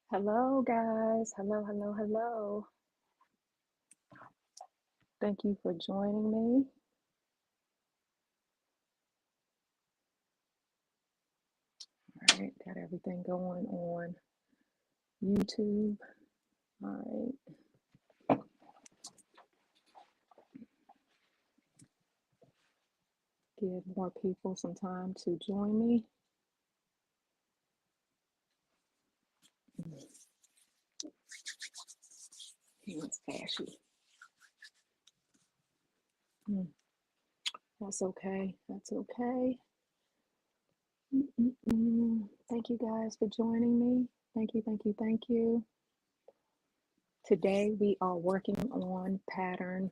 Hello, guys. Hello, hello, hello. Thank you for joining me. All right, got everything going on YouTube. All right, give more people some time to join me. He was ashy. That's okay. That's okay. Thank you guys for joining me. Thank you, thank you, thank you. Today we are working on pattern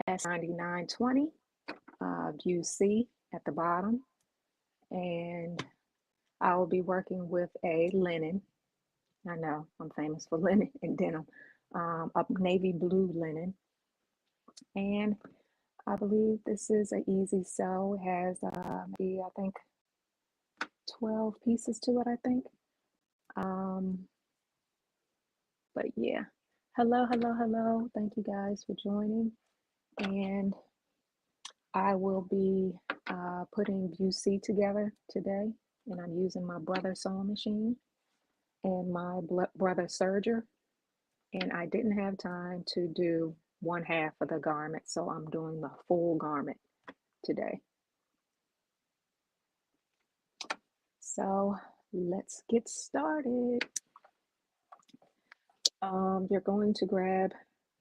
S9920, view C at the bottom, and I will be working with a linen. I know I'm famous for linen and denim, a navy blue linen, and I believe this is an easy sew. It has maybe I think 12 pieces to it. I think, but yeah. Hello, hello, hello. Thank you guys for joining, and I will be putting view C together today, and I'm using my brother's sewing machine and my brother serger, and I didn't have time to do one half of the garment, so I'm doing the full garment today. So let's get started. You're going to grab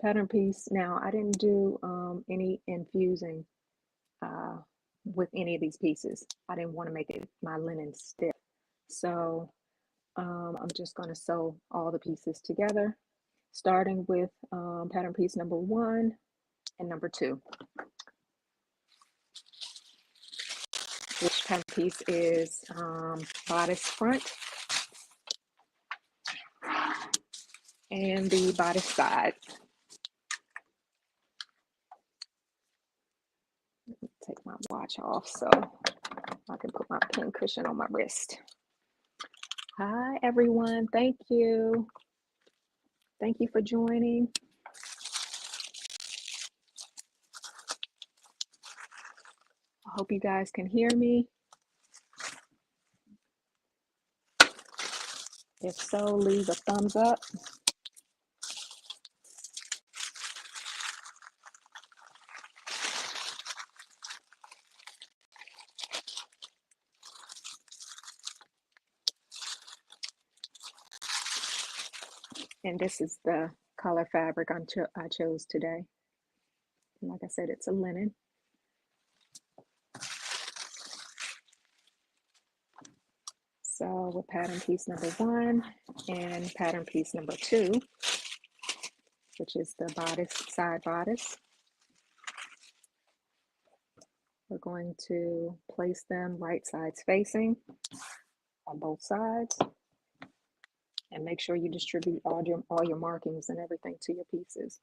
pattern piece. Now I didn't do any infusing with any of these pieces. I didn't want to make it my linen stiff, so I'm just going to sew all the pieces together, starting with pattern piece number 1 and number 2, which pattern piece is bodice front and the bodice side. Take my watch off so I can put my pin cushion on my wrist. Hi, everyone. Thank you. Thank you for joining. I hope you guys can hear me. If so, leave a thumbs up. And this is the color fabric I chose today. And like I said, it's a linen. So with pattern piece number 1 and pattern piece number 2, which is the bodice, side bodice, we're going to place them right sides facing on both sides, and make sure you distribute all your markings and everything to your pieces.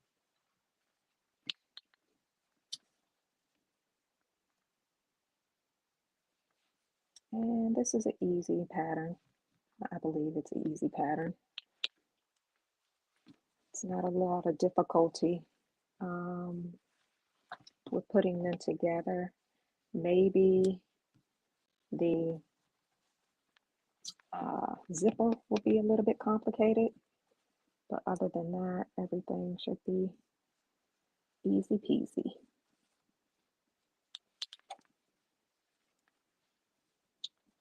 And this is an easy pattern. I believe it's an easy pattern. It's not a lot of difficulty with putting them together. Maybe the zipper will be a little bit complicated, but other than that, everything should be easy peasy.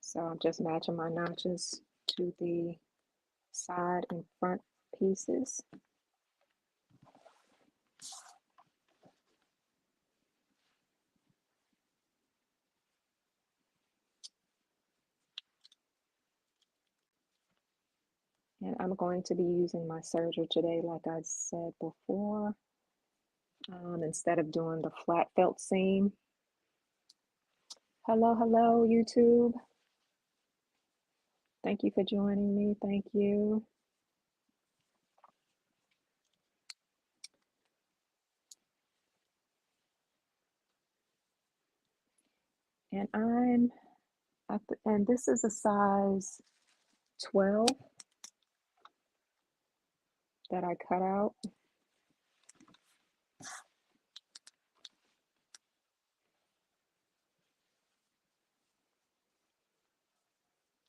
So I'm just matching my notches to the side and front pieces. And I'm going to be using my serger today, like I said before, instead of doing the flat felt seam. Hello, hello, YouTube. Thank you for joining me. Thank you. And and this is a size 12 that I cut out.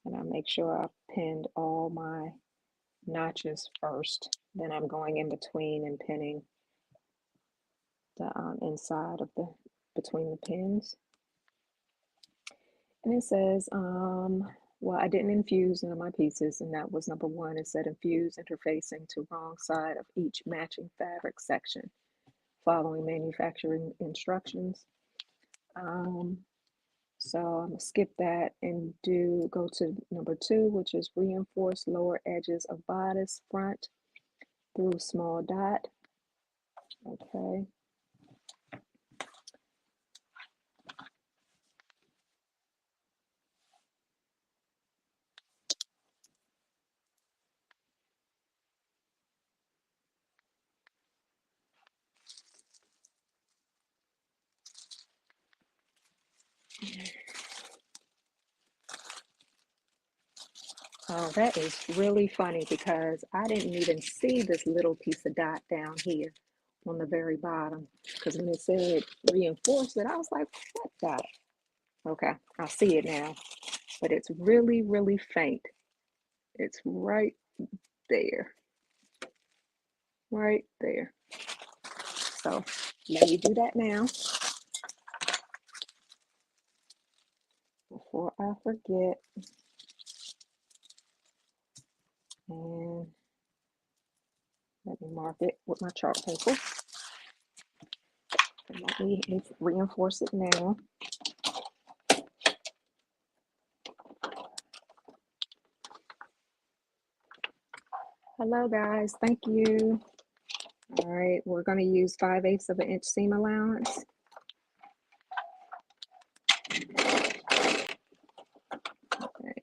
And I make sure I pinned all my notches first. Then I'm going in between and pinning the inside of the between the pins. And it says, well, I didn't infuse none of my pieces, and that was number one. It said infuse interfacing to wrong side of each matching fabric section, following manufacturing instructions. So I'm gonna skip that and go to number two, which is reinforce lower edges of bodice front through small dot. Okay. Oh, that is really funny because I didn't even see this little piece of dot down here on the very bottom. Because when it said reinforce it, I was like, what dot? Okay, I see it now. But it's really, really faint. It's right there. Right there. So let me do that now before I forget. And let me mark it with my chart paper. And let me reinforce it now. Hello guys, thank you. All right, we're going to use 5/8 of an inch seam allowance. Okay.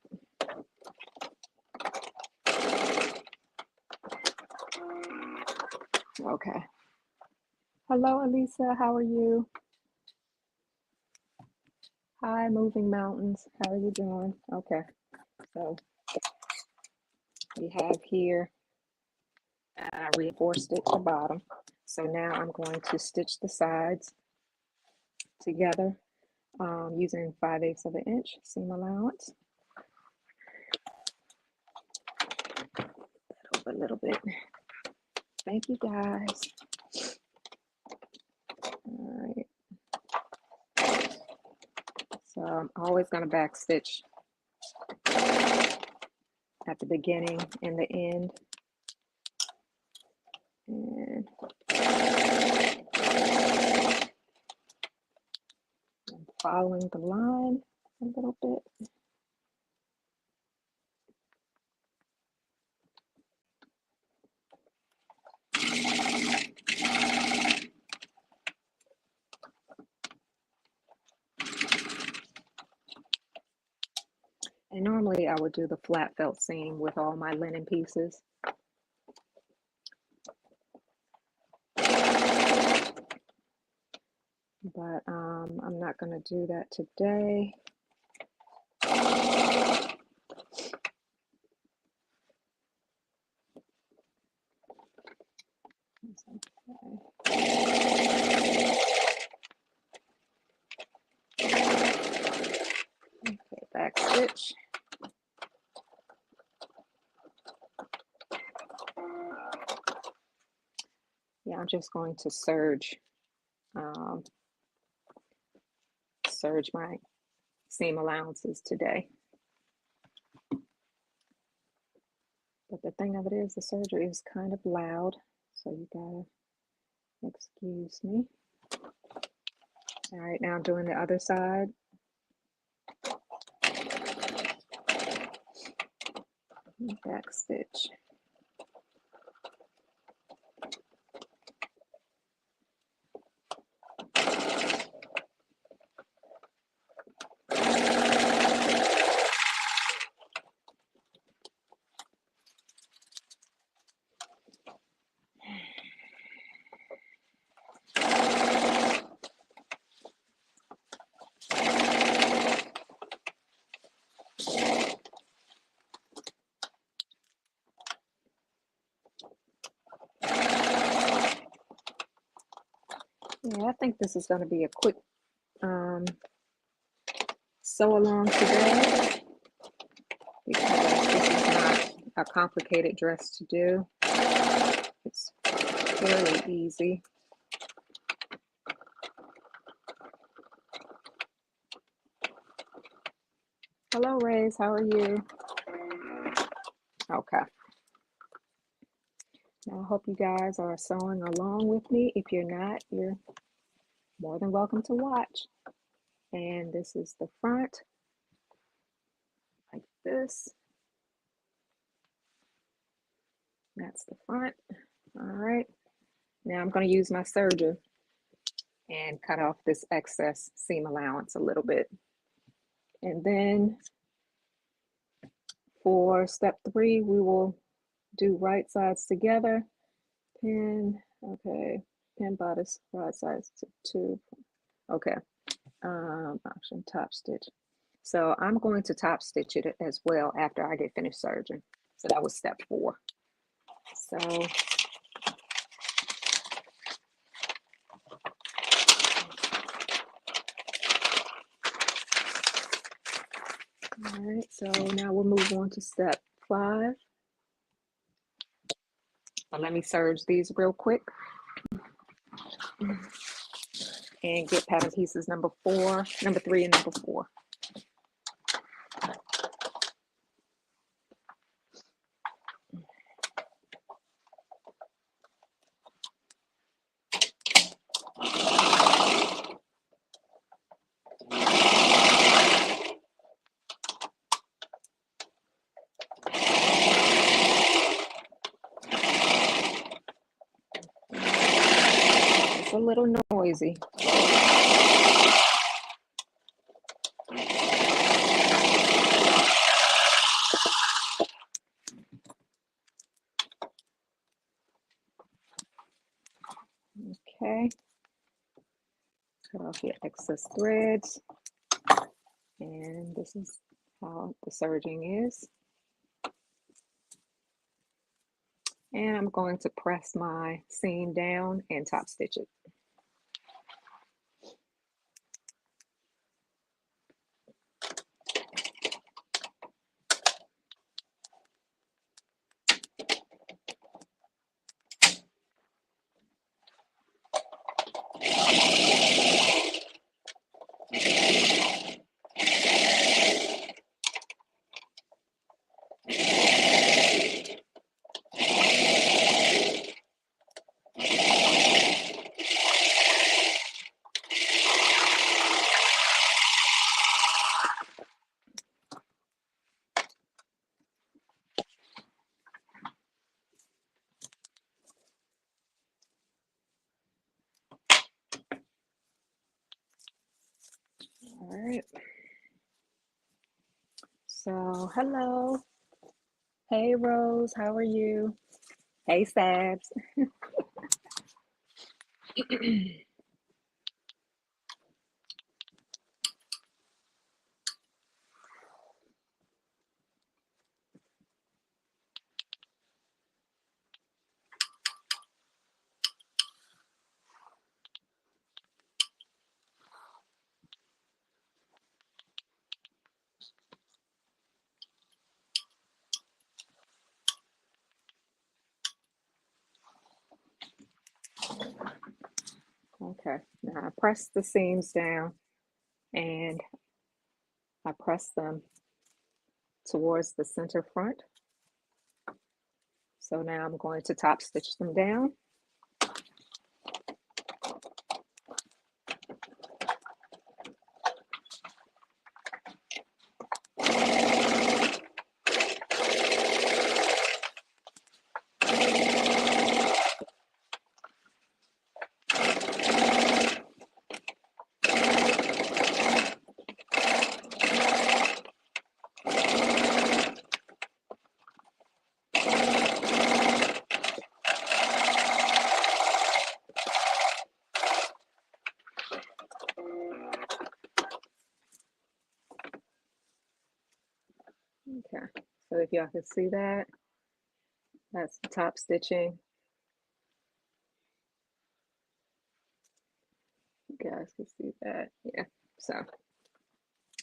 Okay. Hello, Elisa. How are you? Hi, Moving Mountains. How are you doing? Okay. So we have here, I reinforced it at the bottom. So now I'm going to stitch the sides together using 5/8 of an inch seam allowance. Over a little bit. Thank you guys. All right. So I'm always going to back stitch at the beginning and the end. And I'm following the line a little bit. And normally I would do the flat felt seam with all my linen pieces. But I'm not going to do that today. Okay, back stitch. Yeah, I'm just going to serge my seam allowances today. But the thing of it is, the serger is kind of loud, so you gotta excuse me. All right, now I'm doing the other side. Back stitch. Yeah, I think this is going to be a quick sew along today because this is not a complicated dress to do. It's fairly easy. Hello, Rays. How are you? Okay. Now, I hope you guys are sewing along with me. If you're not, you're more than welcome to watch. And this is the front, like this. That's the front. All right. Now I'm going to use my serger and cut off this excess seam allowance a little bit. And then for step 3, we will do right sides together. Pin, okay, pin bodice, right sides to 2. Okay, option top stitch. So I'm going to top stitch it as well after I get finished serging. So that was step 4. So all right, so now we'll move on to step 5. So let me serge these real quick and get pattern pieces number 3, and number 4. It's a little noisy. Okay, cut off your excess threads, and this is how the serging is. And I'm going to press my seam down and top stitch it. All right. So, hello. Hey, Rose. How are you? Hey, Sabs. Okay. Now I press the seams down and I press them towards the center front. So now I'm going to top stitch them down. Okay, so if y'all can see that, that's the top stitching. You guys can see that. Yeah. So,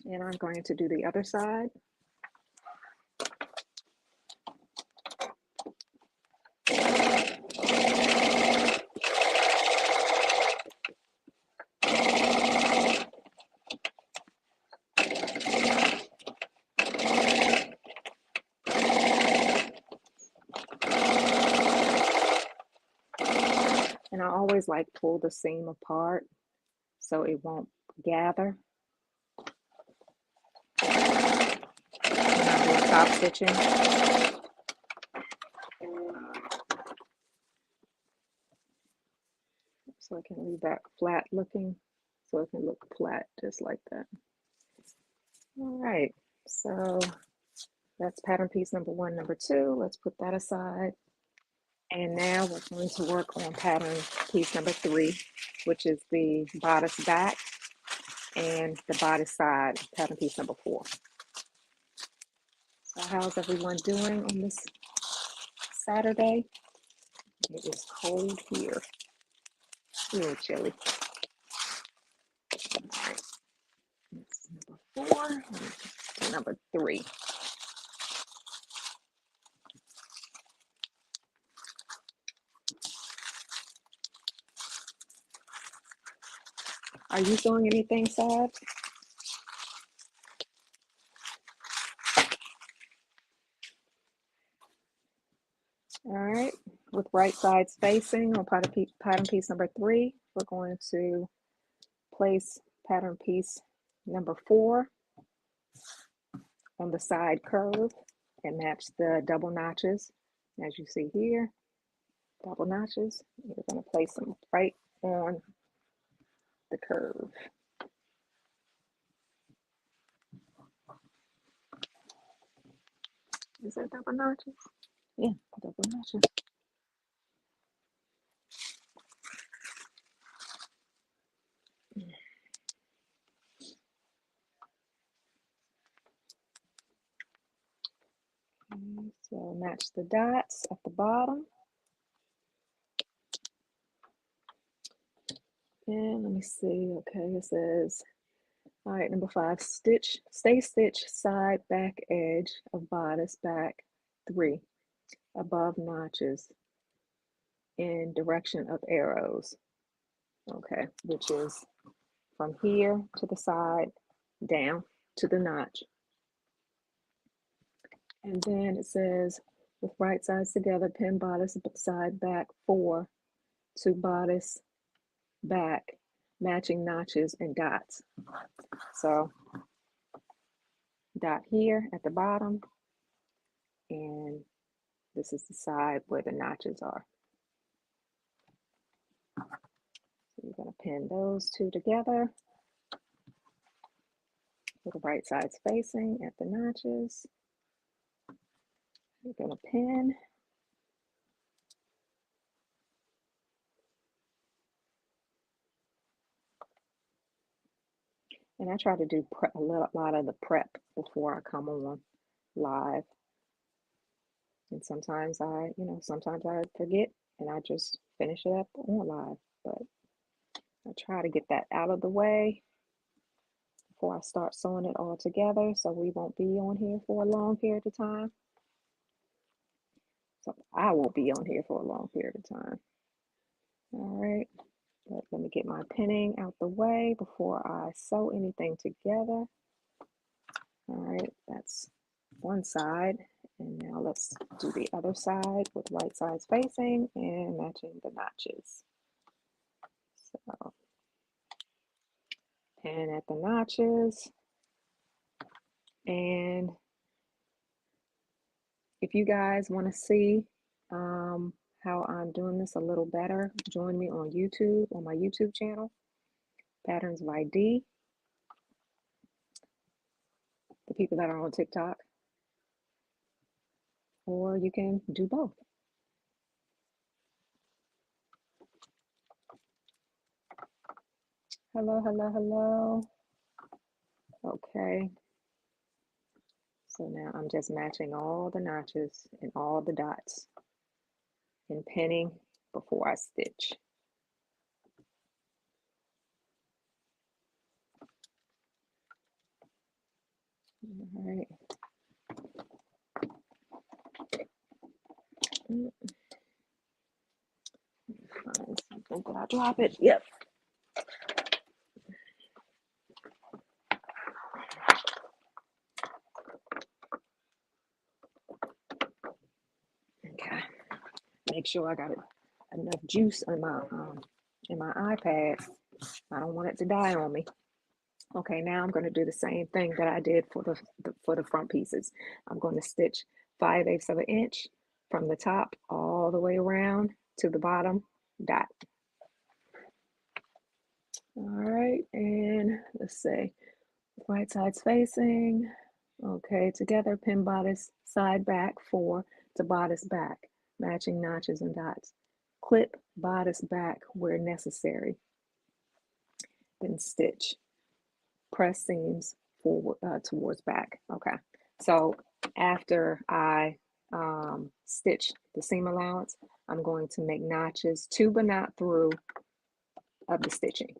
and I'm going to do the other side. And I always like pull the seam apart so it won't gather. And I do top stitching. So I can leave that flat looking, so it can look flat just like that. All right, so that's pattern piece number 1, number 2. Let's put that aside. And now we're going to work on pattern piece number 3, which is the bodice back and the bodice side, pattern piece number 4. So how's everyone doing on this Saturday? It is cold here. A little chilly. All right. That's number 4. And number 3. Are you sewing anything, Sad? All right. With right sides facing on pattern piece number 3, we're going to place pattern piece number 4 on the side curve and match the double notches. As you see here, double notches. You're going to place them right on the curve. Is that double notches? Yeah, double notches. Okay, so match the dots at the bottom. And let me see. Okay, it says, all right, number 5, stay stitch side back edge of bodice back 3 above notches in direction of arrows. Okay, which is from here to the side down to the notch. And then it says, with right sides together, pin bodice side back 4 to bodice back, matching notches and dots. So dot here at the bottom, and this is the side where the notches are. So you're going to pin those 2 together with the right sides facing at the notches. You're going to pin. And I try to do a lot of the prep before I come on live. And sometimes sometimes I forget and I just finish it up on live. But I try to get that out of the way before I start sewing it all together, so we won't be on here for a long period of time. So I will be on here for a long period of time. All right, but let me get my pinning out the way before I sew anything together. All right, that's one side. And now let's do the other side with right sides facing and matching the notches. So pin at the notches. And if you guys want to see how I'm doing this a little better, join me on YouTube, on my YouTube channel, Patterns by D. The people that are on TikTok, or you can do both. Hello, hello, hello. Okay. So now I'm just matching all the notches and all the dots and pinning before I stitch. All right. Find something. Did I drop it? Yep. Okay. Make sure I got enough juice in my iPad. I don't want it to die on me. Okay, now I'm going to do the same thing that I did for the front pieces. I'm going to stitch 5/8 of an inch from the top all the way around to the bottom dot. All right, and let's see, right side's facing. Okay, together, pin bodice, side back 4 to bodice back, matching notches and dots. Clip bodice back where necessary. Then stitch. Press seams forward towards back. Okay, so after I stitch the seam allowance, I'm going to make notches to but not through of the stitching.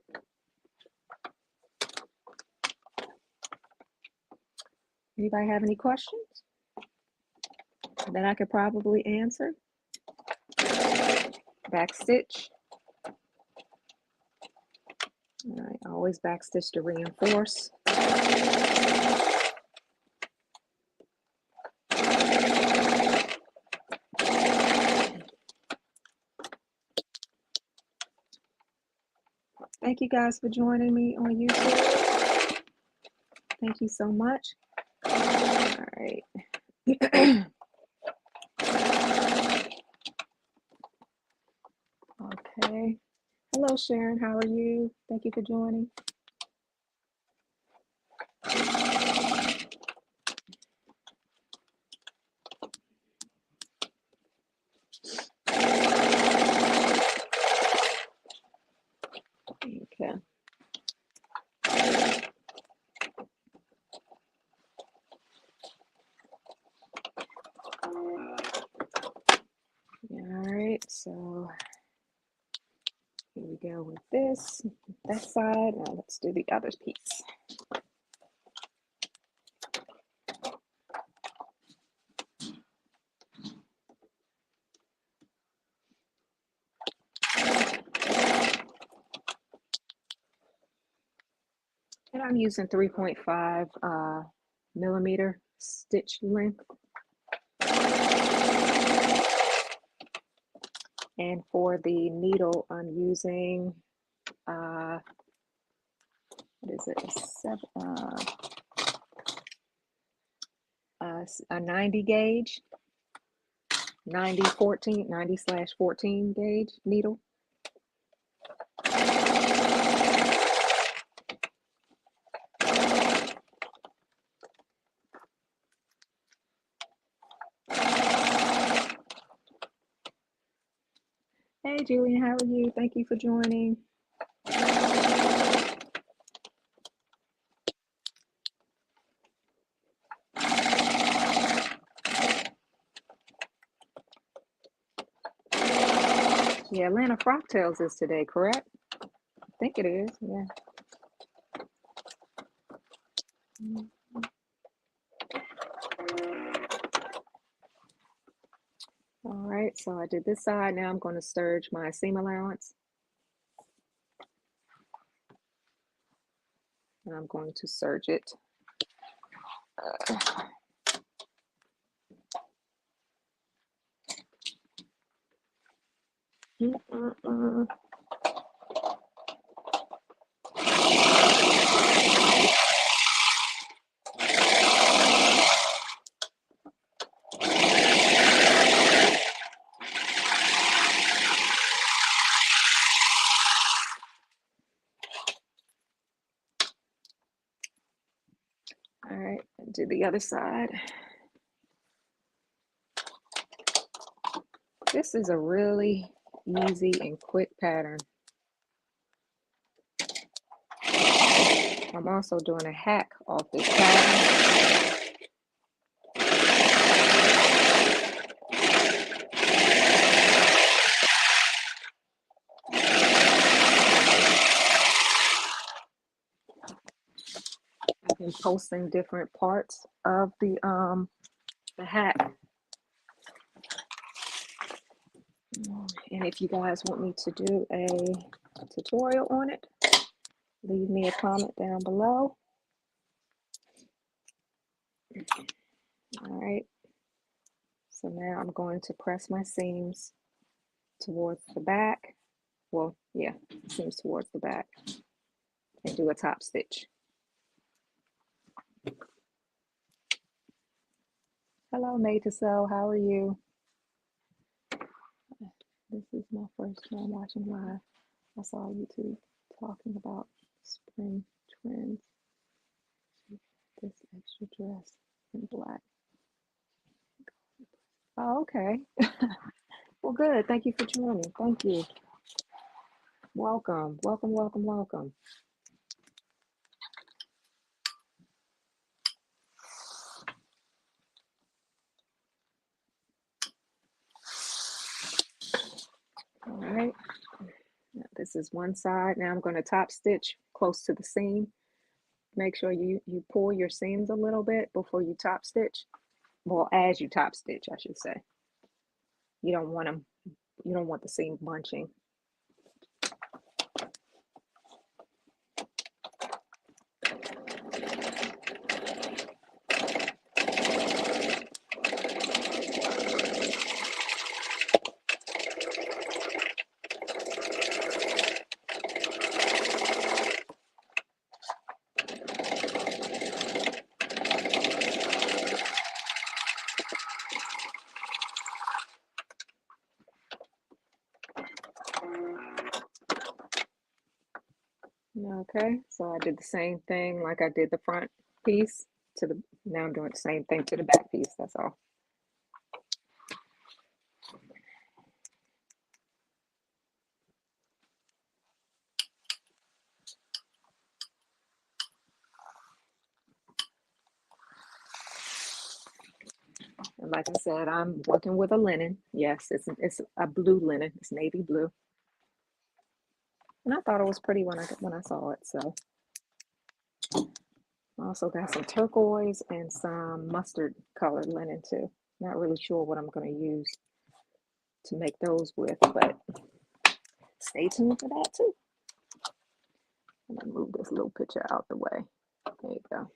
Anybody have any questions that I could probably answer? Back stitch. All right, always back stitch to reinforce. Thank you guys for joining me on YouTube. Thank you so much. All right. Okay. Hello, Sharon. How are you? Thank you for joining. Okay. All right, so here we go with this, that side. Now let's do the other piece. And I'm using 3.5 millimeter stitch length. And for the needle, I'm using, what is it, a 90 gauge, 90/14 gauge needle. Hey, Julian, how are you? Thank you for joining. Yeah, Atlanta Frocktails is today, correct? I think it is, yeah. All right, so I did this side. Now I'm going to serge my seam allowance. And I'm going to serge it. All right, do the other side. This is a really easy and quick pattern. I'm also doing a hack off this pattern. and posting different parts of the hat. And if you guys want me to do a tutorial on it, leave me a comment down below. All right. So now I'm going to press my seams towards the back. Well, yeah, seams towards the back, and do a top stitch. Hello, Made to Sew. How are you? This is my first time watching live. I saw YouTube talking about spring trends. This extra dress in black. Oh, okay. Well, good. Thank you for joining. Thank you. Welcome, welcome, welcome, welcome. All right. Now, this is one side. Now I'm going to top stitch close to the seam. Make sure you pull your seams a little bit before you top stitch. Well, as you top stitch, I should say. You don't want them. You don't want the seam bunching. Okay, so I did the same thing like I did the front piece to the, now I'm doing the same thing to the back piece, that's all. And like I said, I'm working with a linen. Yes, it's a blue linen, it's navy blue. And I thought it was pretty when I saw it, so. I also got some turquoise and some mustard colored linen too. Not really sure what I'm going to use to make those with, but stay tuned for that too. I'm going to move this little picture out the way. There you go.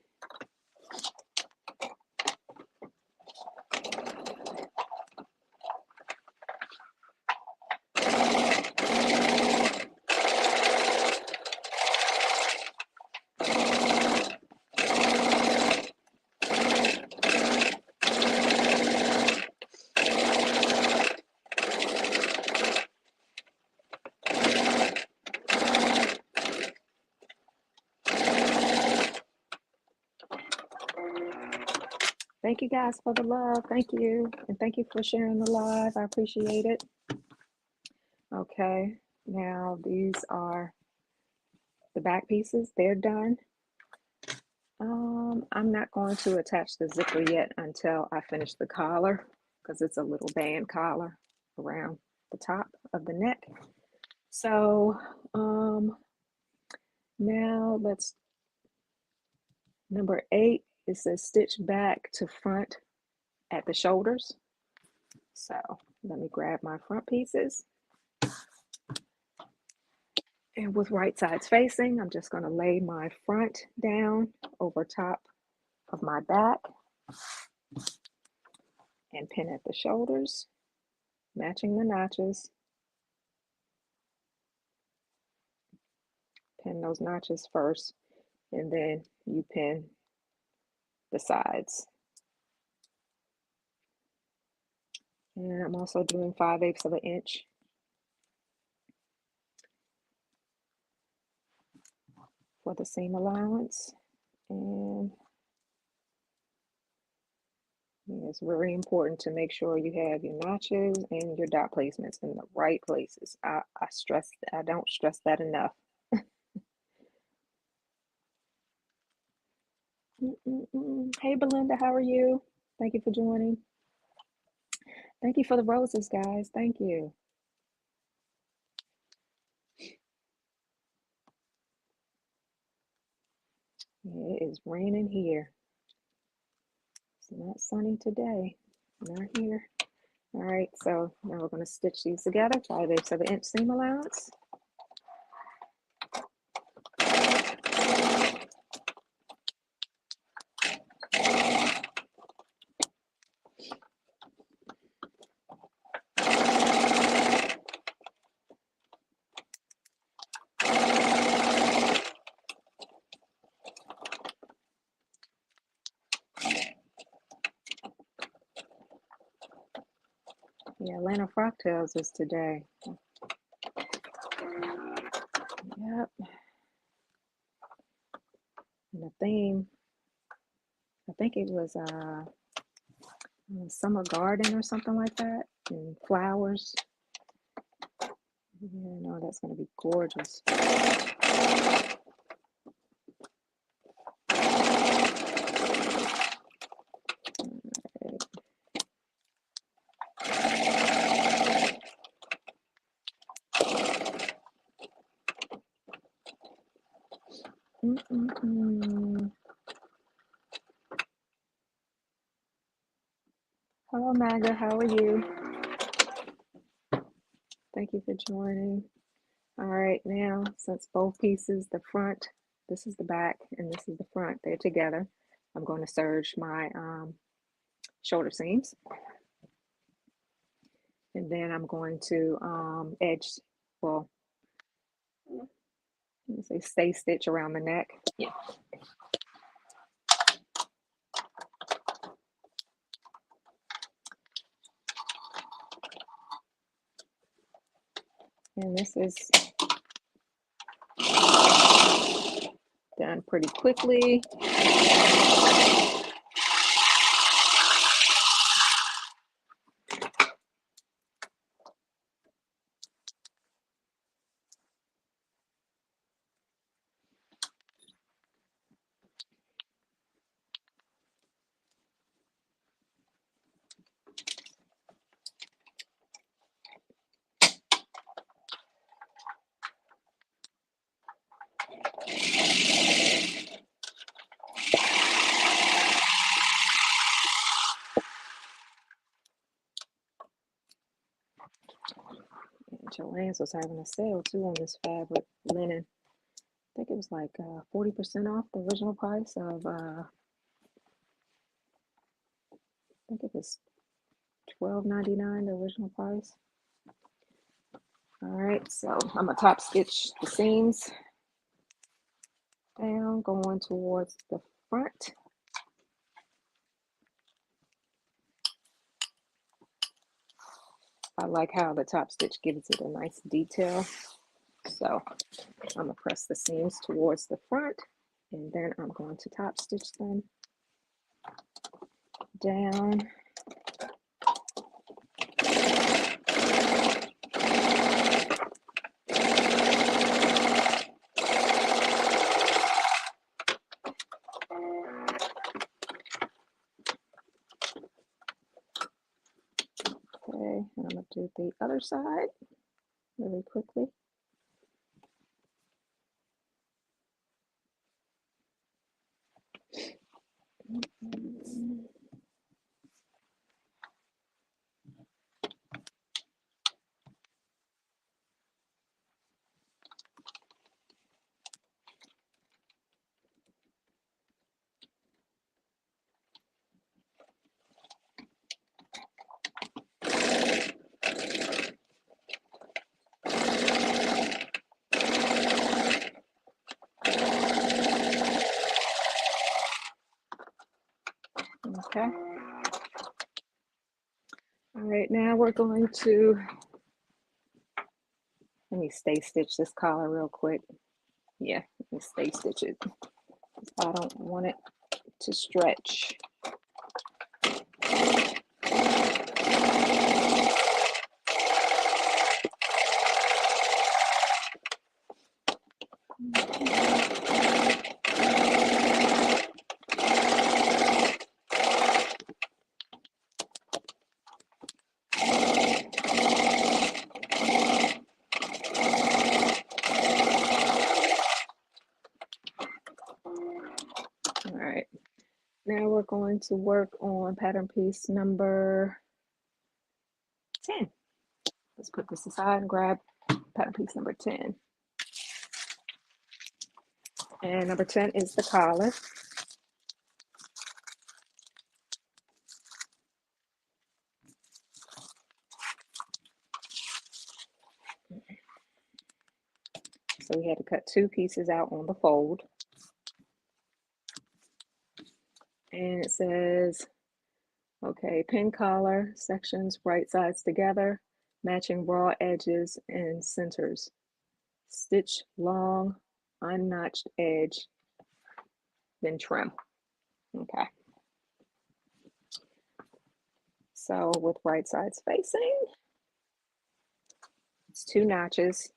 Thank you guys for the love. Thank you. And thank you for sharing the live. I appreciate it. Okay, now these are the back pieces. They're done. I'm not going to attach the zipper yet until I finish the collar because it's a little band collar around the top of the neck. So now let's, number 8, it says stitch back to front at the shoulders. So let me grab my front pieces. And with right sides facing, I'm just going to lay my front down over top of my back and pin at the shoulders, matching the notches. Pin those notches first, and then you pin the sides. And I'm also doing 5/8 of an inch for the seam allowance. And it's very important to make sure you have your notches and your dot placements in the right places. I don't stress that enough. Hey Belinda, how are you? Thank you for joining. Thank you for the roses, guys. Thank you. It is raining here. It's not sunny today. Not here. All right, so now we're going to stitch these together, 5/8 of an inch seam allowance. Yeah, Atlanta Frocktails is today. Yep. And the theme, I think it was summer garden or something like that, and flowers. Yeah, no, that's going to be gorgeous. Hello, Magda. How are you? Thank you for joining. All right, now, since both pieces, the front, this is the back, and this is the front, they're together, I'm going to serge my shoulder seams. And then I'm going to edge, well, let me say stay stitch around the neck. Yeah. And this is done pretty quickly. Joann's was having a sale too on this fabric linen. I think it was like 40% off the original price of, I think it was $12.99, the original price. All right, so I'm gonna top stitch the seams down, going towards the front. I like how the top stitch gives it a nice detail. So I'm gonna press the seams towards the front, and then I'm going to top stitch them down. Okay, and I'm gonna do the other side really quickly. Okay. All right, now we're going to, let me stay stitch this collar real quick. Yeah, let me stay stitch it. I don't want it to stretch. Now we're going to work on pattern piece number 10. Let's put this aside and grab pattern piece number 10. And number 10 is the collar. So we had to cut 2 pieces out on the fold. And it says, okay, pin collar, sections right sides together, matching raw edges and centers. Stitch long, unnotched edge, then trim. Okay. So with right sides facing, it's 2 notches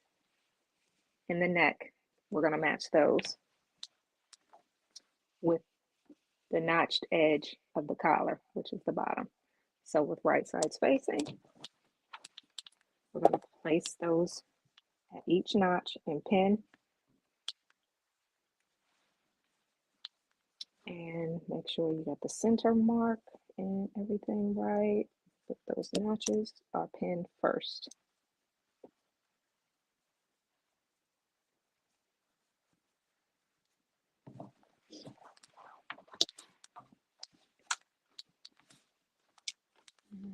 in the neck. We're going to match those with the notched edge of the collar, which is the bottom. So with right sides facing, we're going to place those at each notch and pin. And make sure you got the center mark and everything right. But those notches are pinned first.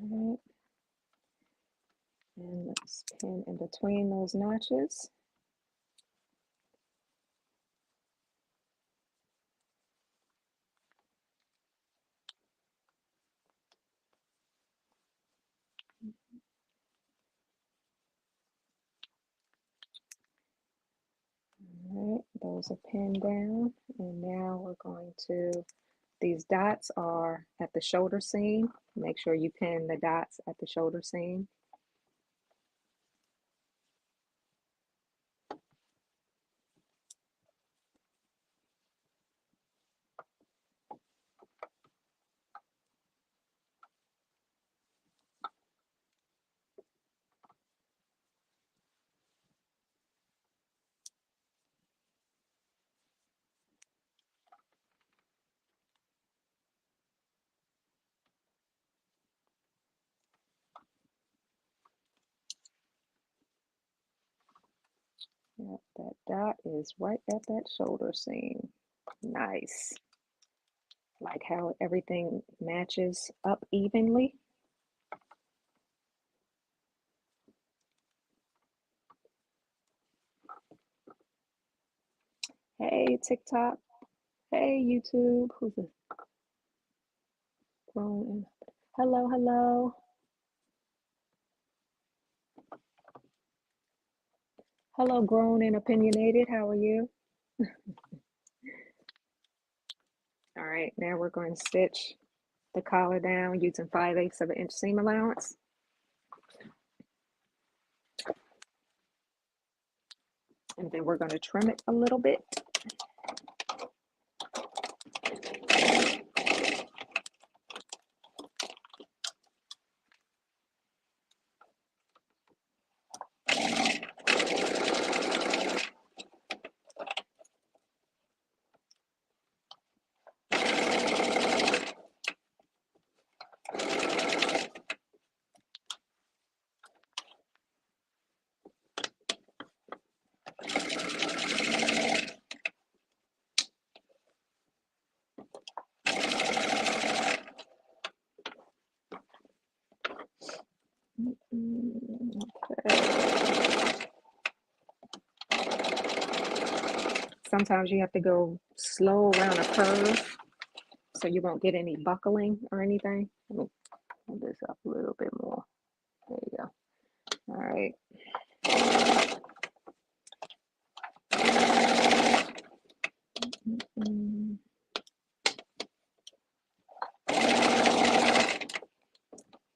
All right. And let's pin in between those notches. All right, those are pinned down. And now we're going to, these dots are at the shoulder seam. Make sure you pin the dots at the shoulder seam. Yep, that dot is right at that shoulder seam. Nice. Like how everything matches up evenly. Hey, TikTok. Hey, YouTube. Who's this? Grown. Hello, hello. Hello, grown and opinionated. How are you? All right, now we're going to stitch the collar down using 5/8 of an inch seam allowance. And then we're going to trim it a little bit. Okay. Sometimes you have to go slow around a curve so you won't get any buckling or anything. Let me pull this up a little bit more. There you go. All right.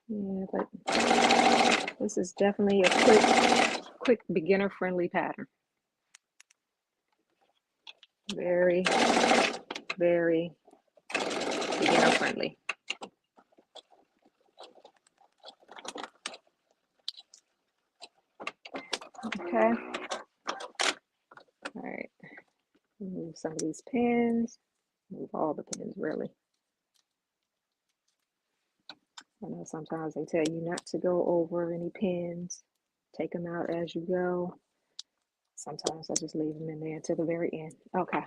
Yeah, but this is definitely a quick beginner-friendly pattern. Very, very beginner-friendly. Okay. All right. Remove some of these pins. Move all the pins, really. I know sometimes they tell you not to go over any pins, take them out as you go. Sometimes I just leave them in there until the very end. Okay,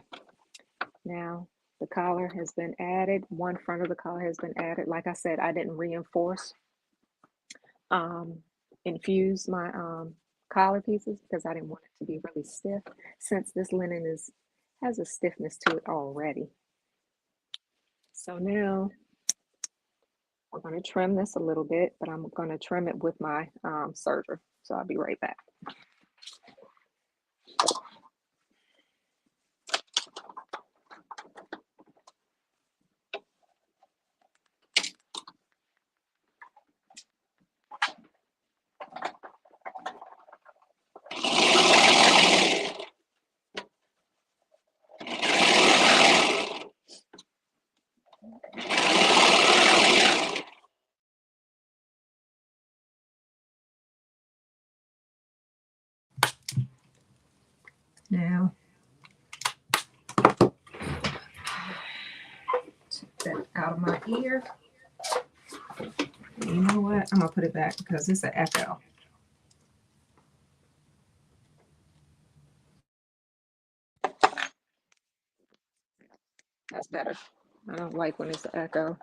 now the collar has been added. One front of the collar has been added. Like I said, I didn't reinforce, infuse my collar pieces because I didn't want it to be really stiff, since this linen has a stiffness to it already. So now we're going to trim this a little bit, but I'm going to trim it with my serger. So I'll be right back. Now, take that out of my ear. You know what? I'm going to put it back because it's an echo. That's better. I don't like when it's an echo.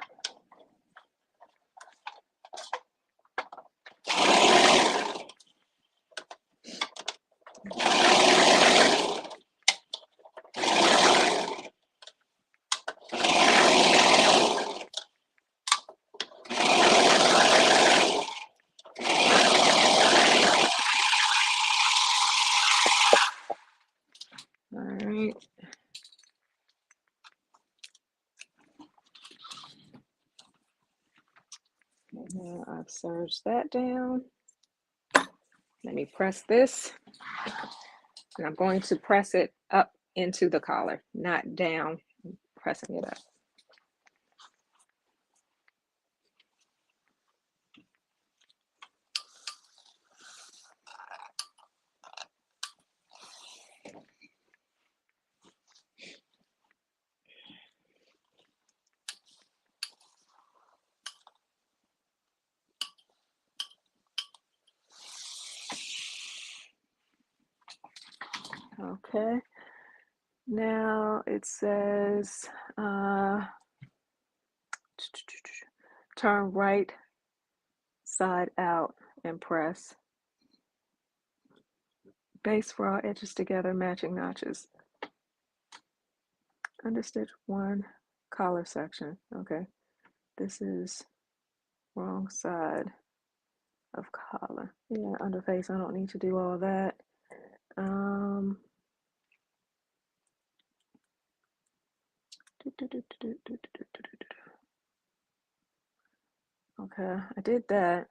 All right. Now I've serged that down. Let me press this. And I'm going to press it up into the collar, not down, I'm pressing it up. Okay. Now it says turn right side out and press. Base for all edges together, matching notches. Understitch one collar section. Okay. This is wrong side of collar. Yeah, underface. I don't need to do all that. Okay, I did that.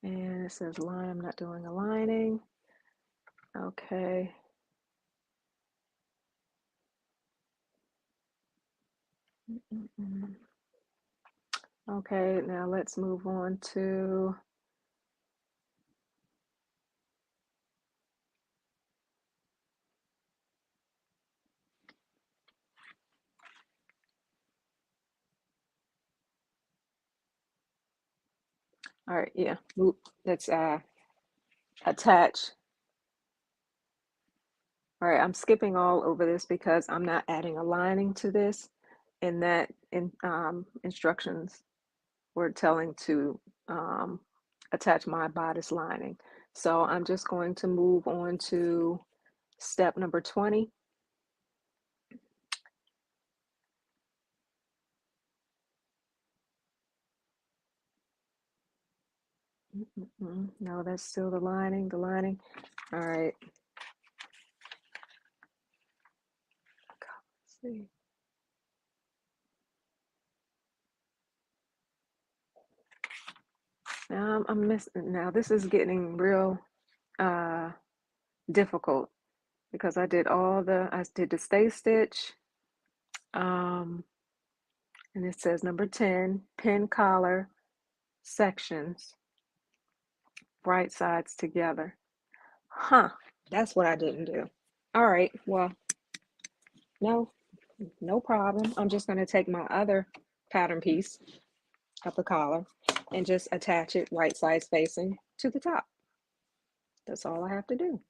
And it says line, I'm not doing a lining. Okay. Okay, now let's move on to all right, yeah. Let's attach. All right, I'm skipping all over this because I'm not adding a lining to this, and that instructions were telling to attach my bodice lining. So I'm just going to move on to step number 20. No, that's still the lining, All right. Let's see. Now I'm missing, now this is getting real difficult because I did the stay stitch, And it says number 10, pin collar sections, right sides together. Huh, that's what I didn't do. All right, well, no problem. I'm just going to take my other pattern piece of the collar and just attach it right sides facing to the top. That's all I have to do.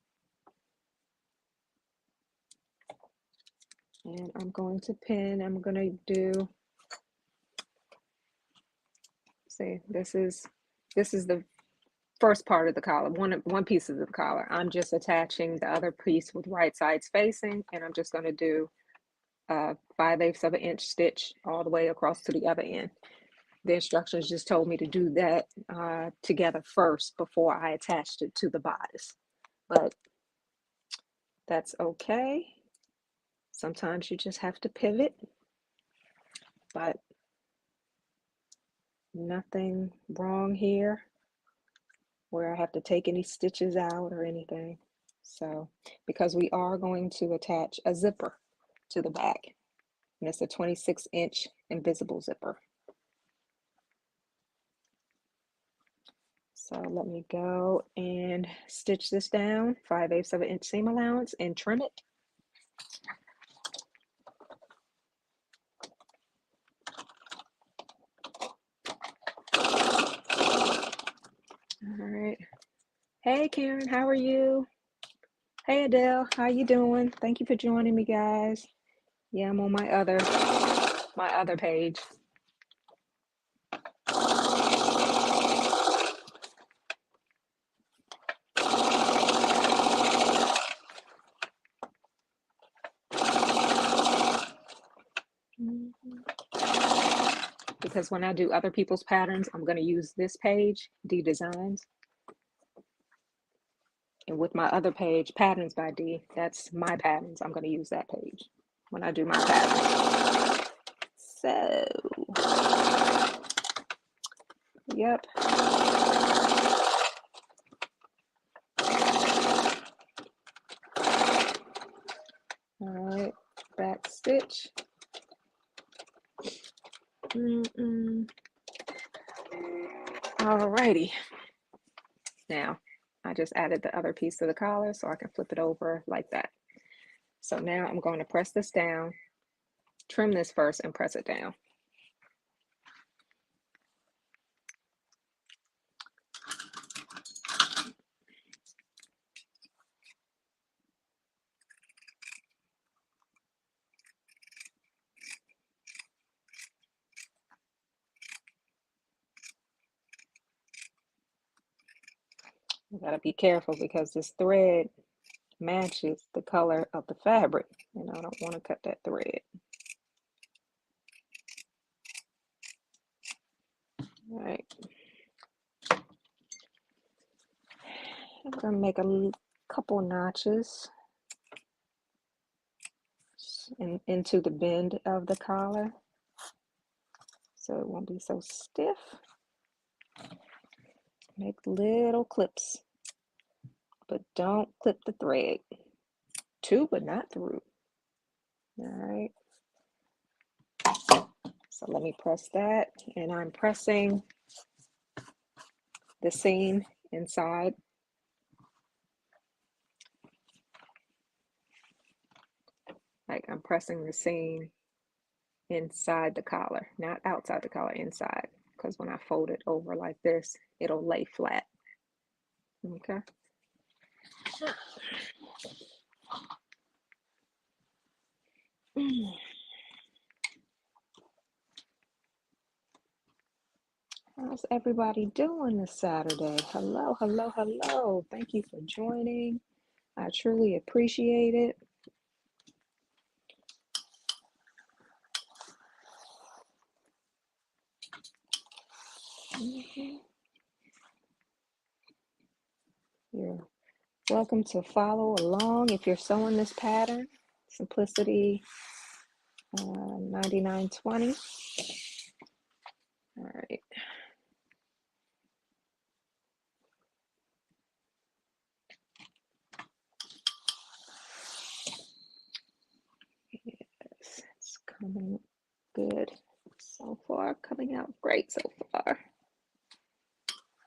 And I'm going to pin, I'm going to do, see, this is the first part of the collar, one piece of the collar. I'm just attaching the other piece with right sides facing, and I'm just going to do a 5/8 of an inch stitch all the way across to the other end. The instructions just told me to do that together first before I attached it to the bodice, but that's okay. Sometimes you just have to pivot, but nothing wrong here where I have to take any stitches out or anything. So, because we are going to attach a zipper to the back, and it's a 26-inch invisible zipper. So let me go and stitch this down, 5/8 of an inch seam allowance, and trim it. All right. Hey Karen, how are you? Hey Adele, how you doing? Thank you for joining me, guys. Yeah, I'm on my other page. Because when I do other people's patterns, I'm going to use this page, D Designs. And with my other page, Patterns by D, that's my patterns. I'm going to use that page when I do my patterns. So, yep. All right, back stitch. All righty. Now, I just added the other piece to the collar so I can flip it over like that. So now I'm going to press this down, trim this first, and press it down. You gotta be careful because this thread matches the color of the fabric, and I don't want to cut that thread. All right. I'm gonna make a couple notches into the bend of the collar so it won't be so stiff. Make little clips, but don't clip the thread. To, but not through. All right. So let me press that, and I'm pressing the seam inside. Like I'm pressing the seam inside the collar, not outside the collar, inside. Because when I fold it over like this, it'll lay flat. Okay. How's everybody doing this Saturday? Hello, hello, hello. Thank you for joining. I truly appreciate it. You're welcome to follow along if you're sewing this pattern. Simplicity 9920. All right. Yes, it's coming good. So far, coming out great so far.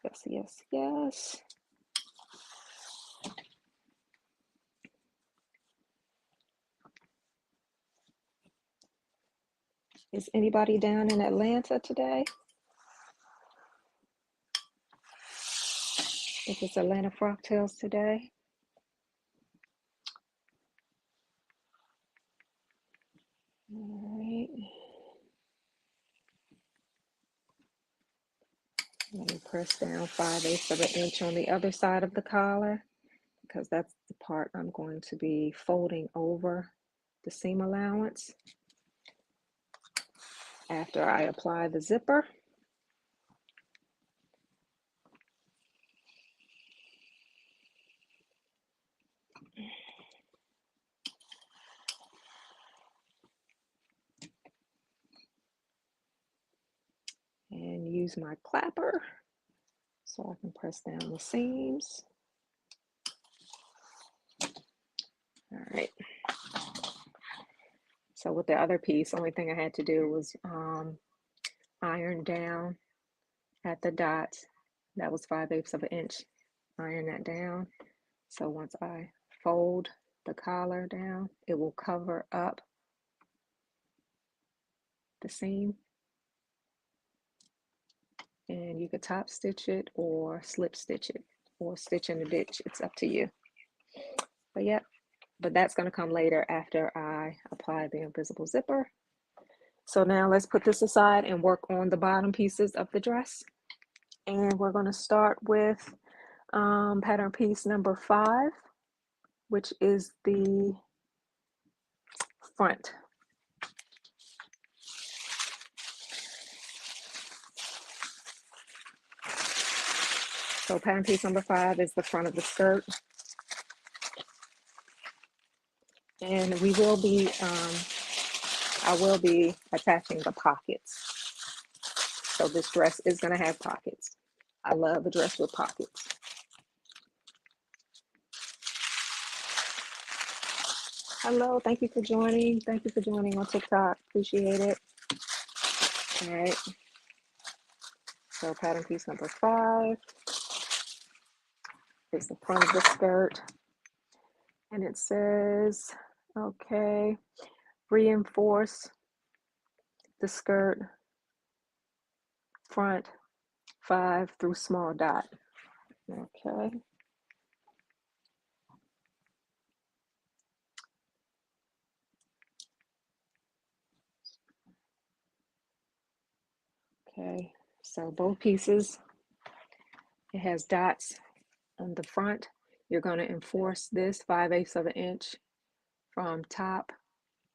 Yes, yes, yes. Is anybody down in Atlanta today? If it's Atlanta Frock Tales today. All right. Let me press down 5/8 of an inch on the other side of the collar, because that's the part I'm going to be folding over the seam allowance after I apply the zipper. And use my clapper so I can press down the seams. All right. So with the other piece, only thing I had to do was iron down at the dots. That was 5/8 of an inch. Iron that down. So once I fold the collar down, it will cover up the seam. And you could top stitch it or slip stitch it or stitch in the ditch. It's up to you. But yeah, but that's going to come later after I apply the invisible zipper. So now let's put this aside and work on the bottom pieces of the dress. And we're going to start with pattern piece number 5, which is the front. So pattern piece number 5 is the front of the skirt. And we will be, I will be attaching the pockets. So this dress is going to have pockets. I love a dress with pockets. Hello, thank you for joining. Thank you for joining on TikTok. Appreciate it. All right. So pattern piece number 5 is the front of the skirt. And it says, okay, reinforce the skirt front 5 through small dot. Okay. Okay, so both pieces, it has dots on the front. You're going to enforce this 5/8 of an inch from top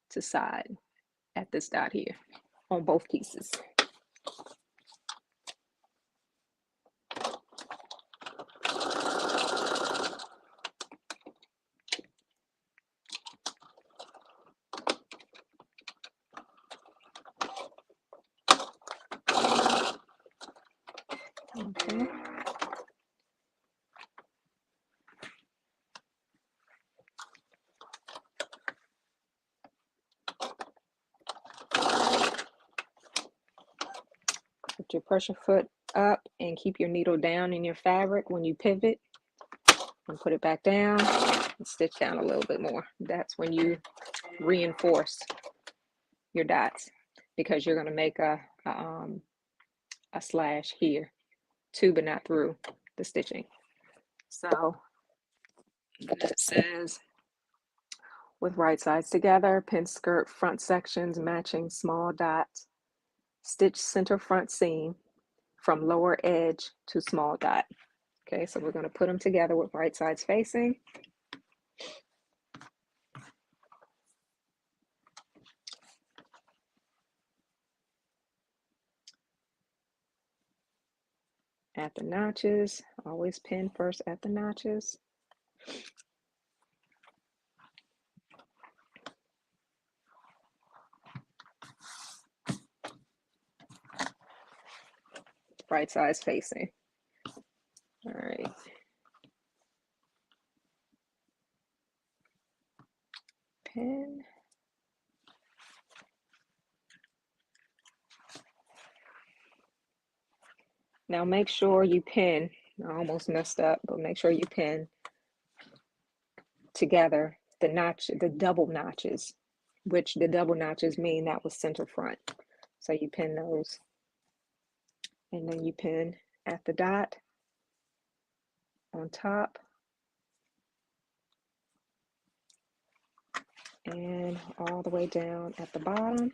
to side at this dot here on both pieces. Okay. Put your pressure foot up and keep your needle down in your fabric when you pivot, and put it back down and stitch down a little bit more. That's when you reinforce your dots, because you're going to make a slash here to, but not through the stitching. So it says, with right sides together, pin skirt front sections matching small dots, stitch center front seam from lower edge to small dot. Okay, so we're going to put them together with right sides facing. At the notches, always pin first at the notches. Right sides facing. All right. Pin. Now make sure you pin. I almost messed up, but make sure you pin together the double notches, which the double notches mean that was center front. So you pin those, and then you pin at the dot on top and all the way down at the bottom.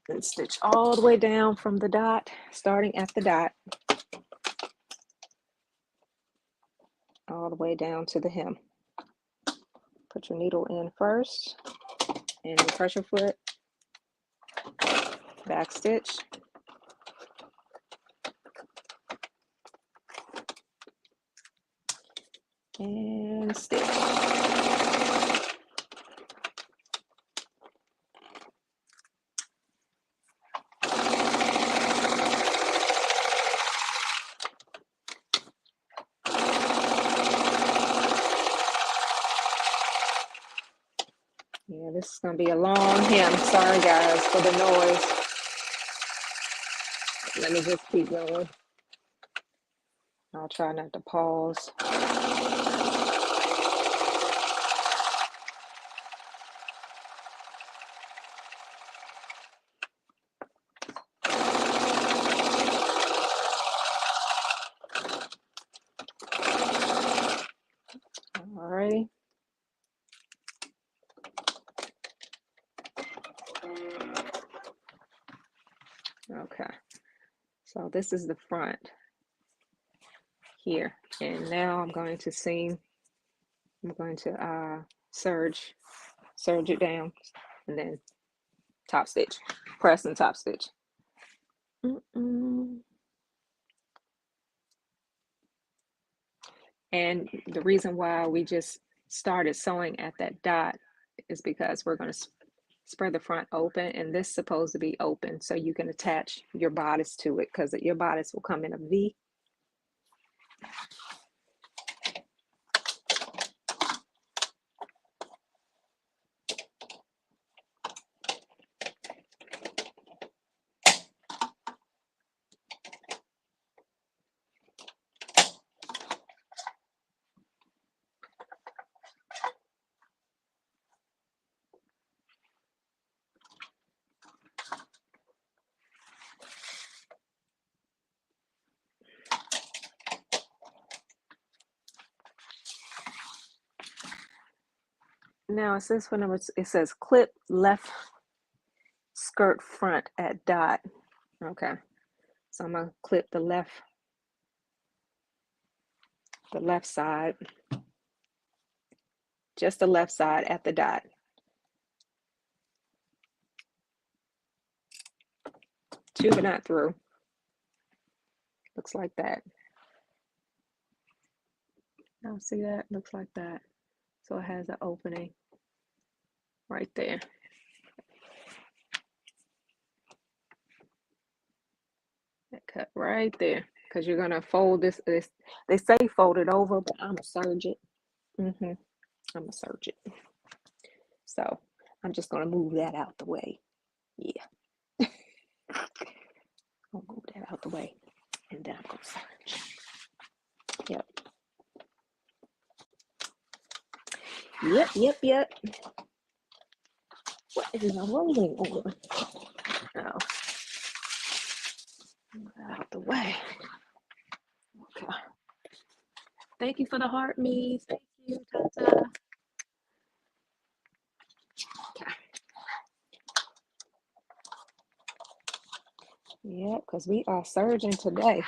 Then stitch all the way down from the dot, starting at the dot, all the way down to the hem. Put your needle in first, and your pressure foot, back stitch, and stitch. Yeah, this is going to be a long hem. Sorry guys for the noise. Let me just keep going. I'll try not to pause. Alrighty. Okay. So this is the front here, and now I'm going to seam. I'm going to serge it down, and then top stitch, press and top stitch. And the reason why we just started sewing at that dot is because we're going to spread the front open, and this is supposed to be open so you can attach your bodice to it, because your bodice will come in a V. Now it says it says clip left skirt front at dot. Okay, so I'm gonna clip the left side, just the left side at the dot. To but not through. Looks like that. Now see that? Looks like that. So it has an opening right there. That cut right there, because you're gonna fold this. They say fold it over, but I'm gonna serge it. I'm gonna serge it. So I'm just gonna move that out the way. Yeah. I'll move that out the way, and then I'm gonna serge. Yep. Yep. What is my rolling on? Oh. Move that out the way. Okay. Thank you for the heart, me. Thank you, Tata. Okay. Yeah, because we are surging today.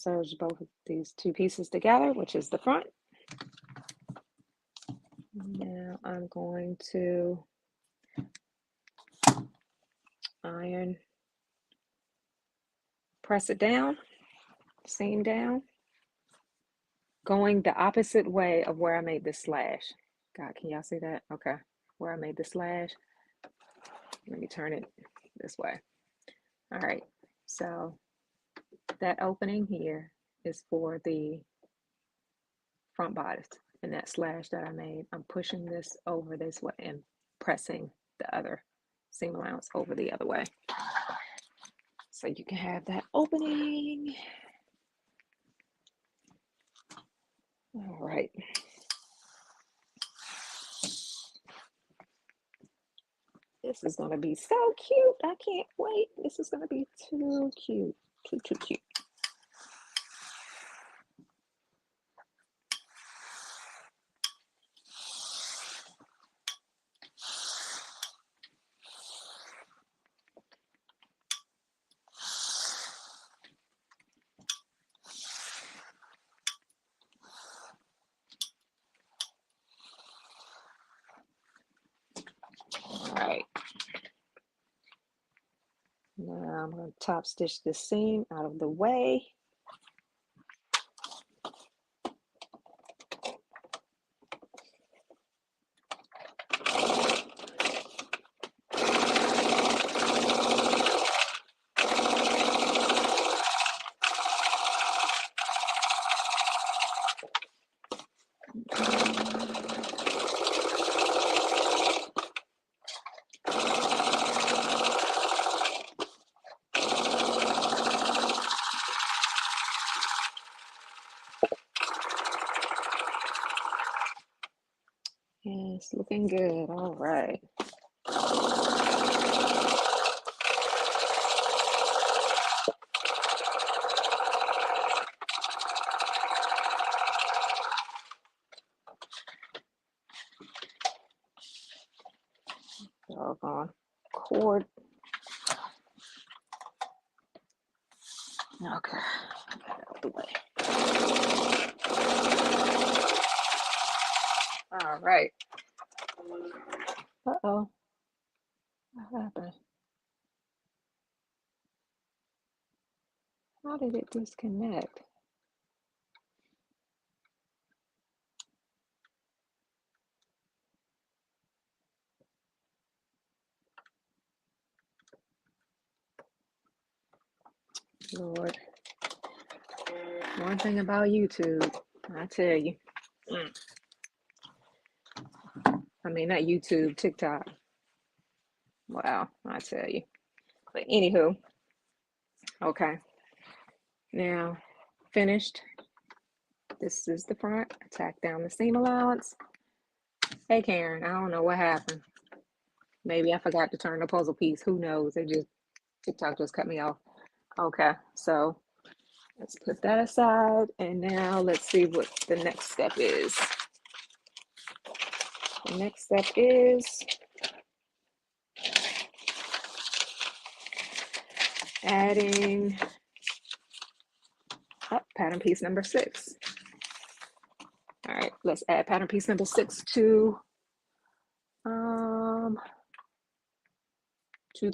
serge both of these two pieces together, which is the front. Now I'm going to iron, press it down, seam down, going the opposite way of where I made this slash. God, can y'all see that? Okay, where I made the slash. Let me turn it this way. All right, so that opening here is for the front bodice, and that slash that I made, I'm pushing this over this way and pressing the other seam allowance over the other way. So you can have that opening. All right. This is going to be so cute. I can't wait. This is going to be too cute. Too cute. All right. Now I'm going to top stitch this seam out of the way. And it's looking good. All right. Doggone cord. Okay, I got it out the way. All right. Uh-oh. What happened? How did it disconnect? Lord. One thing about YouTube, I tell you. I mean, not YouTube, TikTok. Wow, I tell you. But anywho, okay. Now, finished. This is the front. Tack down the seam allowance. Hey, Karen, I don't know what happened. Maybe I forgot to turn the puzzle piece. Who knows? TikTok just cut me off. Okay, so let's put that aside. And now let's see what the next step is. The next step is adding pattern piece number 6. All right, let's add pattern piece number 6 to the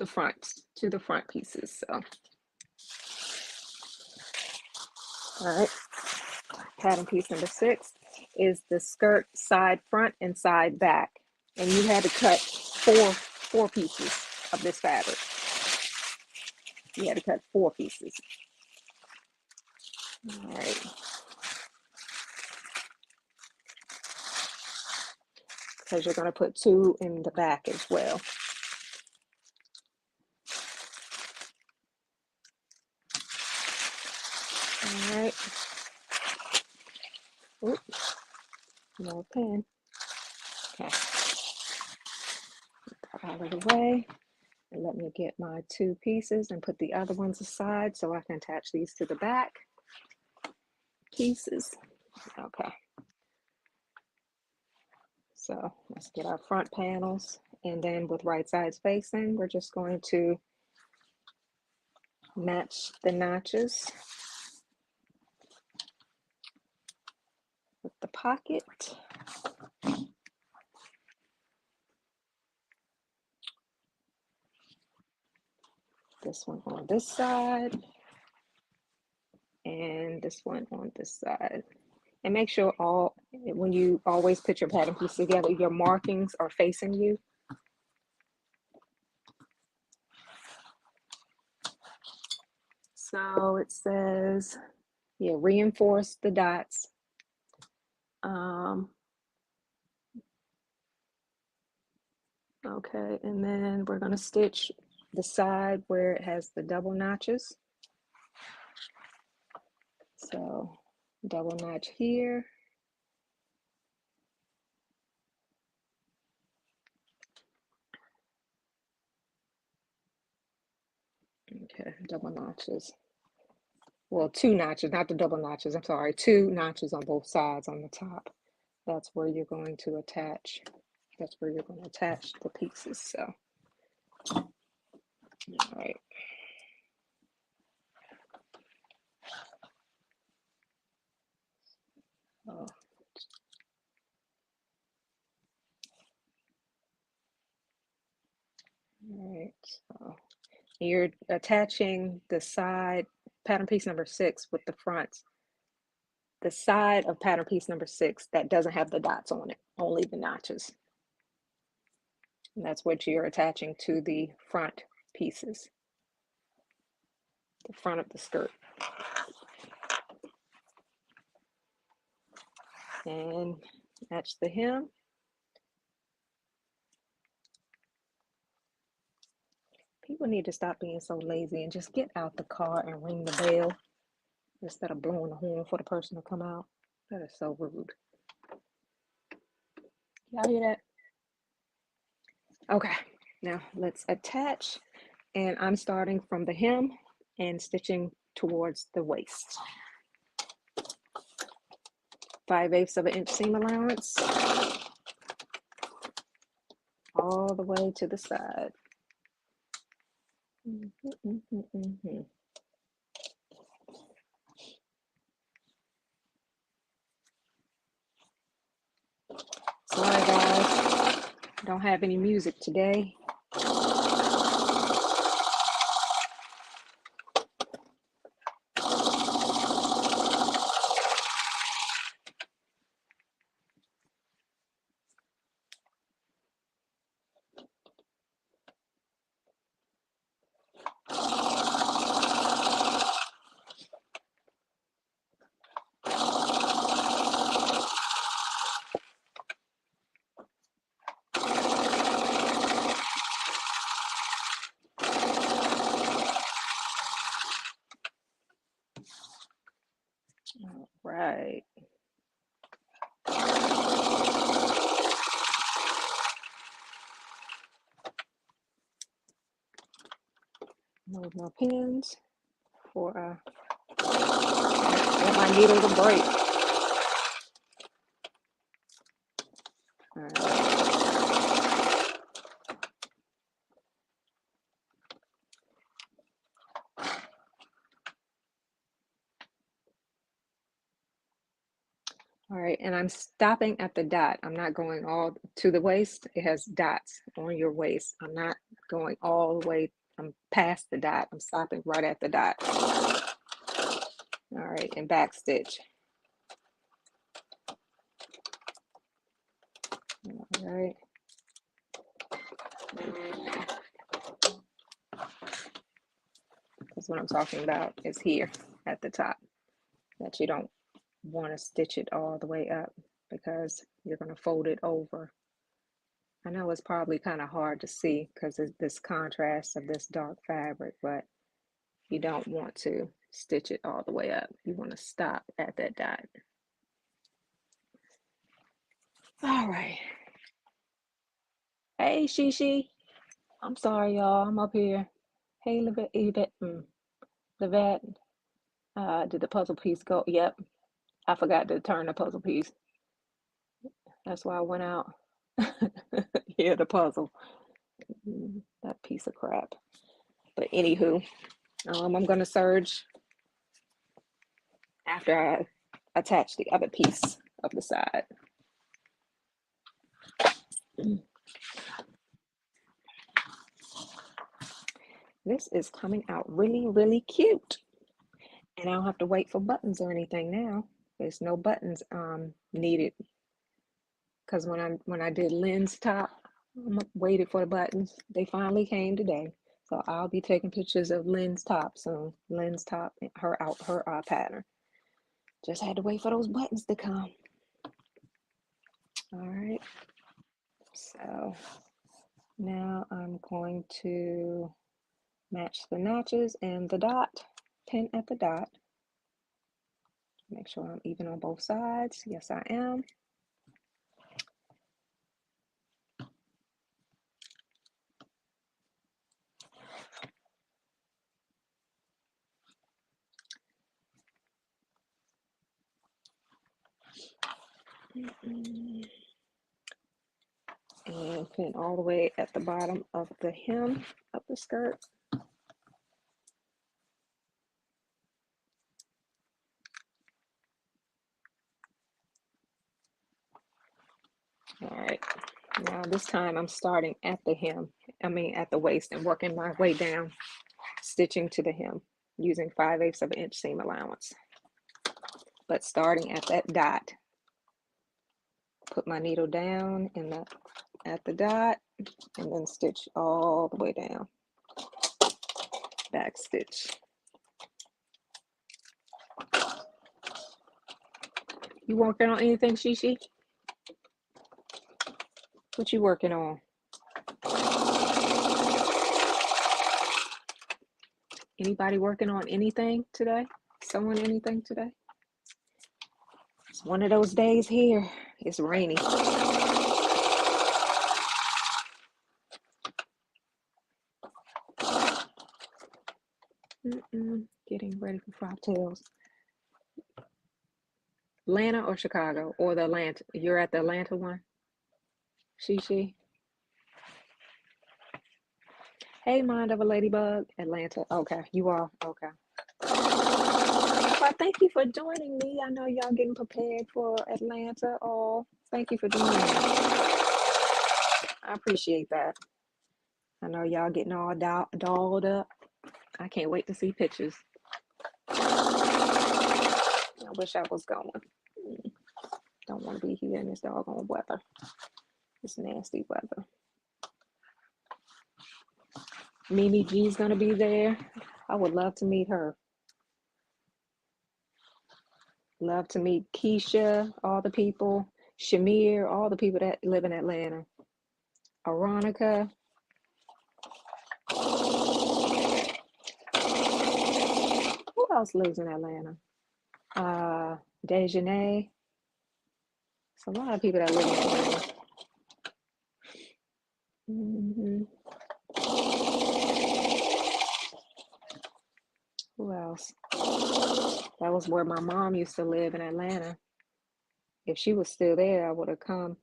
front pieces. So, all right, pattern piece number 6 is the skirt side front and side back, and you had to cut four pieces of this fabric. You had to cut 4 pieces. All right. Because you're going to put 2 in the back as well. All right. Oops. No pen. Okay. Put that out of the way. And let me get my 2 pieces and put the other ones aside so I can attach these to the back pieces. Okay. So let's get our front panels, and then with right sides facing, we're just going to match the notches the pocket. This one on this side, and this one on this side. And make sure when you always put your pattern piece together, your markings are facing you. So it says, yeah, reinforce the dots. Okay, and then we're going to stitch the side where it has the double notches. So double notch here. Okay, double notches. Well, 2 notches, not the double notches. I'm sorry, 2 notches on both sides on the top. That's where you're going to attach. That's where you're going to attach the pieces. So, all right. Oh. All right. So you're attaching the side pattern piece number 6 with the front. The side of pattern piece number 6 that doesn't have the dots on it, only the notches. And that's what you're attaching to the front pieces, the front of the skirt. And match the hem. People need to stop being so lazy and just get out the car and ring the bell instead of blowing the horn for the person to come out. That is so rude. Y'all hear that? Okay, now let's attach. And I'm starting from the hem and stitching towards the waist. 5/8 of an inch seam allowance all the way to the side. Sorry guys, don't have any music today. All right. Move my pins for my needle to break. All right. All right, and I'm stopping at the dot. I'm not going all to the waist. It has dots on your waist. I'm not going all the way. I'm past the dot. I'm stopping right at the dot. All right, and back stitch. All right. Because what I'm talking about is here at the top, that you don't want to stitch it all the way up because you're going to fold it over. I know it's probably kind of hard to see because of this contrast of this dark fabric, but you don't want to stitch it all the way up. You want to stop at that dot. All right. Hey, Shishi. I'm sorry, y'all. I'm up here. Hey, Levette. Did the puzzle piece go? Yep. I forgot to turn the puzzle piece. That's why I went out. Yeah, the puzzle. That piece of crap. But anywho, I'm going to serge after I attach the other piece of the side. This is coming out really, really cute. And I don't have to wait for buttons or anything now. There's no buttons needed. Because when I did Lynn's top, I waited for the buttons. They finally came today. So I'll be taking pictures of Lynn's top soon. Lynn's top, her pattern. Just had to wait for those buttons to come. All right. So now I'm going to match the notches and the dot, pin at the dot. Make sure I'm even on both sides. Yes, I am. And pin all the way at the bottom of the hem of the skirt. All right, now this time I'm starting at the hem, at the waist, and working my way down, stitching to the hem using 5/8 of an inch seam allowance. But starting at that dot, put my needle down at the dot, and then stitch all the way down, back stitch. You working on anything, Shishi? What you working on? Anybody working on anything today? Sewing anything today? It's one of those days here. It's rainy. Getting ready for cocktails. Atlanta or Chicago? Or the Atlanta? You're at the Atlanta one? Shishi? Hey, Mind of a Ladybug. Atlanta. Okay, you are. Okay. Well, thank you for joining me. I know y'all getting prepared for Atlanta. Oh, thank you for joining me. I appreciate that. I know y'all getting all dolled up. I can't wait to see pictures. I wish I was going. Don't want to be here in this doggone weather. This nasty weather. Mimi G's gonna be there. I would love to meet her. Love to meet Keisha, all the people, Shamir, all the people that live in Atlanta. Aronica. Who else lives in Atlanta? Jeneé. It's a lot of people that live in Atlanta. Who else? That was where my mom used to live in Atlanta. If she was still there, I would have come.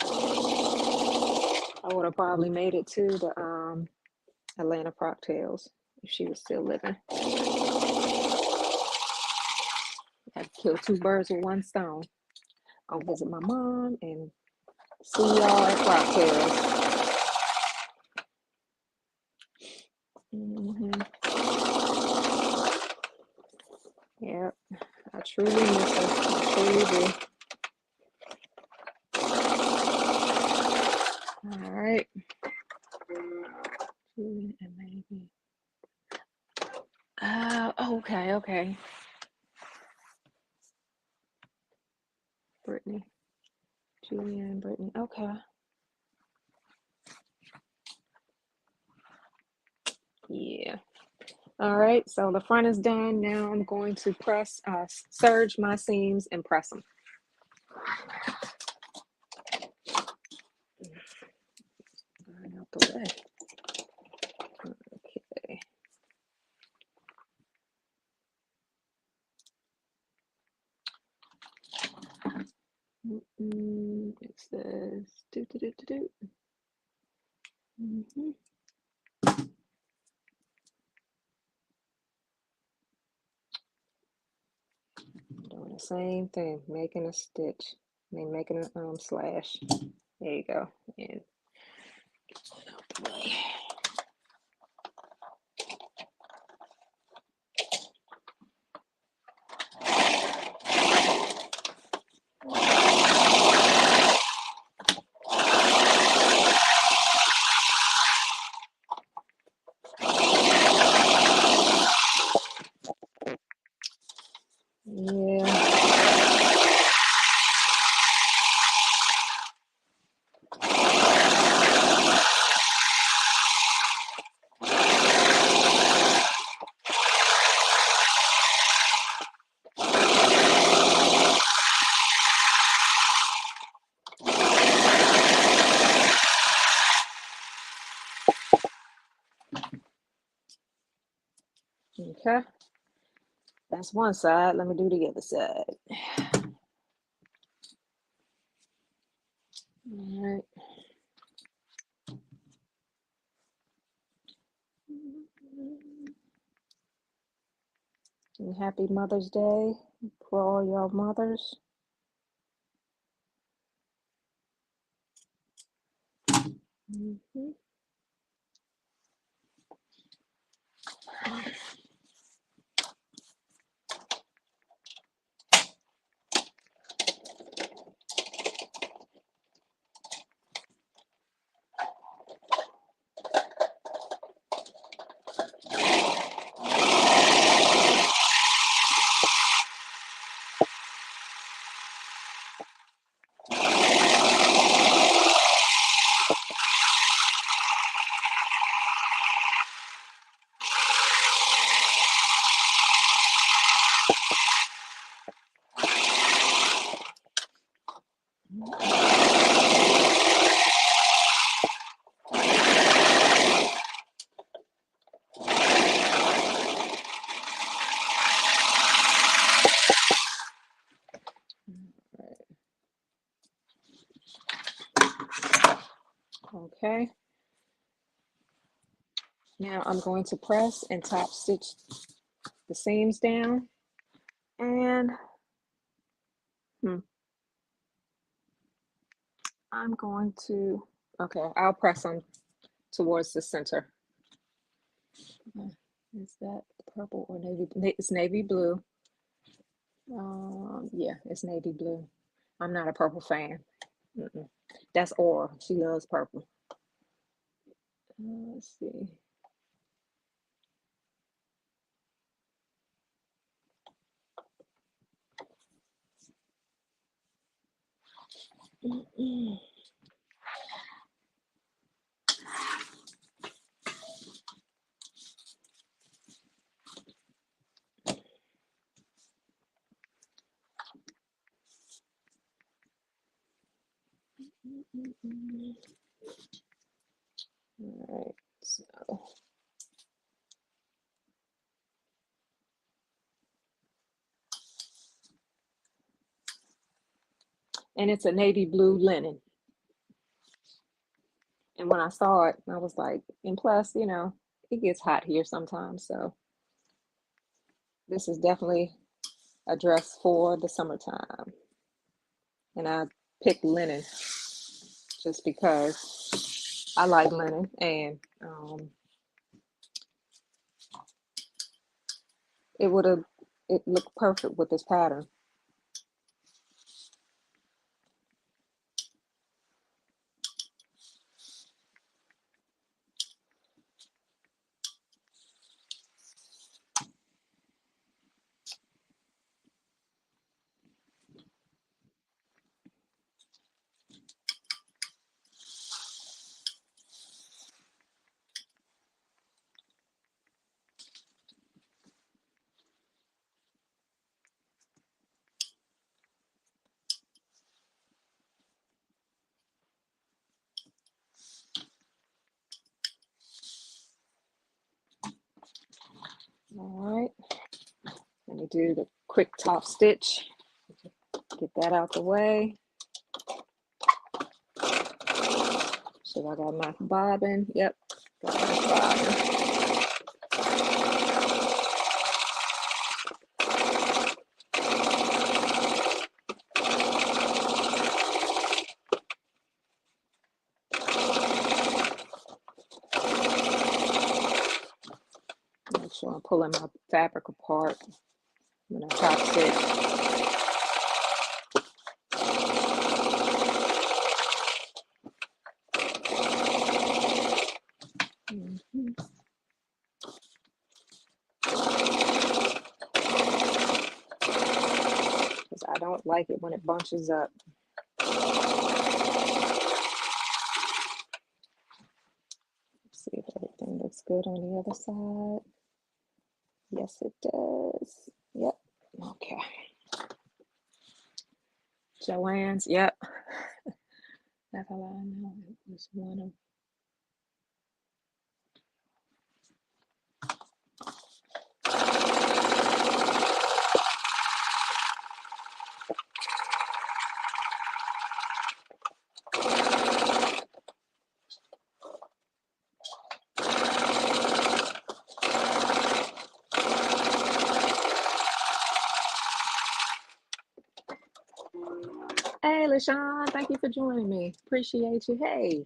I would have probably made it to the Atlanta cocktails if she was still living. I'd kill two birds with one stone. I'll visit my mom and see y'all at cocktails. Yep, I truly miss her. I truly do. All right. And maybe. Okay. Brittany. Julia and Brittany. Okay. Yeah. All right, so the front is done. Now I'm going to serge my seams and press them. Out the way. Okay. It says do. Doing the same thing, making a stitch, then making a slash. There you go. And yeah. Okay, that's one side. Let me do the other side. All right. And happy Mother's Day for all y'all mothers. Okay. Now I'm going to press and top stitch the seams down, and I'm going to, okay, I'll press them towards the center. Is that purple or navy? It's navy blue. Yeah, it's navy blue. I'm not a purple fan. That's Aura. She loves purple. Let's see. All right, so and it's a navy blue linen. And when I saw it, I was like, and plus, you know, it gets hot here sometimes, so this is definitely a dress for the summertime. And I picked linen just because I like linen, and it looked perfect with this pattern. All right, let me do the quick top stitch. Get that out the way. So I got my bobbin. Yep, got my bobbin. I'm pulling my fabric apart. I'm gonna top stitch. Because I don't like it when it bunches up. See if everything looks good on the other side. Yes, it does. Yep. Okay. Joanne's. Yep. That's all I know. It was one of. Hey, LaShawn, thank you for joining me. Appreciate you. Hey.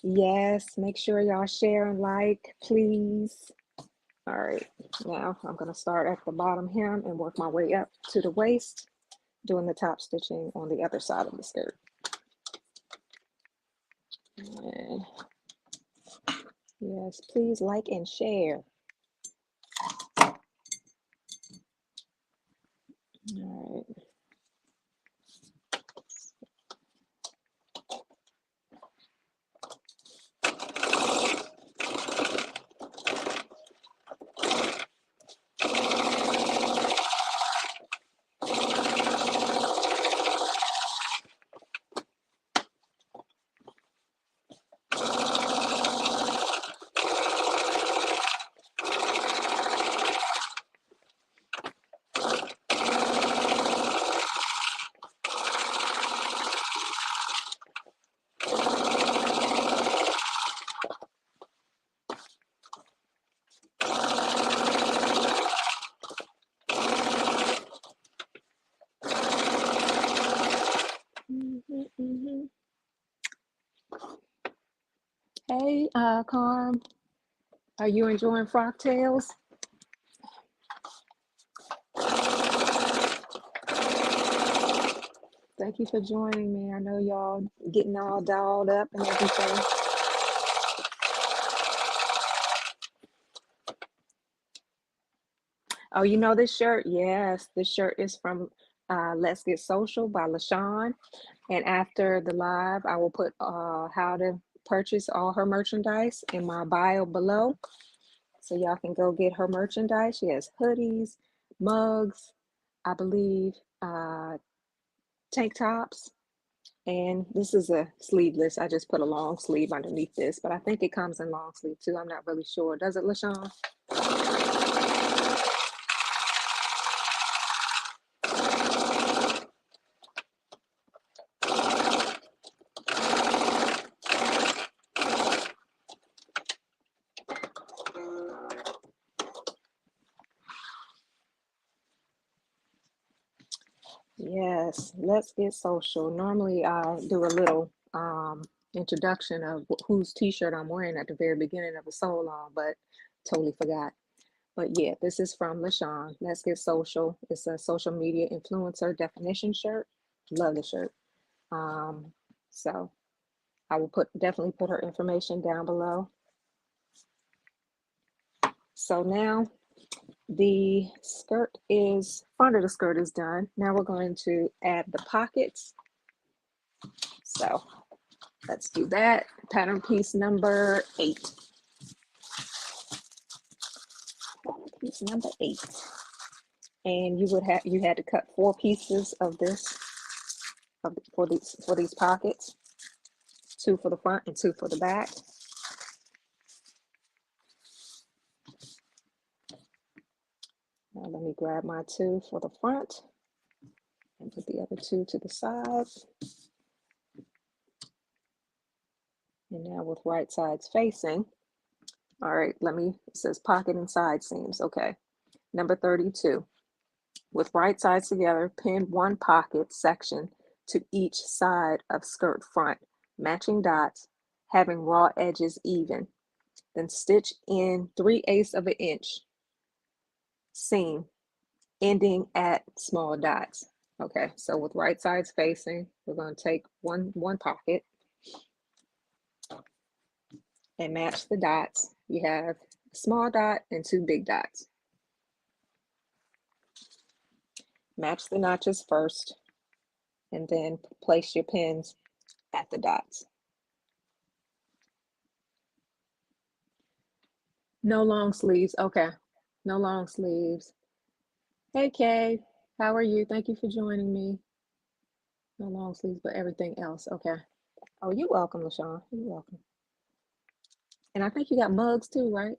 Yes, make sure y'all share and like, please. All right, now I'm going to start at the bottom hem and work my way up to the waist, doing the top stitching on the other side of the skirt. And yes, please like and share. All right. Hey, Carm, are you enjoying Frock Tales? Thank you for joining me. I know y'all getting all dolled up and everything. Oh, you know this shirt? Yes, this shirt is from Let's Get Social by LaShawn. And after the live, I will put how to purchase all her merchandise in my bio below. So y'all can go get her merchandise. She has hoodies, mugs, I believe, tank tops. And this is a sleeveless. I just put a long sleeve underneath this, but I think it comes in long sleeve too. I'm not really sure. Does it, LaShawn? Yes, let's get social. Normally I do a little introduction of whose t-shirt I'm wearing at the very beginning of the sew along, but totally forgot. But yeah, this is from LaShawn. Let's Get Social. It's a social media influencer definition shirt. Love the shirt. So I will definitely put her information down below. So now the front of the skirt is done. Now we're going to add the pockets. So let's do that. Pattern piece number 8. Pattern piece number 8. And you had to cut 4 pieces of this for these pockets. 2 for the front and 2 for the back. Now let me grab my 2 for the front and put the other 2 to the side. And now with right sides facing, all right, it says pocket and side seams. Okay, number 32. With right sides together, pin 1 pocket section to each side of skirt front, matching dots, having raw edges even. Then stitch in 3/8 of an inch seam, ending at small dots. Okay, so with right sides facing, we're going to take one pocket and match the dots. You have a small dot and 2 big dots. Match the notches first, and then place your pins at the dots. No long sleeves. Okay, no long sleeves. Hey Kay, how are you? Thank you for joining me. No long sleeves, but everything else. Okay. Oh, you're welcome, LaShawn. You're welcome. And I think you got mugs too, right?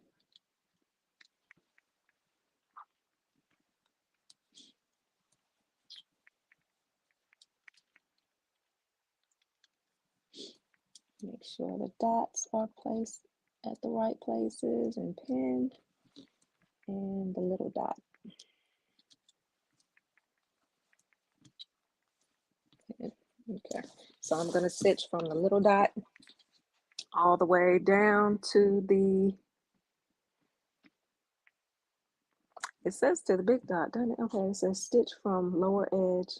Make sure the dots are placed at the right places and pinned, and the little dot. Okay, so I'm going to stitch from the little dot all the way down to the, it says to the big dot, doesn't it? Okay, it says stitch from lower edge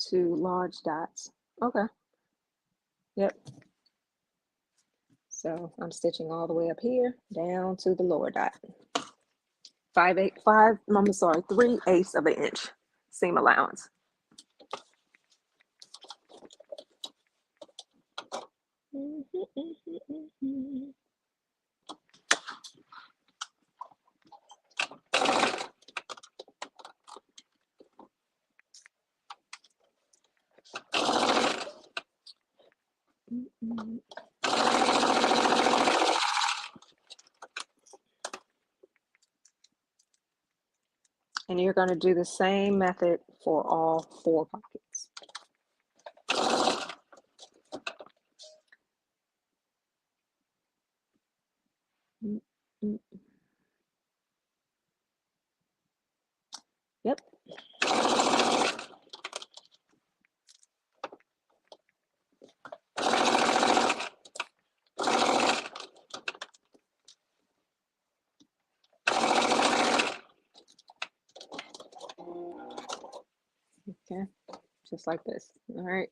to large dots. Okay, yep. So I'm stitching all the way up here down to the lower dot. 3/8 of an inch seam allowance. And you're going to do the same method for all 4 pockets. Yep. Okay, just like this. All right.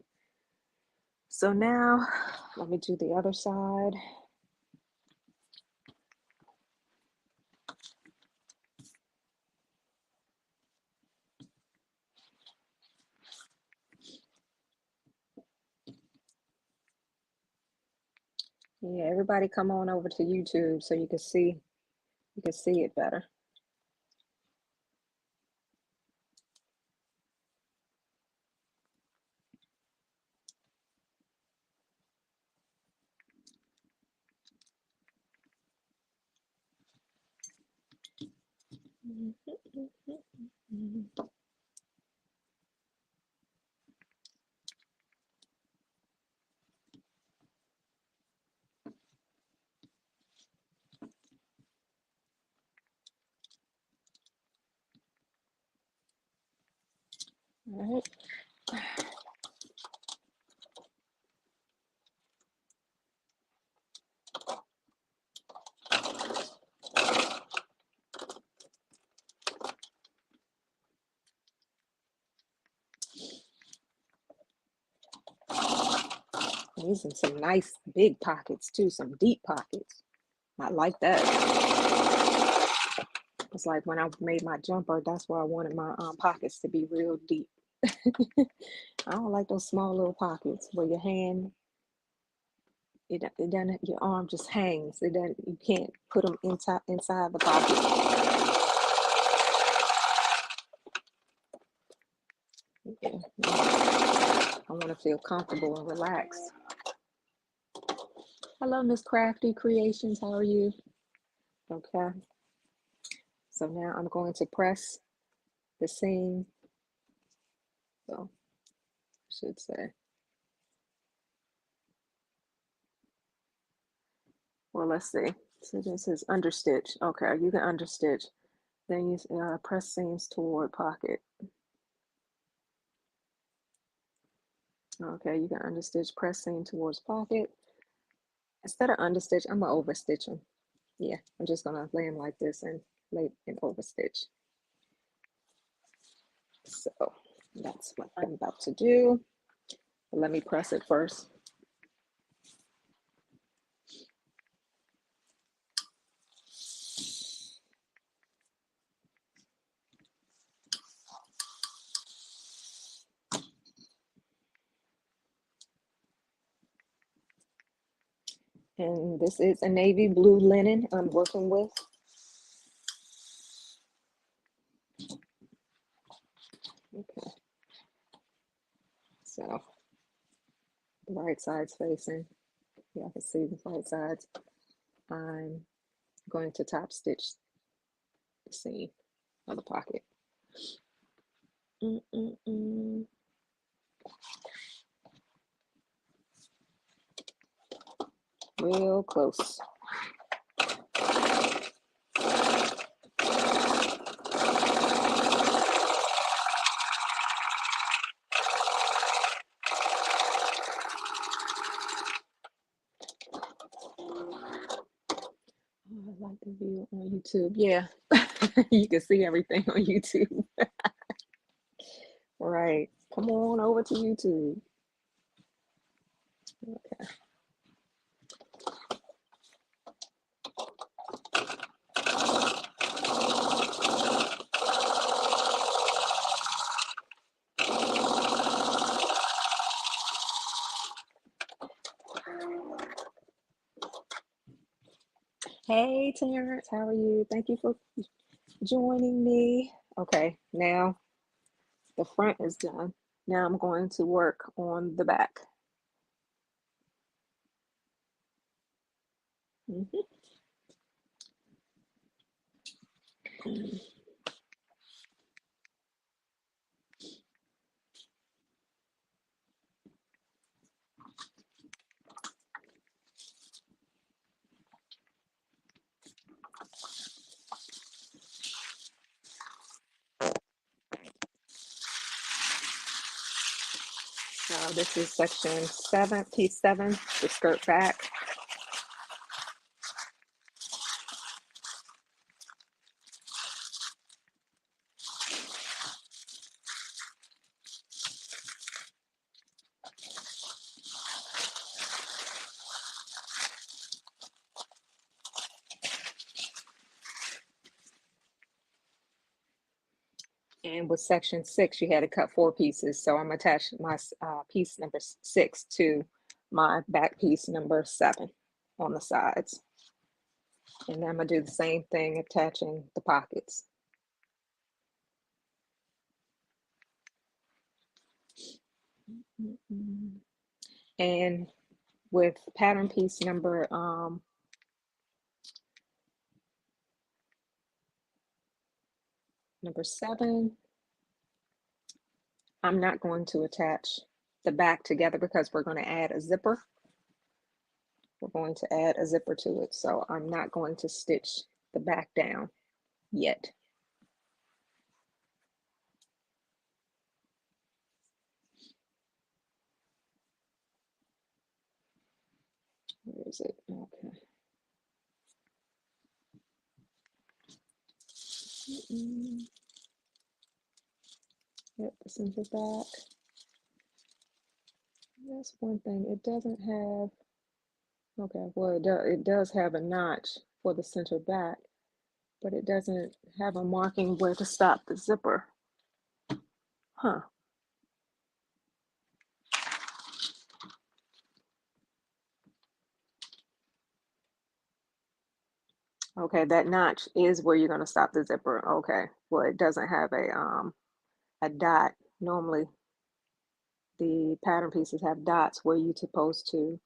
So now let me do the other side. Yeah, everybody come on over to YouTube so you can see it better. All right. These are some nice big pockets too, some deep pockets. I like that. It's like when I made my jumper, that's why I wanted my pockets to be real deep. I don't like those small little pockets where your hand, it doesn't, your arm just hangs. It doesn't, you can't put them inside the pocket. Yeah. I want to feel comfortable and relaxed. Hello, Miss Crafty Creations. How are you? Okay. So now I'm going to press the seam. So I should say. Well, let's see. So this is understitch. Okay, you can understitch. Then you press seams toward pocket. Okay, you can understitch, press seam towards pocket. Instead of understitch, I'm gonna overstitch them. Yeah, I'm just gonna lay them like this and lay and overstitch. So that's what I'm about to do. Let me press it first. And this is a navy blue linen I'm working with. Okay. So the right side's facing. Yeah, I can see the right sides. I'm going to top stitch the seam of the pocket. Real close. I like the view on YouTube. Yeah, you can see everything on YouTube. Right. Come on over to YouTube. Okay. Hey, Terrence, how are you? Thank you for joining me. Okay, now the front is done. Now I'm going to work on the back. So this is section 7, piece 7, the skirt back. And with section 6, you had to cut 4 pieces. So I'm attaching my piece number 6 to my back piece number 7 on the sides. And then I'm gonna do the same thing, attaching the pockets. And with pattern piece number number 7, I'm not going to attach the back together because we're going to add a zipper. We're going to add a zipper to it, so I'm not going to stitch the back down yet. Where is it? Okay. Yep, the center back. That's one thing. It doesn't have, okay, well, it does have a notch for the center back, but it doesn't have a marking where to stop the zipper. Huh. Okay, that notch is where you're going to stop the zipper. Okay. Well, it doesn't have a dot. Normally, the pattern pieces have dots where you're supposed to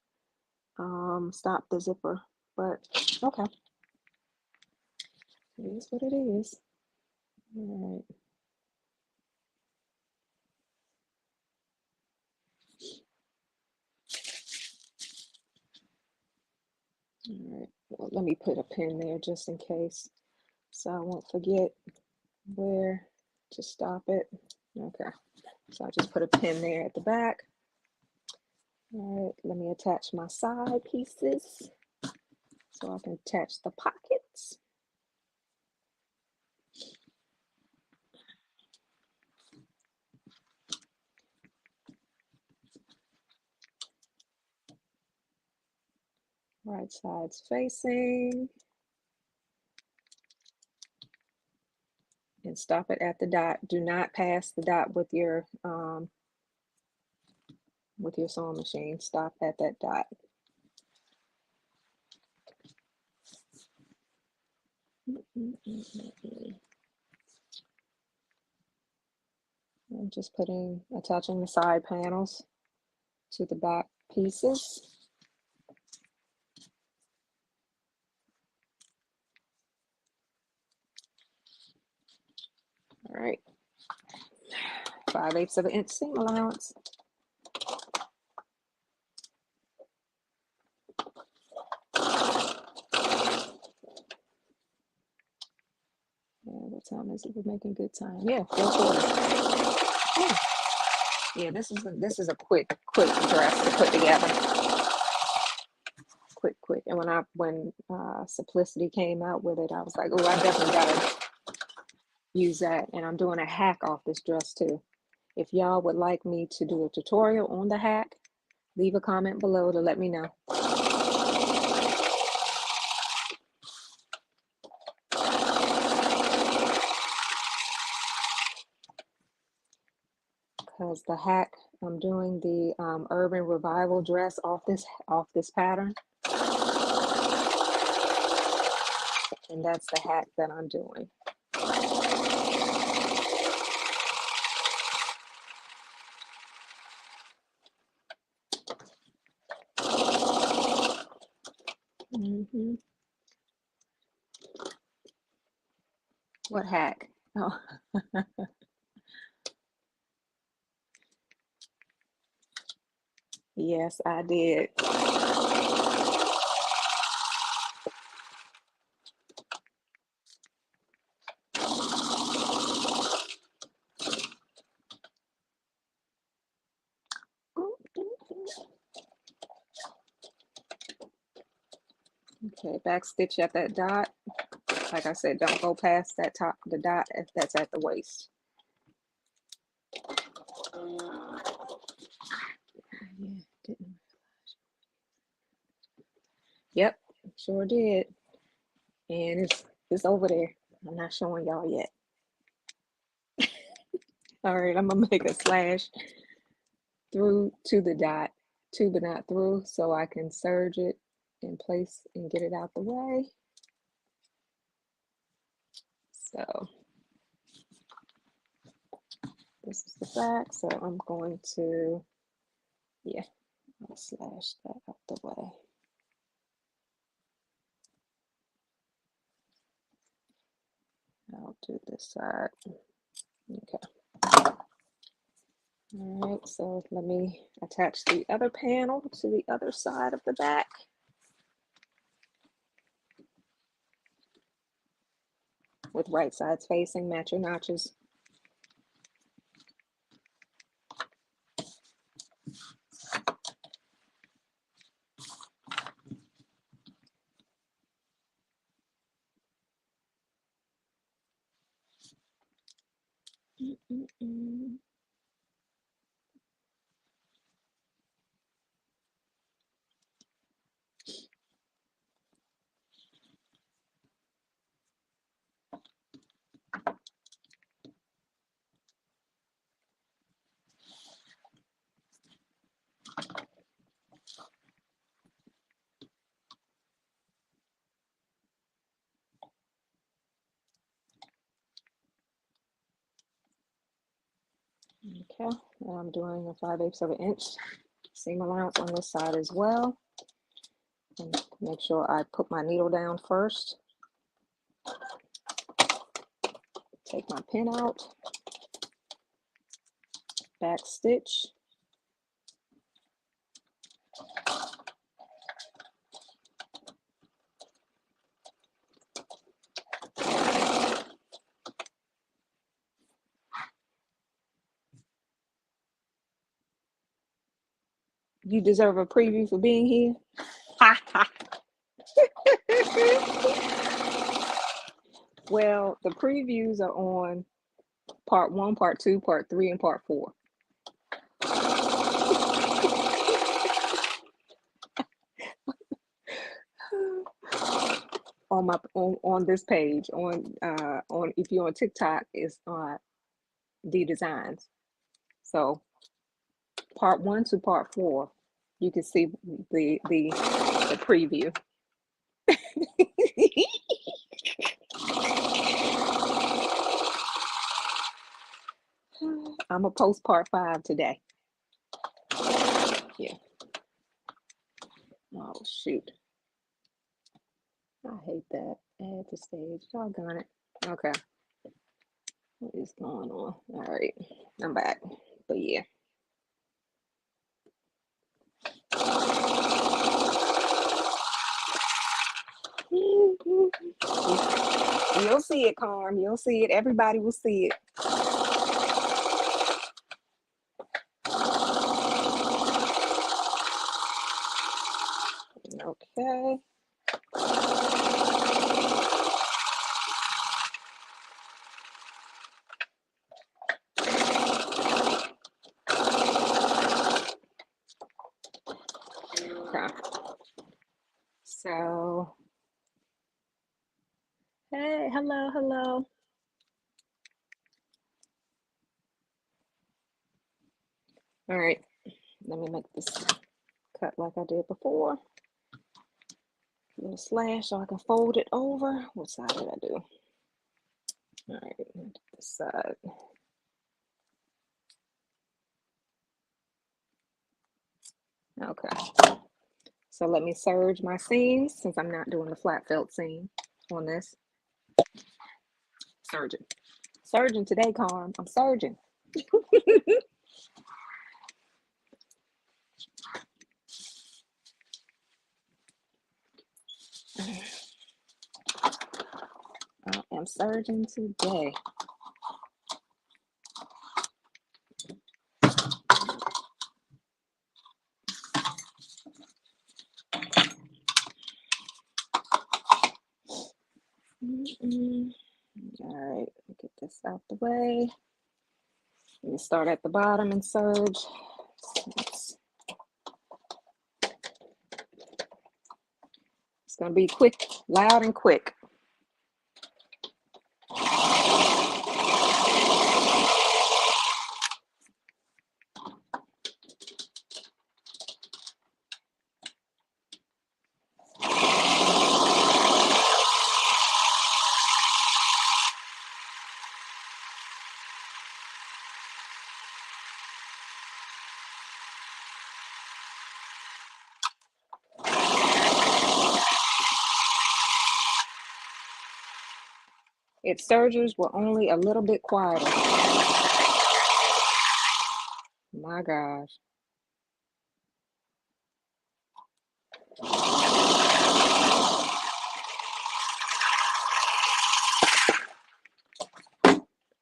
stop the zipper. But okay, it is what it is. All right. All right. Well, let me put a pin there just in case, so I won't forget where to stop it. Okay. So I just put a pin there at the back. All right, let me attach my side pieces so I can attach the pockets. Right sides facing. And stop it at the dot. Do not pass the dot with your sewing machine. Stop at that dot. I'm just attaching the side panels to the back pieces. All right, 5/8 of an inch seam allowance. What time is it? We're making good time. Yeah, 4:40. Yeah, this is a quick dress to put together. Quick. And when Simplicity came out with it, I was like, oh, I definitely gotta use that. And I'm doing a hack off this dress too. If y'all would like me to do a tutorial on the hack, leave a comment below to let me know. Because the hack, I'm doing the Urban Revival dress off this pattern. And that's the hack that I'm doing. What hack? Oh. Yes, I did. Okay, back stitch at that dot. Like I said, don't go past the dot if that's at the waist. Yep, sure did. And it's over there. I'm not showing y'all yet. All right, I'm gonna make a slash through to the dot, to but not through, so I can serge it in place and get it out the way. So this is the back, so I'm going to, yeah, I'll slash that out the way. I'll do this side. Okay. All right, so let me attach the other panel to the other side of the back. With right sides facing, match your notches. Okay, and I'm doing a 5/8 of an inch seam allowance on this side as well. And make sure I put my needle down first. Take my pin out, back stitch. You deserve a preview for being here. Well, the previews are on part 1, part 2, part 3, and part 4. On my on this page on if you're on TikTok, it's on the designs. So part 1 to part 4, you can see the preview. I'm gonna post part 5 today. Yeah. Oh shoot. I hate that. Add to stage. Doggone it. Okay. What is going on? All right. I'm back. But yeah. You'll see it, Carm. You'll see it. Everybody will see it. Okay. Okay. So, hey, hello. All right. Let me make this cut like I did before. A little slash so I can fold it over. What side did I do? All right, this side. Okay. So let me serge my seams since I'm not doing the flat felt seam on this. Serging. Serging today, Carm. I'm serging. I am serging today. All right, get this out the way. You start at the bottom and serge. It's going to be quick, loud and quick. If sergers were only a little bit quieter. My gosh.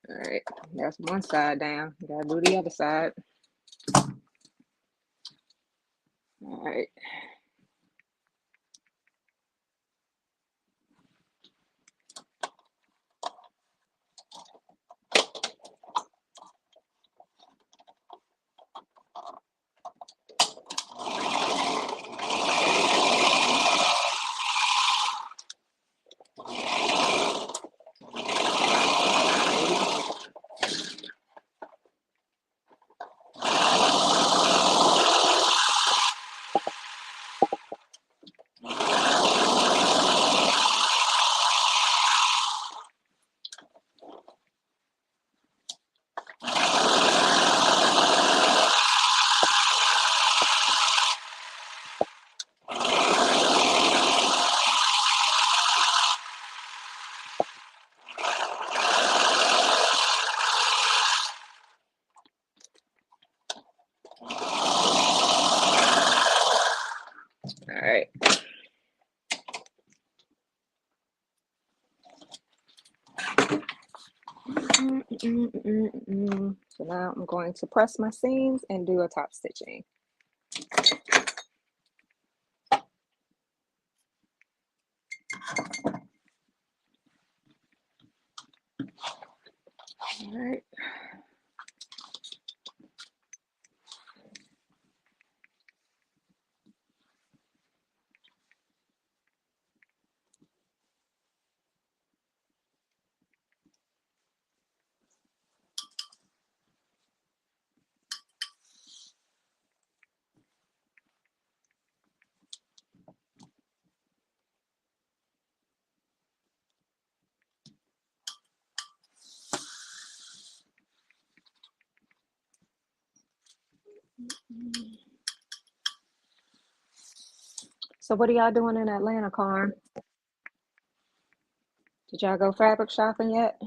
All right, that's one side down. You gotta do the other side. All right. All right. So now I'm going to press my seams and do a top stitching. All right. So what are y'all doing in Atlanta, Carm? Did y'all go fabric shopping yet?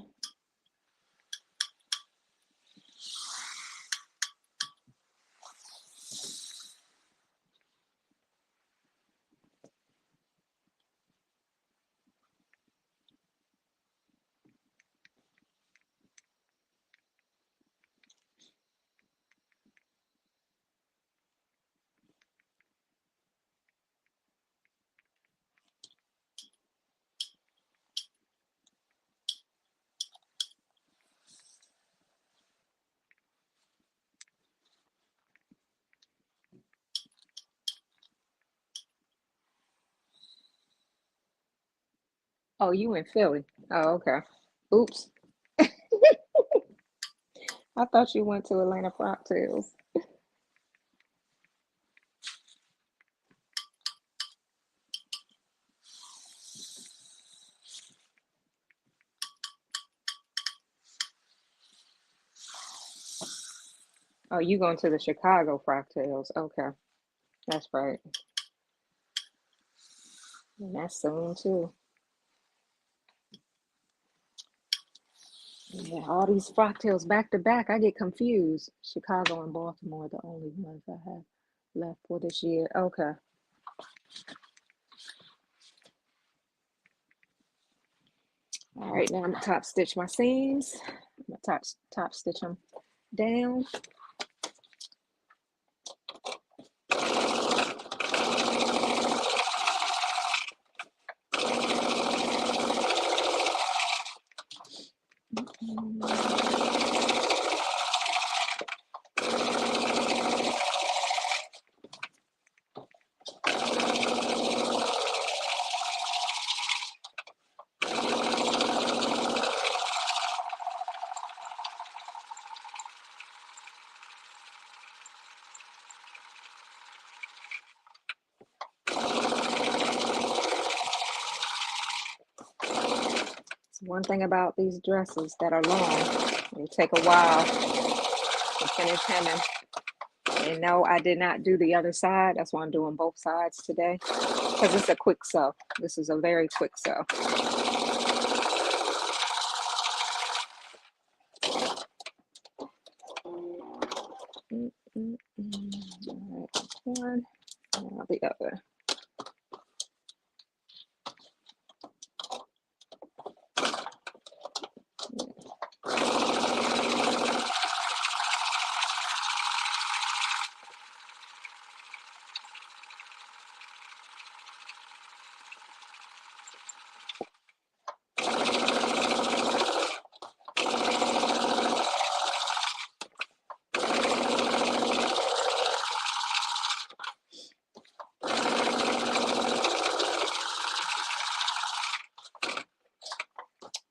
Oh, you in Philly. Oh, okay. Oops. I thought you went to Atlanta Cocktails. Oh, you going to the Chicago Cocktails. Okay. That's right. And that's soon too. Yeah, all these cocktails back to back. I get confused. Chicago and Baltimore are the only ones I have left for this year. Okay. All right, now I'm gonna top stitch my seams. I'm gonna top stitch them down. One thing about these dresses that are long, they take a while to finish hemming. And no, I did not do the other side. That's why I'm doing both sides today, because it's a quick sew. This is a very quick sew. All right, one, now the other.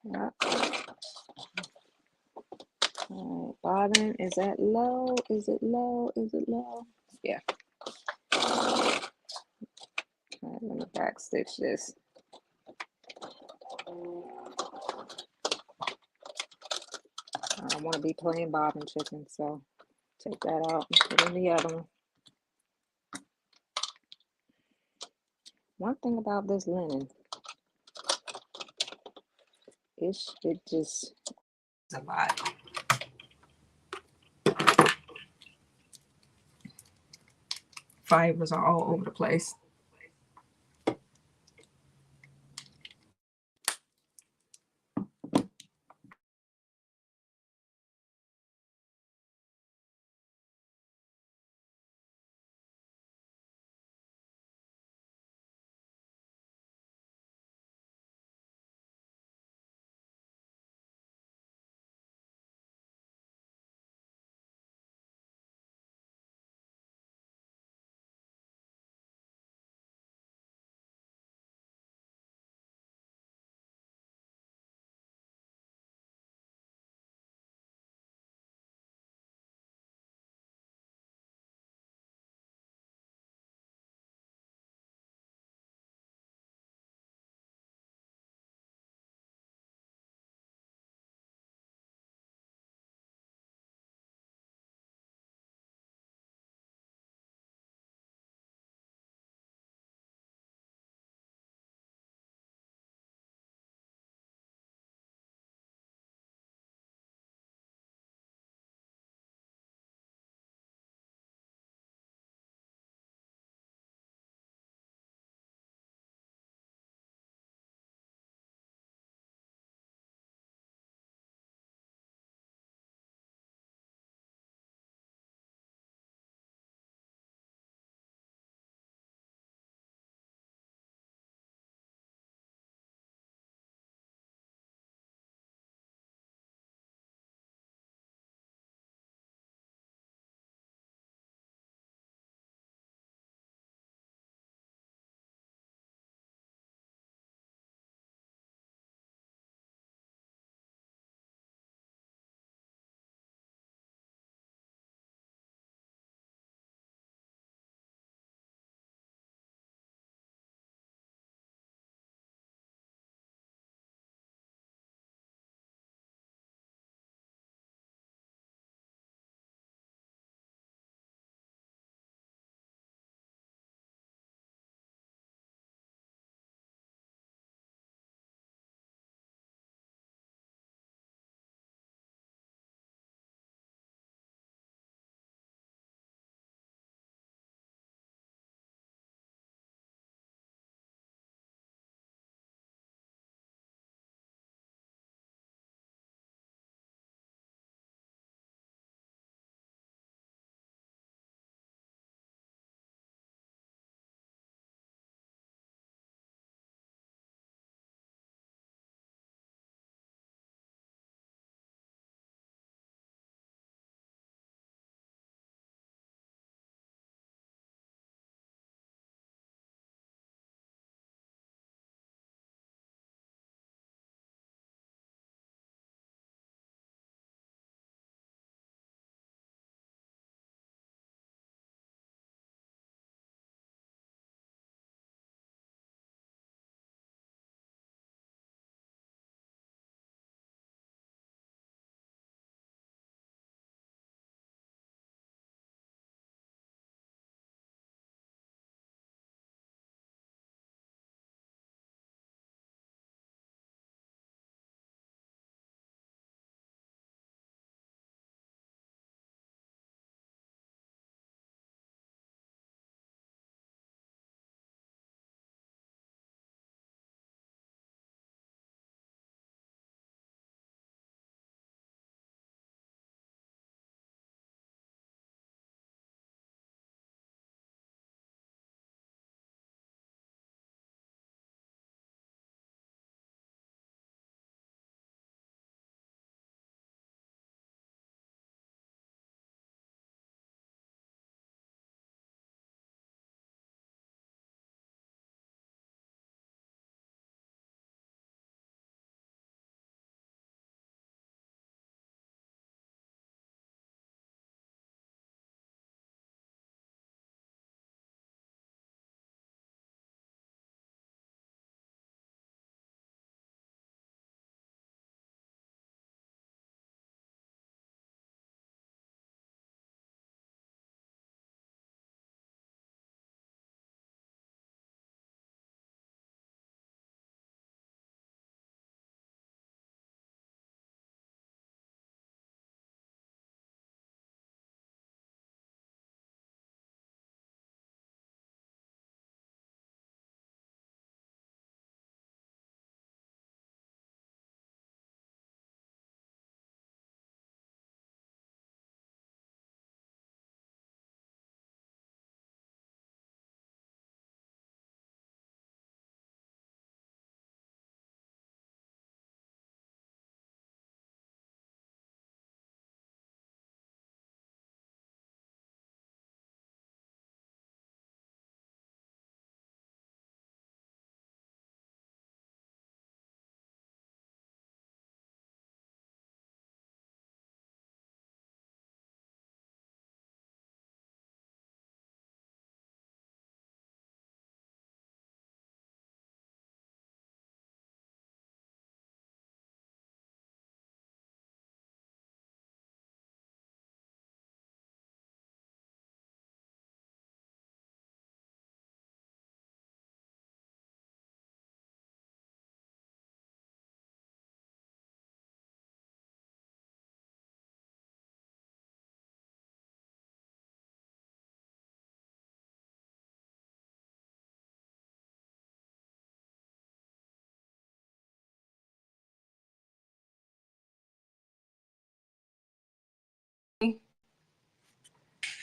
Yep. All right, bobbin, is that low? Is it low? Is it low? Yeah. All right, let me back stitch this. I don't want to be playing bobbin chicken, so take that out and put in the other one. One thing about this linen, it just a lot. Fibers are all over the place.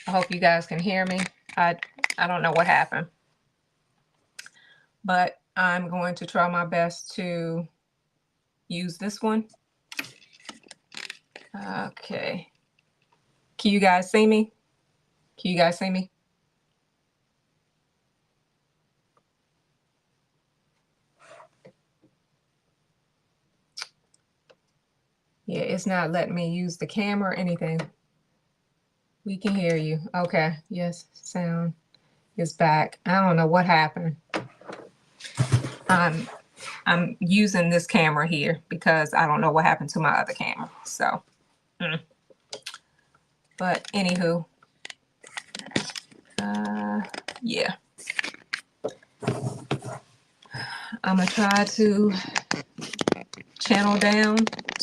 I hope you guys can hear me. I don't know what happened, but I'm going to try my best to use this one. Okay. Can you guys see me? Can you guys see me? Yeah, it's not letting me use the camera or anything. We can hear you. Okay. Yes, sound is back. I don't know what happened. I'm using this camera here because I don't know what happened to my other camera. So, but anywho, yeah. I'm gonna try to channel down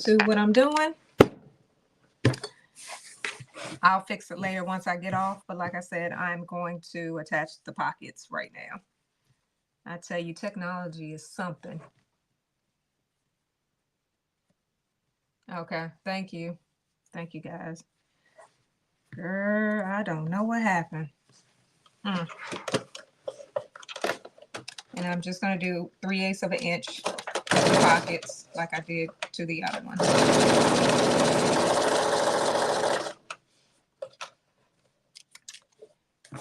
to what I'm doing. I'll fix it later once I get off, but like I said, I'm going to attach the pockets right now. I tell you, technology is something. Okay, thank you. Thank you, guys. Girl, I don't know what happened. And I'm just going to do 3/8 of an inch pockets like I did to the other one.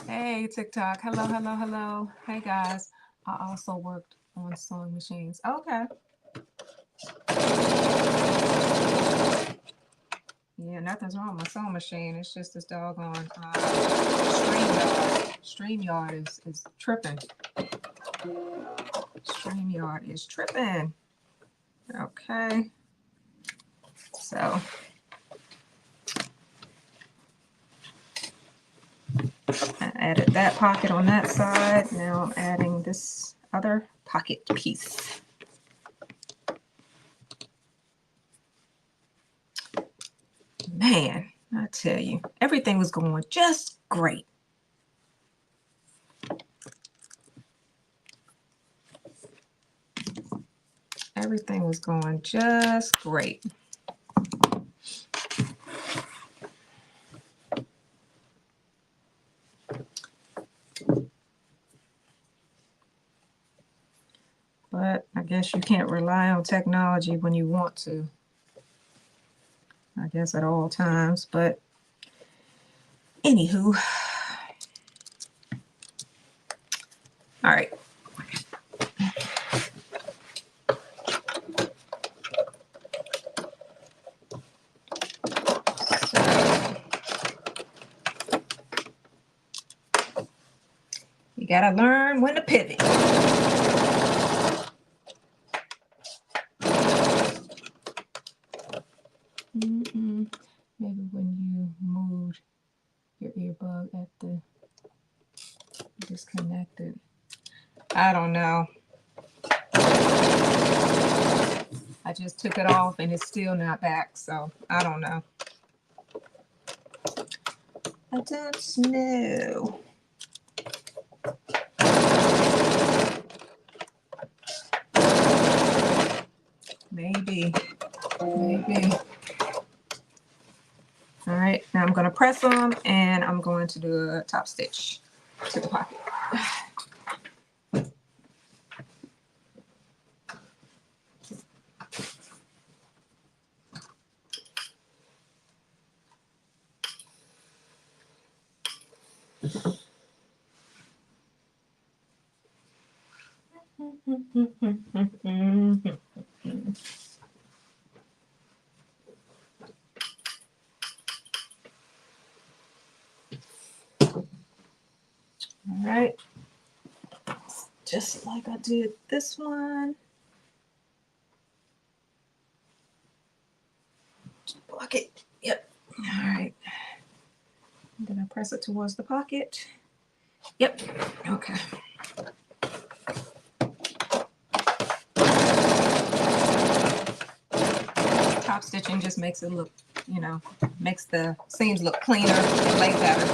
Hey, TikTok. Hello, hello, hello. Hey, guys. I also worked on sewing machines. Okay. Yeah, nothing's wrong with my sewing machine. It's just this doggone StreamYard is tripping. StreamYard is tripping. Okay. So I added that pocket on that side. Now I'm adding this other pocket piece. Man, I tell you, everything was going just great. Everything was going just great. But I guess you can't rely on technology when you want to. I guess at all times, but anywho. All right. You gotta learn when to pivot. Maybe when you moved your earbud at the disconnected. I don't know. I just took it off and it's still not back, so I don't know. I don't know. Maybe. All right, now I'm going to press them and I'm going to do a top stitch to the pocket. All right, just like I did this one. Block it. Yep. All right. I'm gonna press it towards the pocket. Yep. Okay. Top stitching just makes it look, you know, makes the seams look cleaner and lay better.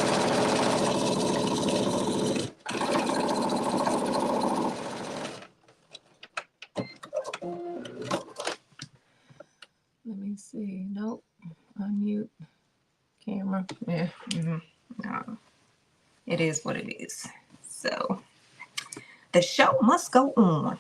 Let me see. Nope. Unmute camera. Yeah. It is what it is. So the show must go on.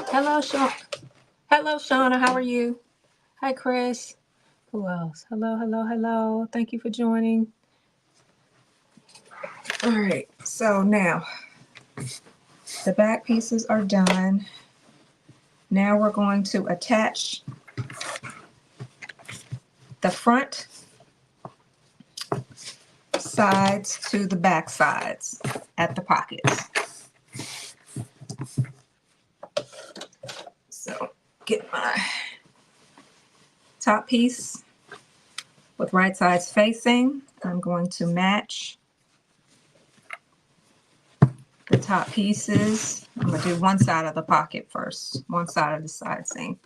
Hello, Sean. Hello, Shauna. How are you? Hi, Chris. Who else? Hello, hello, hello. Thank you for joining. All right. So now the back pieces are done. Now we're going to attach the front sides to the back sides at the pockets. So get my top piece with right sides facing. I'm going to match the top pieces. I'm going to do one side of the pocket first, one side of the side seam.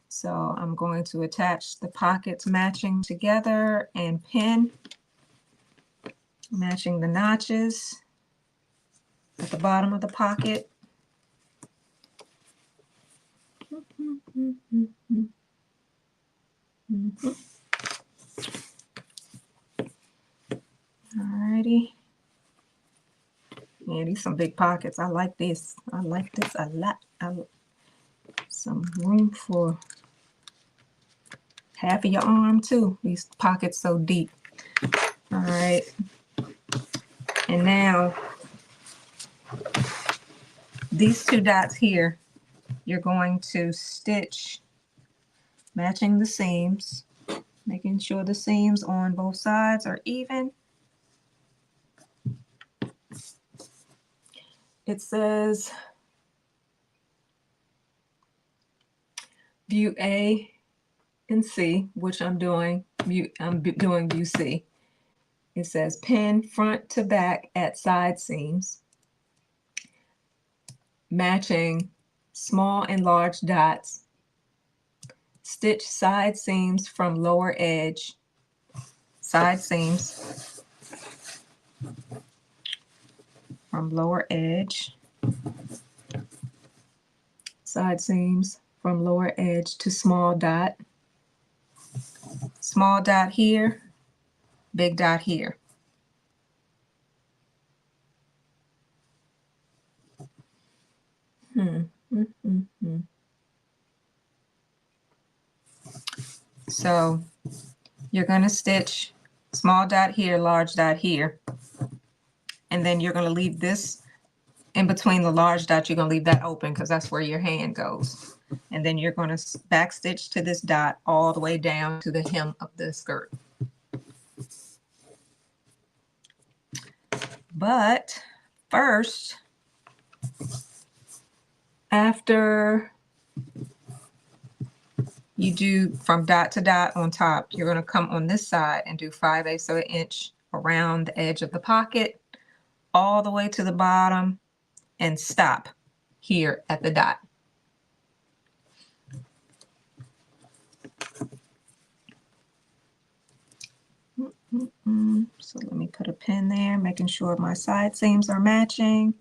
So I'm going to attach the pockets matching together and pin, matching the notches at the bottom of the pocket. Alrighty. Yeah, these some big pockets. I like this. I like this a lot. Some room for half of your arm too. These pockets so deep. All right. And now these two dots here, you're going to stitch matching the seams, making sure the seams on both sides are even. It says view A and C, which I'm doing view C. It says pin front to back at side seams, matching small and large dots, stitch side seams from lower edge, side seams from lower edge, side seams from lower edge to small dot here, big dot here. So you're going to stitch small dot here, large dot here, and then you're going to leave this in between the large dot. You're going to leave that open because that's where your hand goes. And then you're going to back stitch to this dot all the way down to the hem of the skirt. But first, after you do from dot to dot on top, you're going to come on this side and do 5/8 of an inch around the edge of the pocket all the way to the bottom and stop here at the dot. So let me put a pin there, making sure my side seams are matching.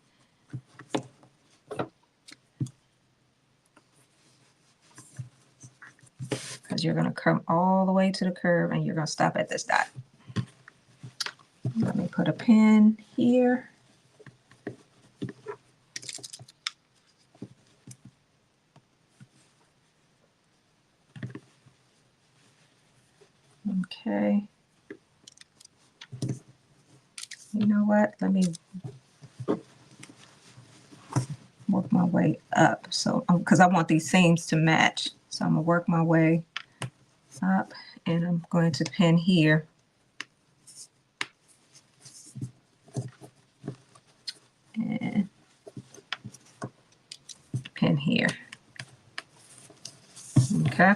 Because you're going to come all the way to the curve and you're going to stop at this dot. Let me put a pin here. Okay. You know what? Let me work my way up. So, because I want these seams to match. So I'm going to work my way up and I'm going to pin here. And pin here. Okay.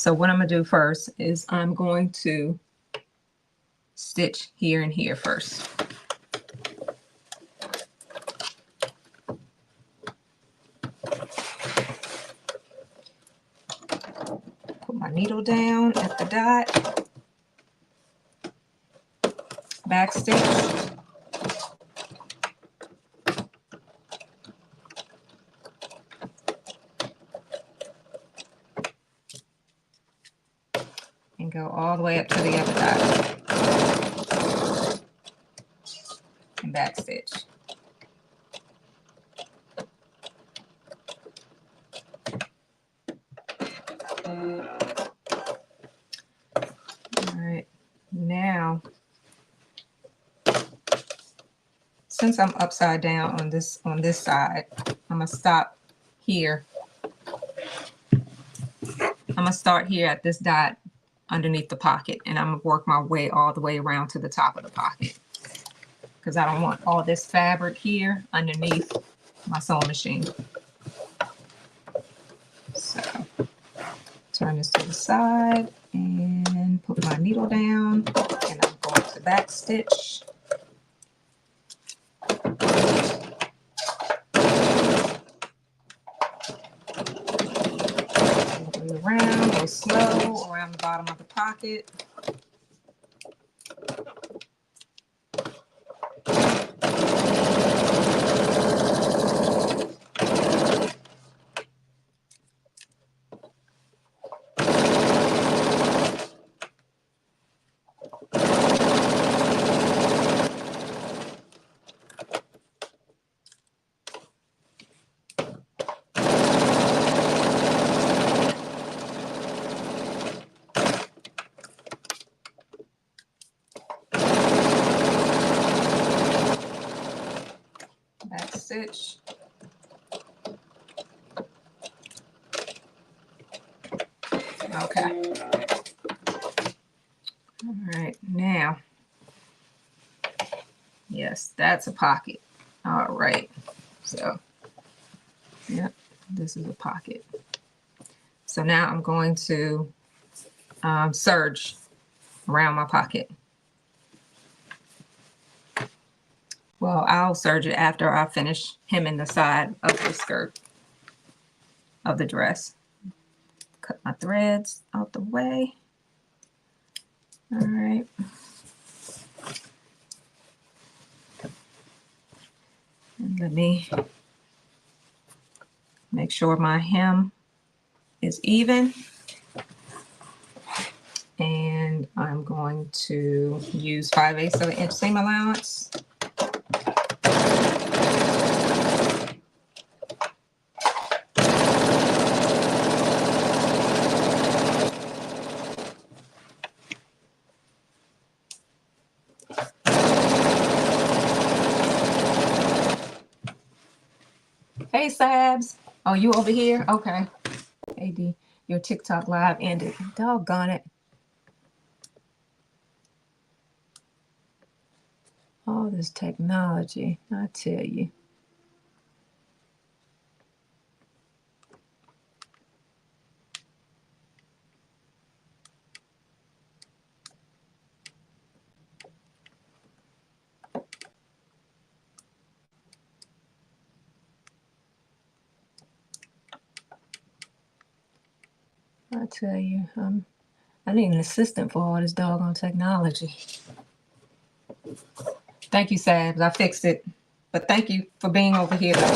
So what I'm going to do first is I'm going to stitch here and here first. Put my needle down at the dot, back stitch, and go all the way up to the other dot and back stitch. All right, now since I'm upside down on this side, I'm gonna stop here. I'm gonna start here at this dot underneath the pocket, and I'm gonna work my way all the way around to the top of the pocket because I don't want all this fabric here underneath my sewing machine. So turn this to the side and put my needle down, and I'm going to back stitch. Around, go slow around the bottom of the pocket. Back stitch. Okay. All right, now, yes, that's a pocket. All right, so, yep, this is a pocket. So now I'm going to serge around my pocket. Well, I'll serge it after I finish hemming the side of the skirt of the dress. Cut my threads out the way. All right. And let me make sure my hem is even. And I'm going to use 5/8 of an inch seam allowance. Hey, Sabs. Oh, you over here? Okay. AD, your TikTok live ended. Doggone it. All this technology, I tell you. I tell you, I need an assistant for all this doggone technology. Thank you, Sabs. I fixed it. But thank you for being over here. I'm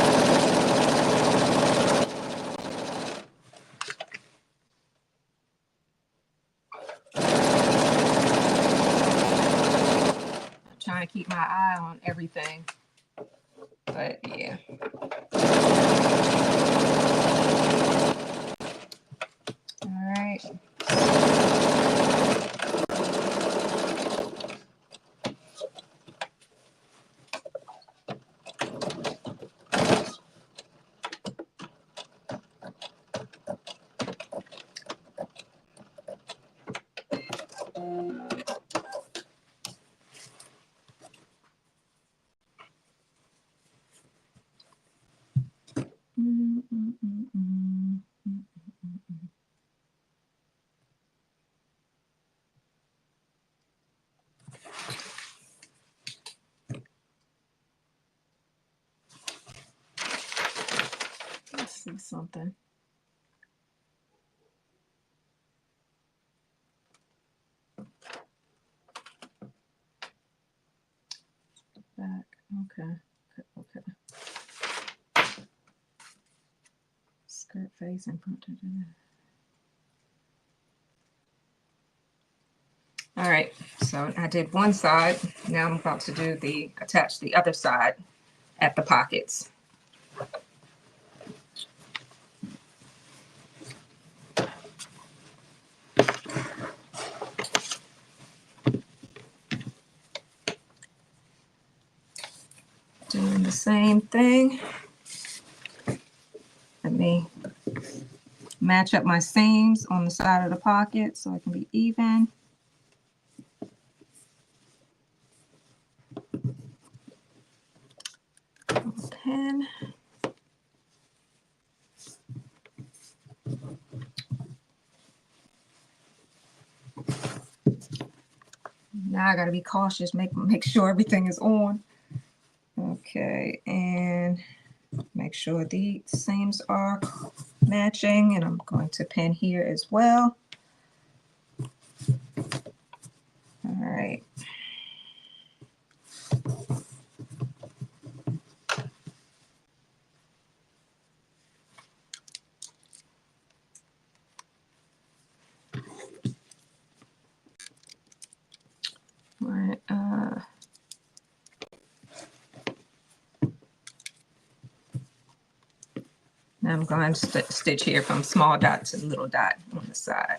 trying to keep my eye on everything. But yeah. All right. see something. Back. Okay. Skirt face and front. All right, so I did one side. Now I'm about to attach the other side at the pockets. Doing the same thing. Let me match up my seams on the side of the pocket so it can be even. Pin. Now I gotta be cautious, make sure everything is on. Okay, and make sure the seams are matching, and I'm going to pin here as well. All right. All right. Now I'm going to stitch here from small dot to little dot on the side.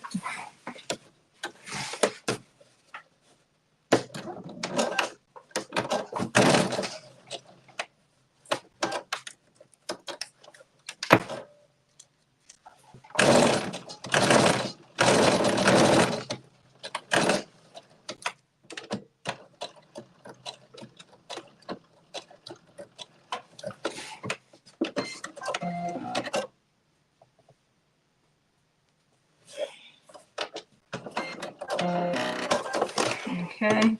Okay,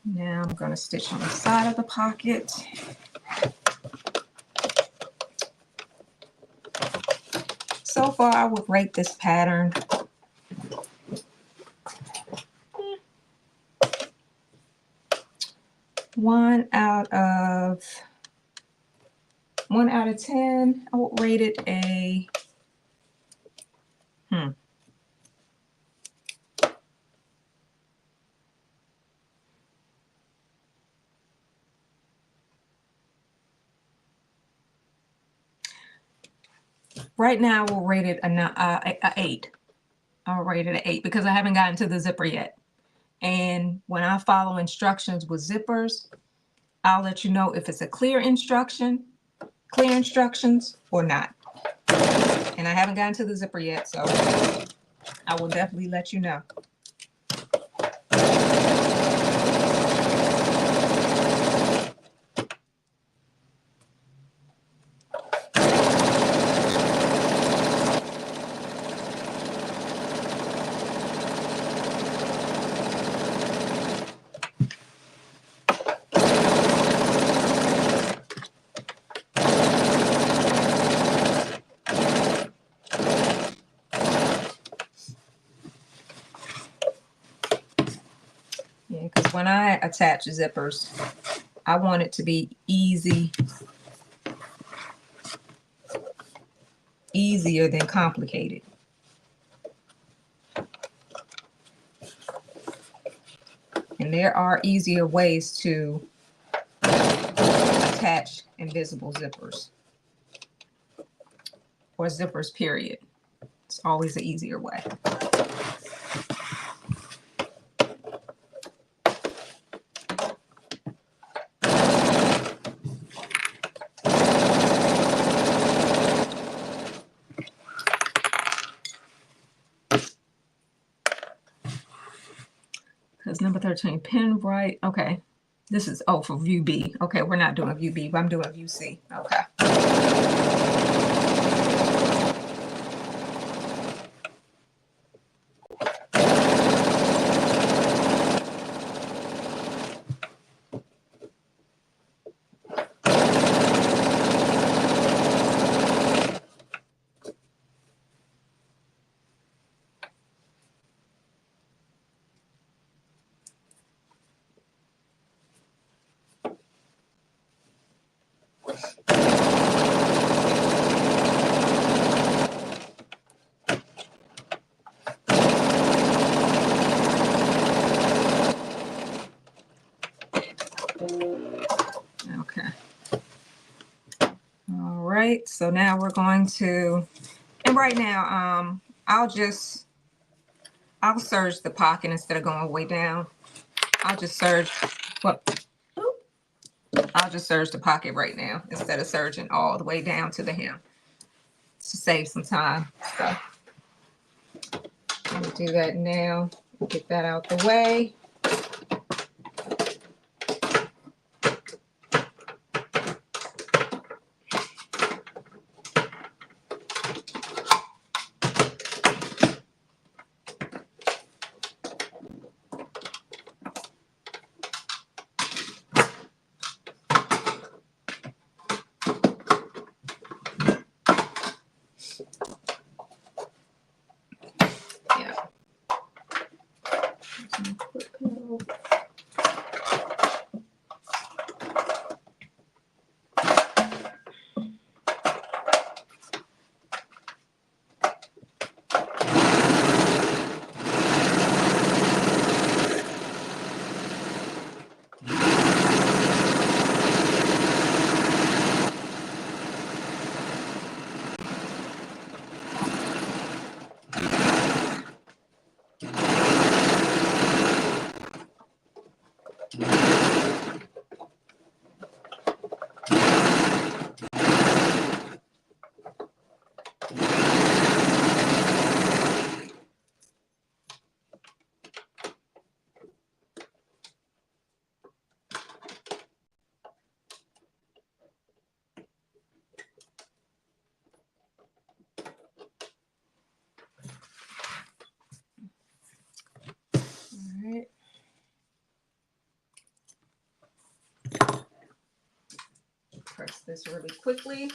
now I'm going to stitch on the side of the pocket. So far, I would rate this pattern 1 out of 10. I would rate it a Right now, we'll rate it a 8. I'll rate it an 8 because I haven't gotten to the zipper yet. And when I follow instructions with zippers, I'll let you know if it's a clear instructions or not. And I haven't gotten to the zipper yet, so I will definitely let you know. Yeah, because when I attach zippers, I want it to be easier than complicated. And there are easier ways to attach invisible zippers or zippers, period. It's always the easier way. Because number 13, pin right. Okay. This is, for view B. Okay, we're not doing view B, but I'm doing view C. Okay. right, so now we're going to, and right now, I'll serge the pocket instead of going way down. I'll just serge, well, I'll just serge the pocket right now instead of serging all the way down to the hem to save some time. So I'm gonna do that now. Get that out the way. Yeah. All right. Press this really quickly.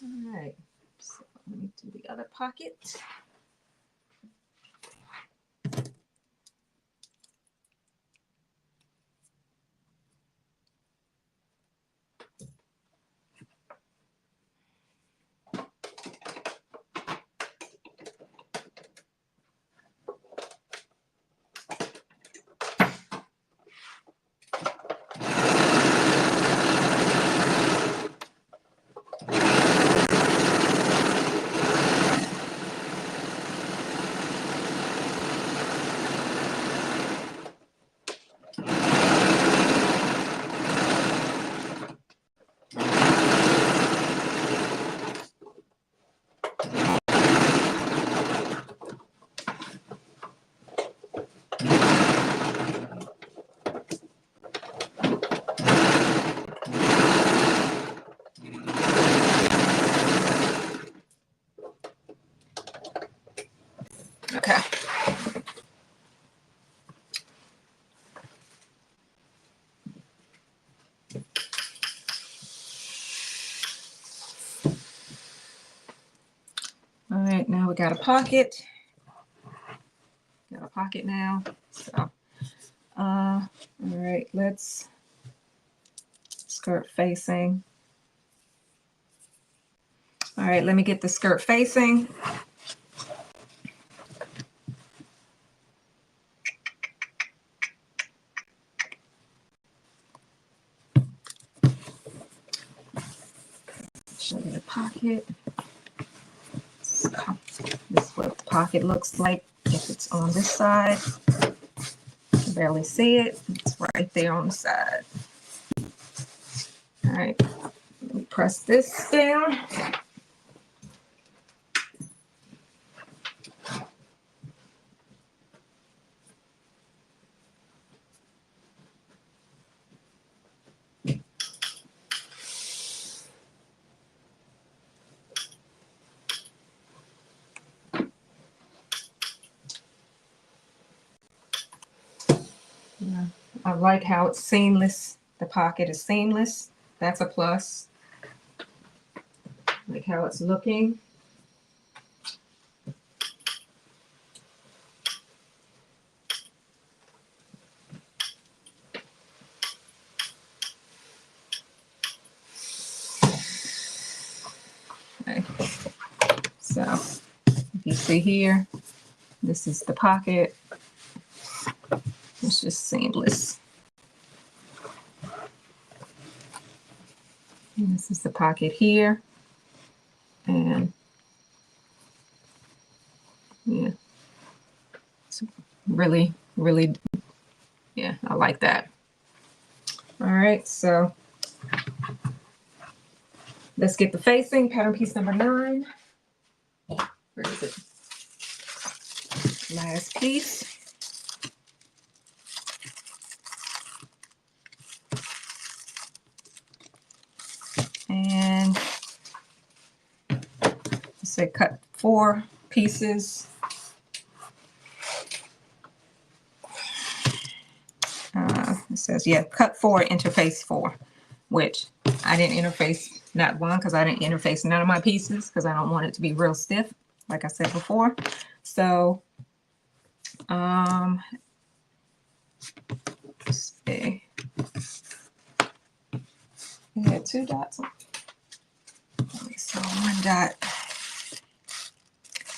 All right, so let me do the other pocket. Okay. All right, now we got a pocket. Got a pocket now. So, all right, let's skirt facing. All right, let me get the skirt facing. Show you the pocket. This is what the pocket looks like if it's on this side. You can barely see it. It's right there on the side. All right, let me press this down. Yeah, I like how it's seamless. The pocket is seamless. That's a plus. Like how it's looking. Okay. So if you see here, this is the pocket. It's just seamless. And this is the pocket here. And yeah, it's really, really, yeah, I like that. All right, so let's get the facing, pattern piece number 9. Where is it? Last piece. And let's say cut 4 pieces. It says, yeah, cut 4, interface 4, which I didn't interface not one because I didn't interface none of my pieces because I don't want it to be real stiff, like I said before. So, let's see. We had 2 dots. So 1 dot.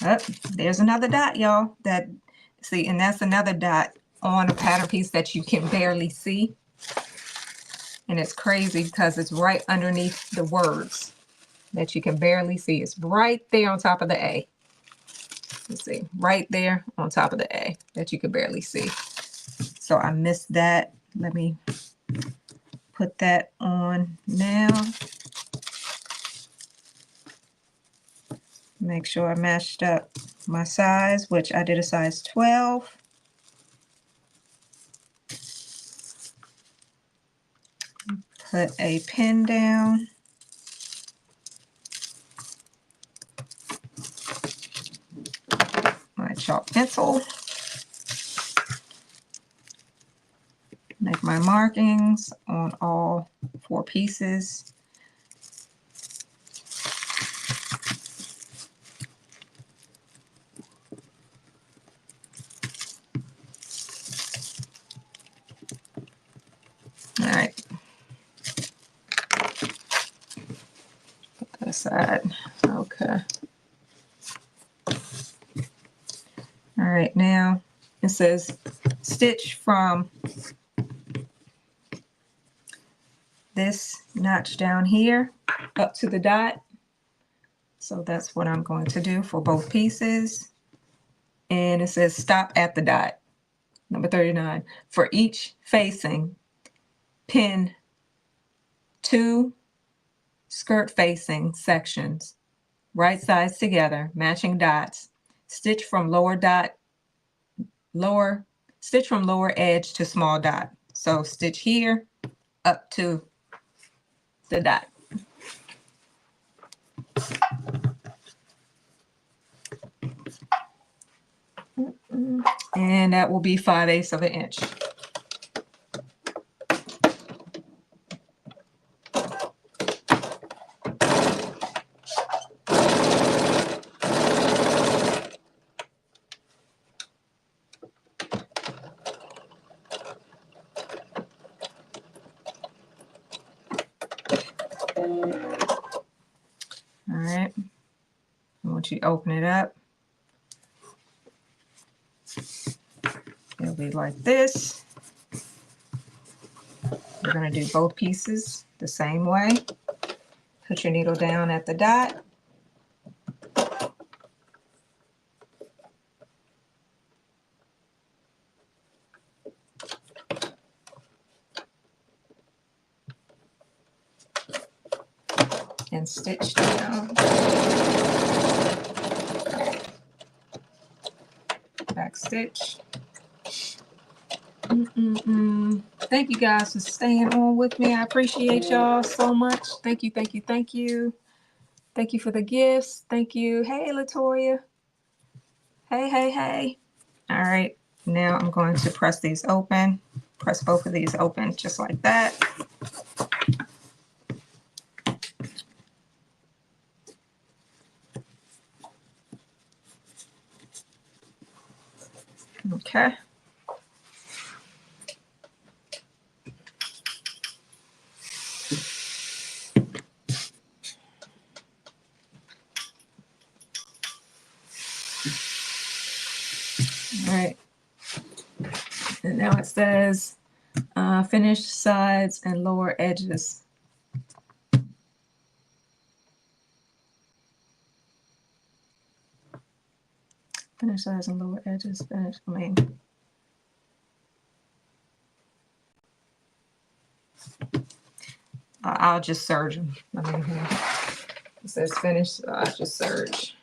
Oh, there's another dot, y'all. That, see, and that's another dot on a pattern piece that you can barely see. And it's crazy because it's right underneath the words that you can barely see. It's right there on top of the A. Let's see, right there on top of the A that you can barely see. So I missed that. Let me put that on now. Make sure I matched up my size, which I did a size 12. Put a pin down. My chalk pencil. Make my markings on all 4 pieces. All right. Put that aside. Okay. All right, now it says stitch from this notch down here up to the dot. So that's what I'm going to do for both pieces. And it says stop at the dot, number 39. For each facing, pin 2 skirt facing sections, right sides together, matching dots. Stitch from lower edge to small dot. So stitch here up to the dot. And that will be 5/8 of an inch. All right, I want you to open it up. It'll be like this. We're going to do both pieces the same way. Put your needle down at the dot. And stitch down. Back stitch. Thank you guys for staying on with me. I appreciate y'all so much. Thank you, thank you, thank you. Thank you for the gifts. Thank you. Hey, Latoya. Hey, hey, hey. All right. Now I'm going to press these open. Press both of these open just like that. Okay. All right. And now it says finish sides and lower edges. Finish size and lower edges. Finish. I mean, I'll just serge them. I mean, here it says finish, so I'll just serge.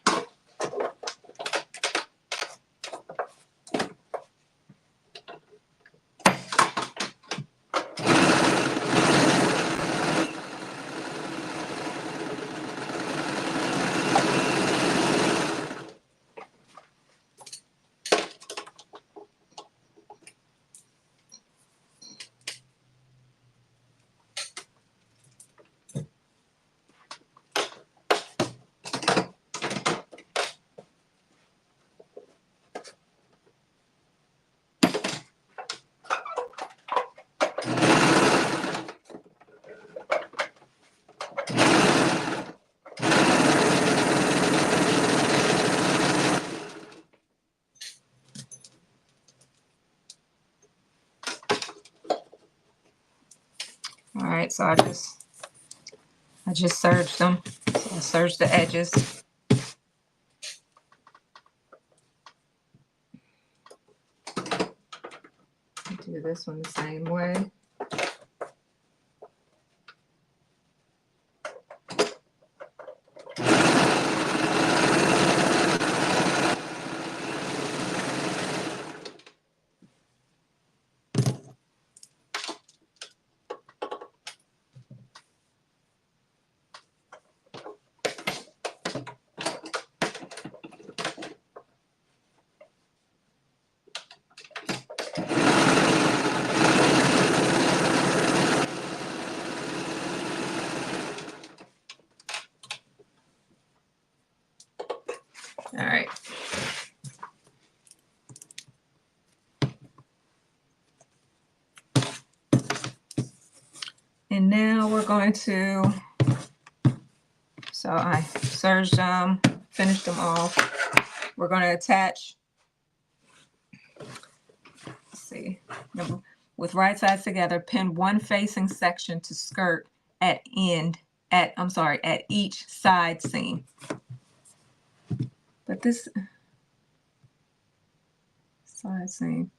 All right, so I just serged them. So I serged the edges. Do this one the same way. All right. And now we're going to, so I serged them, finished them off. We're going to attach, let's see, with right sides together, pin one facing section to skirt at each side seam. But this side seam,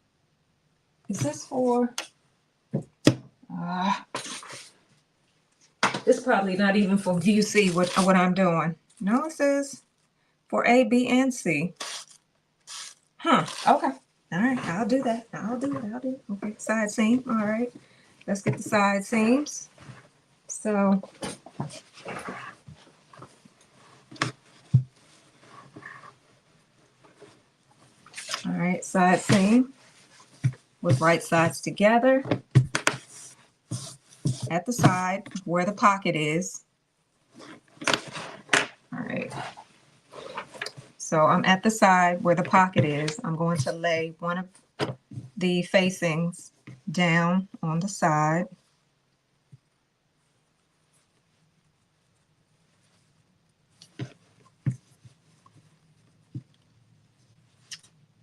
is this for, this is probably not even for view C what I'm doing. No, it says for A, B, and C. Huh, okay. All right, I'll do that. I'll do it. Okay, side seam. All right, let's get the side seams. So, all right, side seam with right sides together at the side where the pocket is. All right. So I'm at the side where the pocket is. I'm going to lay one of the facings down on the side.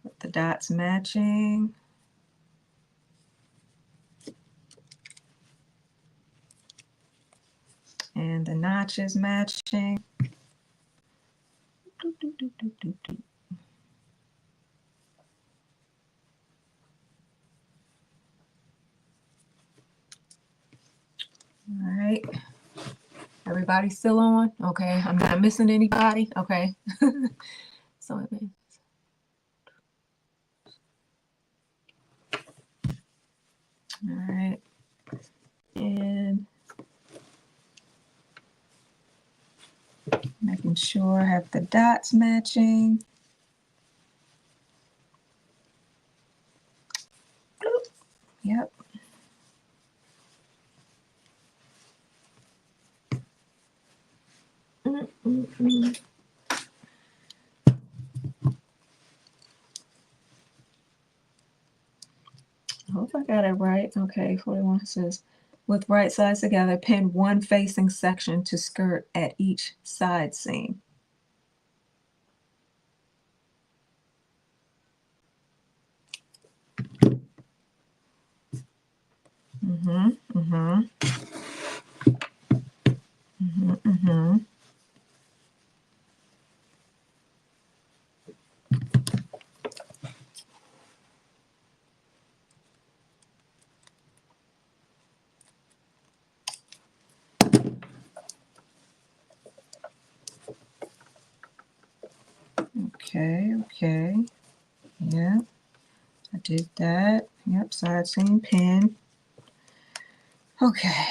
With the dots matching. And the notches matching. All right. Everybody still on? Okay. I'm not missing anybody. Okay. So it means. All right. And making sure I have the dots matching. Yep. I hope I got it right. Okay, 41 says, with right sides together, pin one facing section to skirt at each side seam. Okay. Yeah, I did that. Yep, side seam pin. Okay.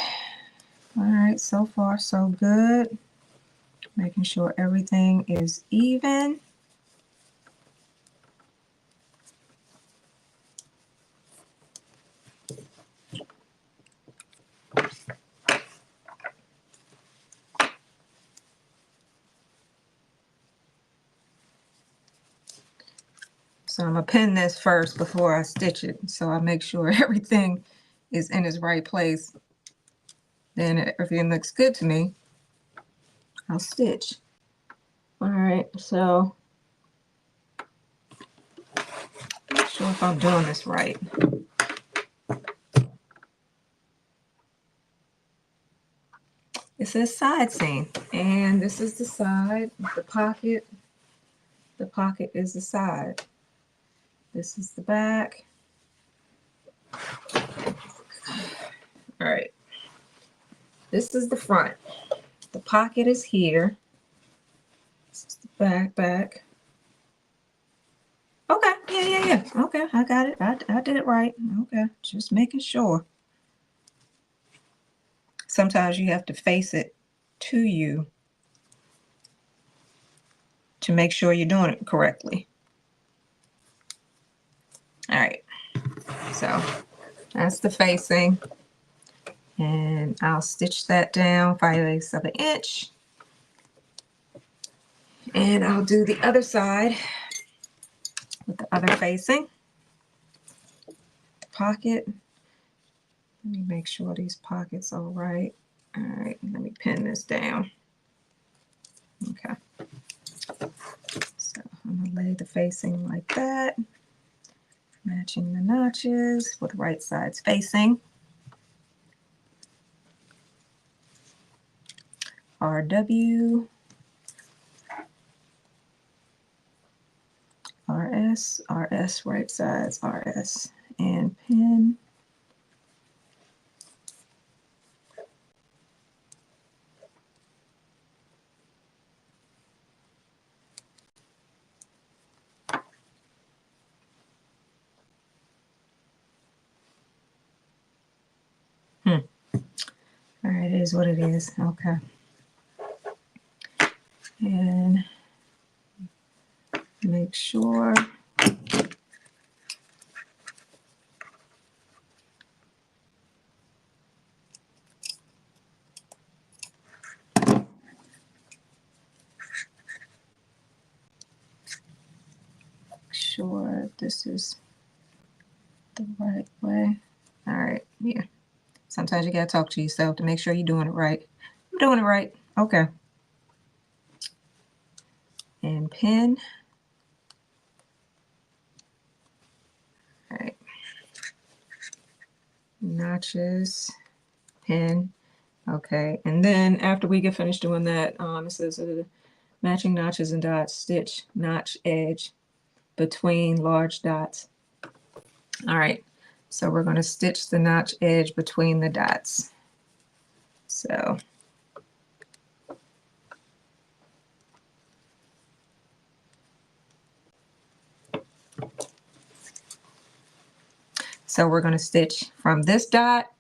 All right, so far so good. Making sure everything is even. So I'm gonna pin this first before I stitch it. So I make sure everything is in its right place. Then if everything looks good to me, I'll stitch. All right, so not sure if I'm doing this right. It says side seam, and this is the side, the pocket. The pocket is the side. This is the back. All right, this is the front. The pocket is here. This is the back. Okay, yeah. Okay, I got it. I did it right. Okay, just making sure. Sometimes you have to face it to you to make sure you're doing it correctly. All right, so that's the facing. And I'll stitch that down 5/8 of an inch. And I'll do the other side with the other facing. The pocket. Let me make sure these pockets are right. All right, let me pin this down. Okay. So I'm gonna lay the facing like that. Matching the notches with right sides facing. RW. RS, right sides, RS, and pin. All right, it is what it is. Okay. And make sure this is the right way. All right, yeah. Sometimes you gotta talk to yourself to make sure you're doing it right. I'm doing it right. Okay. And pin. All right. Notches, pin. Okay, and then after we get finished doing that, it says matching notches and dots, stitch notch edge between large dots. All right, so we're going to stitch the notch edge between the dots. So we're going to stitch from this dot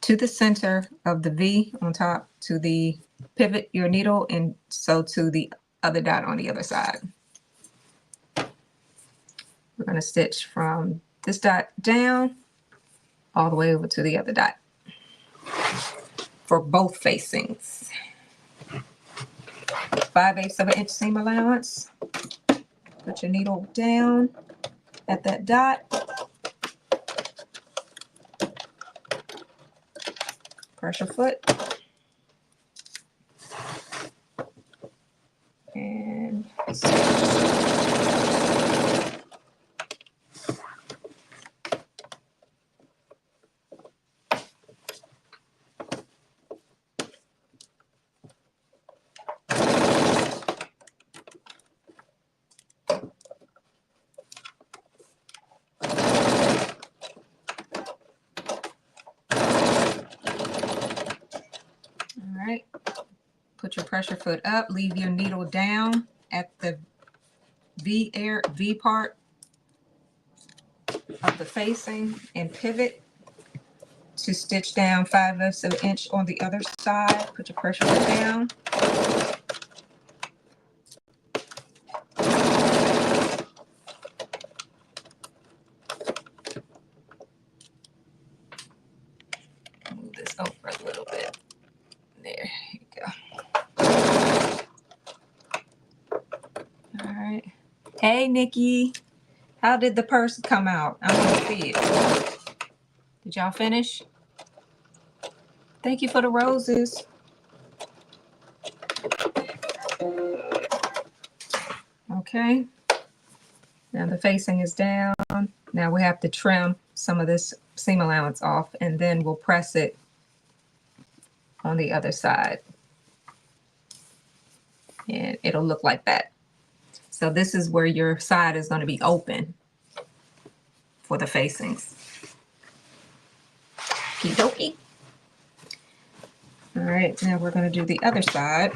to the center of the V on top to the pivot your needle, and so to the other dot on the other side. We're going to stitch from this dot down all the way over to the other dot for both facings. 5/8 of an inch seam allowance. Put your needle down at that dot. Pressure foot. And put your pressure foot up, leave your needle down at the V part of the facing and pivot to stitch down 5/8 of an inch on the other side. Put your pressure foot down. Move this over a little bit. There you go. All right. Hey, Nikki. How did the purse come out? I want to see it. Did y'all finish? Thank you for the roses. Okay. Now the facing is down. Now we have to trim some of this seam allowance off, and then we'll press it on the other side. And it'll look like that. So this is where your side is going to be open for the facings. Okie dokie. All right, now we're going to do the other side.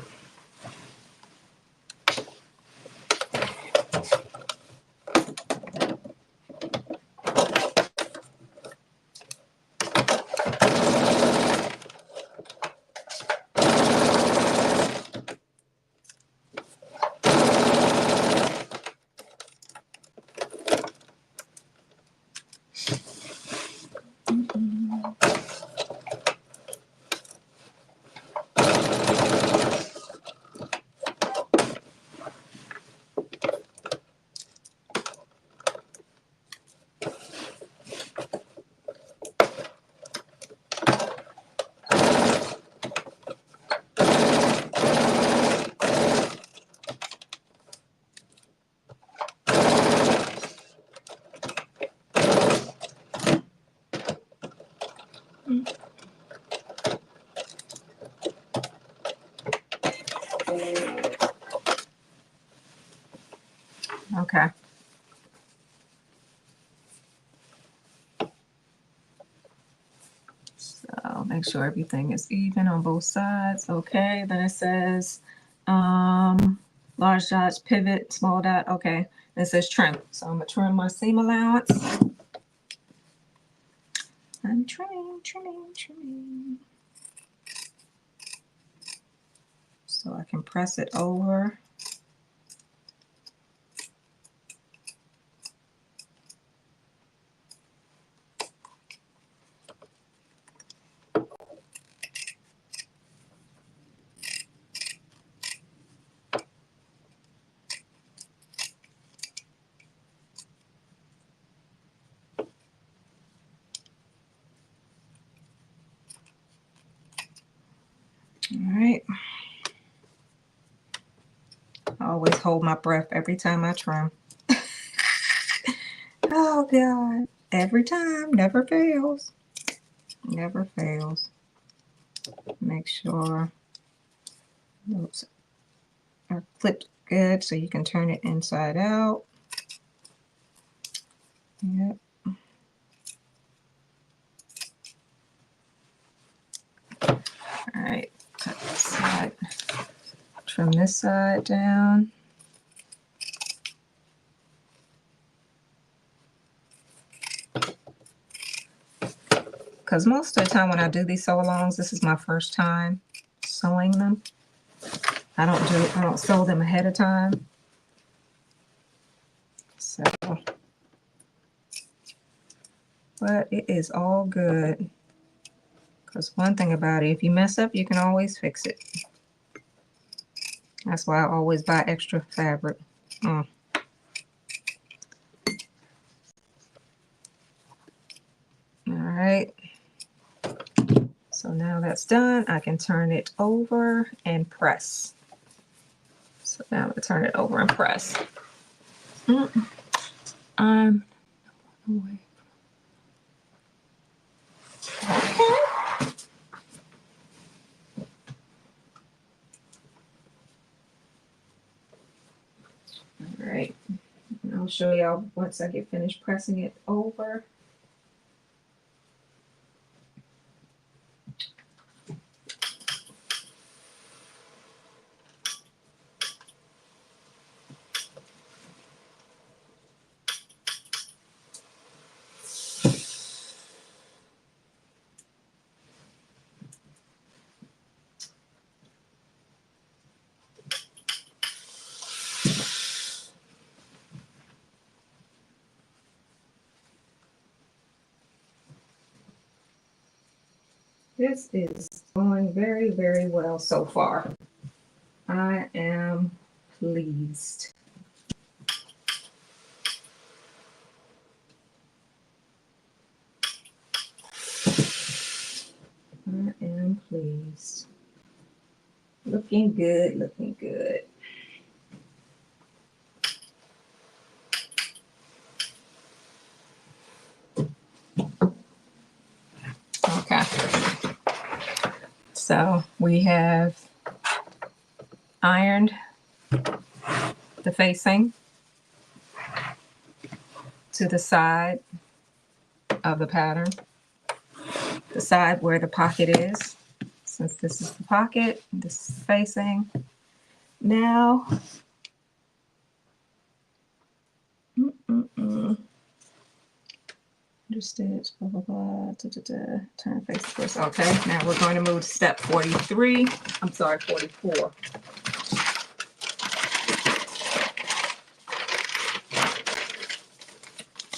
Okay. So make sure everything is even on both sides. Okay, then it says large dots, pivot, small dot. Okay, it says trim. So I'm gonna trim my seam allowance. I'm trimming. So I can press it over. All right. I always hold my breath every time I trim. Oh God. Every time. Never fails. Never fails. Make sure those are clipped good so you can turn it inside out. Yep. All right. Cut this side. Trim this side down. Because most of the time when I do these sew-alongs, this is my first time sewing them. I don't sew them ahead of time. So, but it is all good. Because one thing about it, if you mess up, you can always fix it. That's why I always buy extra fabric. All right. So now that's done, I can turn it over and press. So now I'm going to turn it over and press. I'm away. Okay. All right. And I'll show y'all once I get finished pressing it over. This is going very, very well so far. I am pleased. I am pleased. Looking good, looking good. Okay. So we have ironed the facing to the side of the pattern, the side where the pocket is. Since this is the pocket, this is facing. Now, understitch, blah, blah, blah, da, da, da. Turn face first. Okay, now we're going to move to step 43. I'm sorry, 44.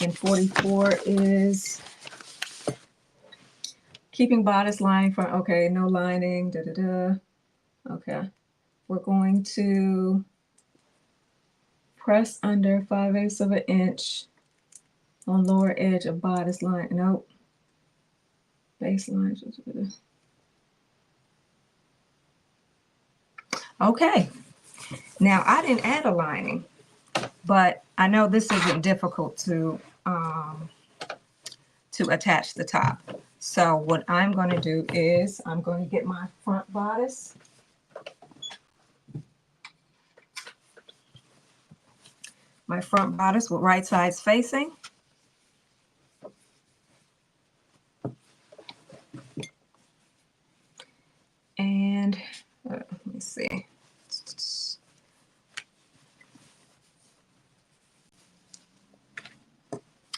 And 44 is keeping bodice lining for, okay, no lining, da, da, da. Okay, we're going to press under 5/8 of an inch on lower edge of bodice line. Nope. Baseline. Okay. Now I didn't add a lining, but I know this isn't difficult to attach the top. So what I'm going to do is I'm going to get my front bodice. My front bodice with right sides facing. And let me see.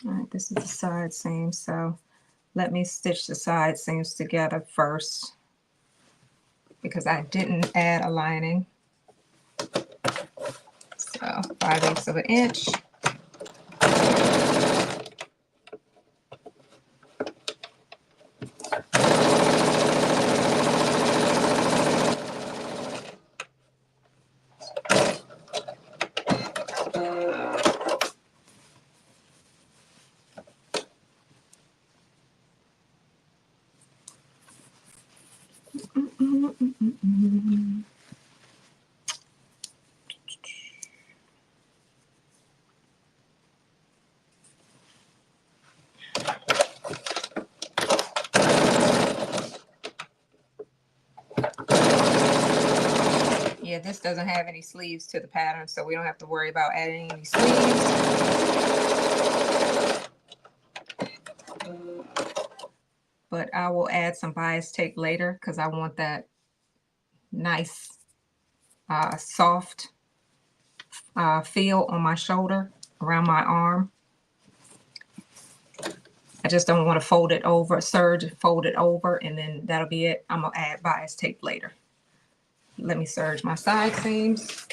All right, this is the side seam, so let me stitch the side seams together first because I didn't add a lining. So 5/8 of an inch. Yeah, this doesn't have any sleeves to the pattern, so we don't have to worry about adding any sleeves. But I will add some bias tape later because I want that nice, soft feel on my shoulder, around my arm. I just don't want to fold it over, fold it over, and then that'll be it. I'm going to add bias tape later. Let me serge my side seams.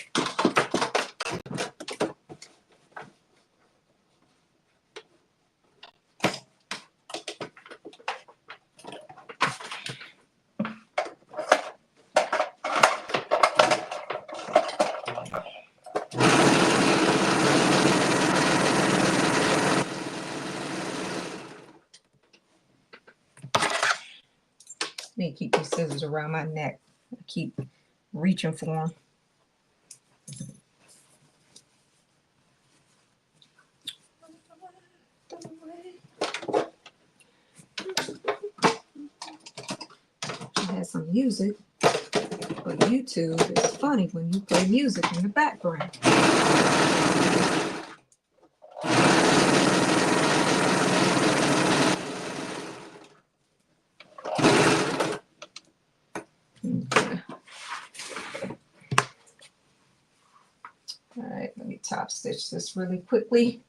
Need to keep these scissors around my neck. I keep reaching for them. I had some music, but YouTube is funny when you play music in the background. All right, let me top stitch this really quickly.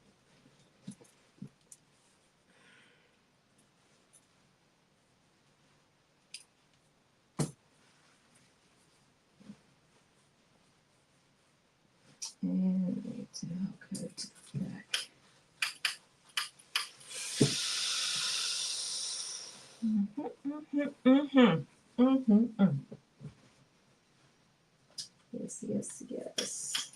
And we need to go to the back. Yes, yes, yes.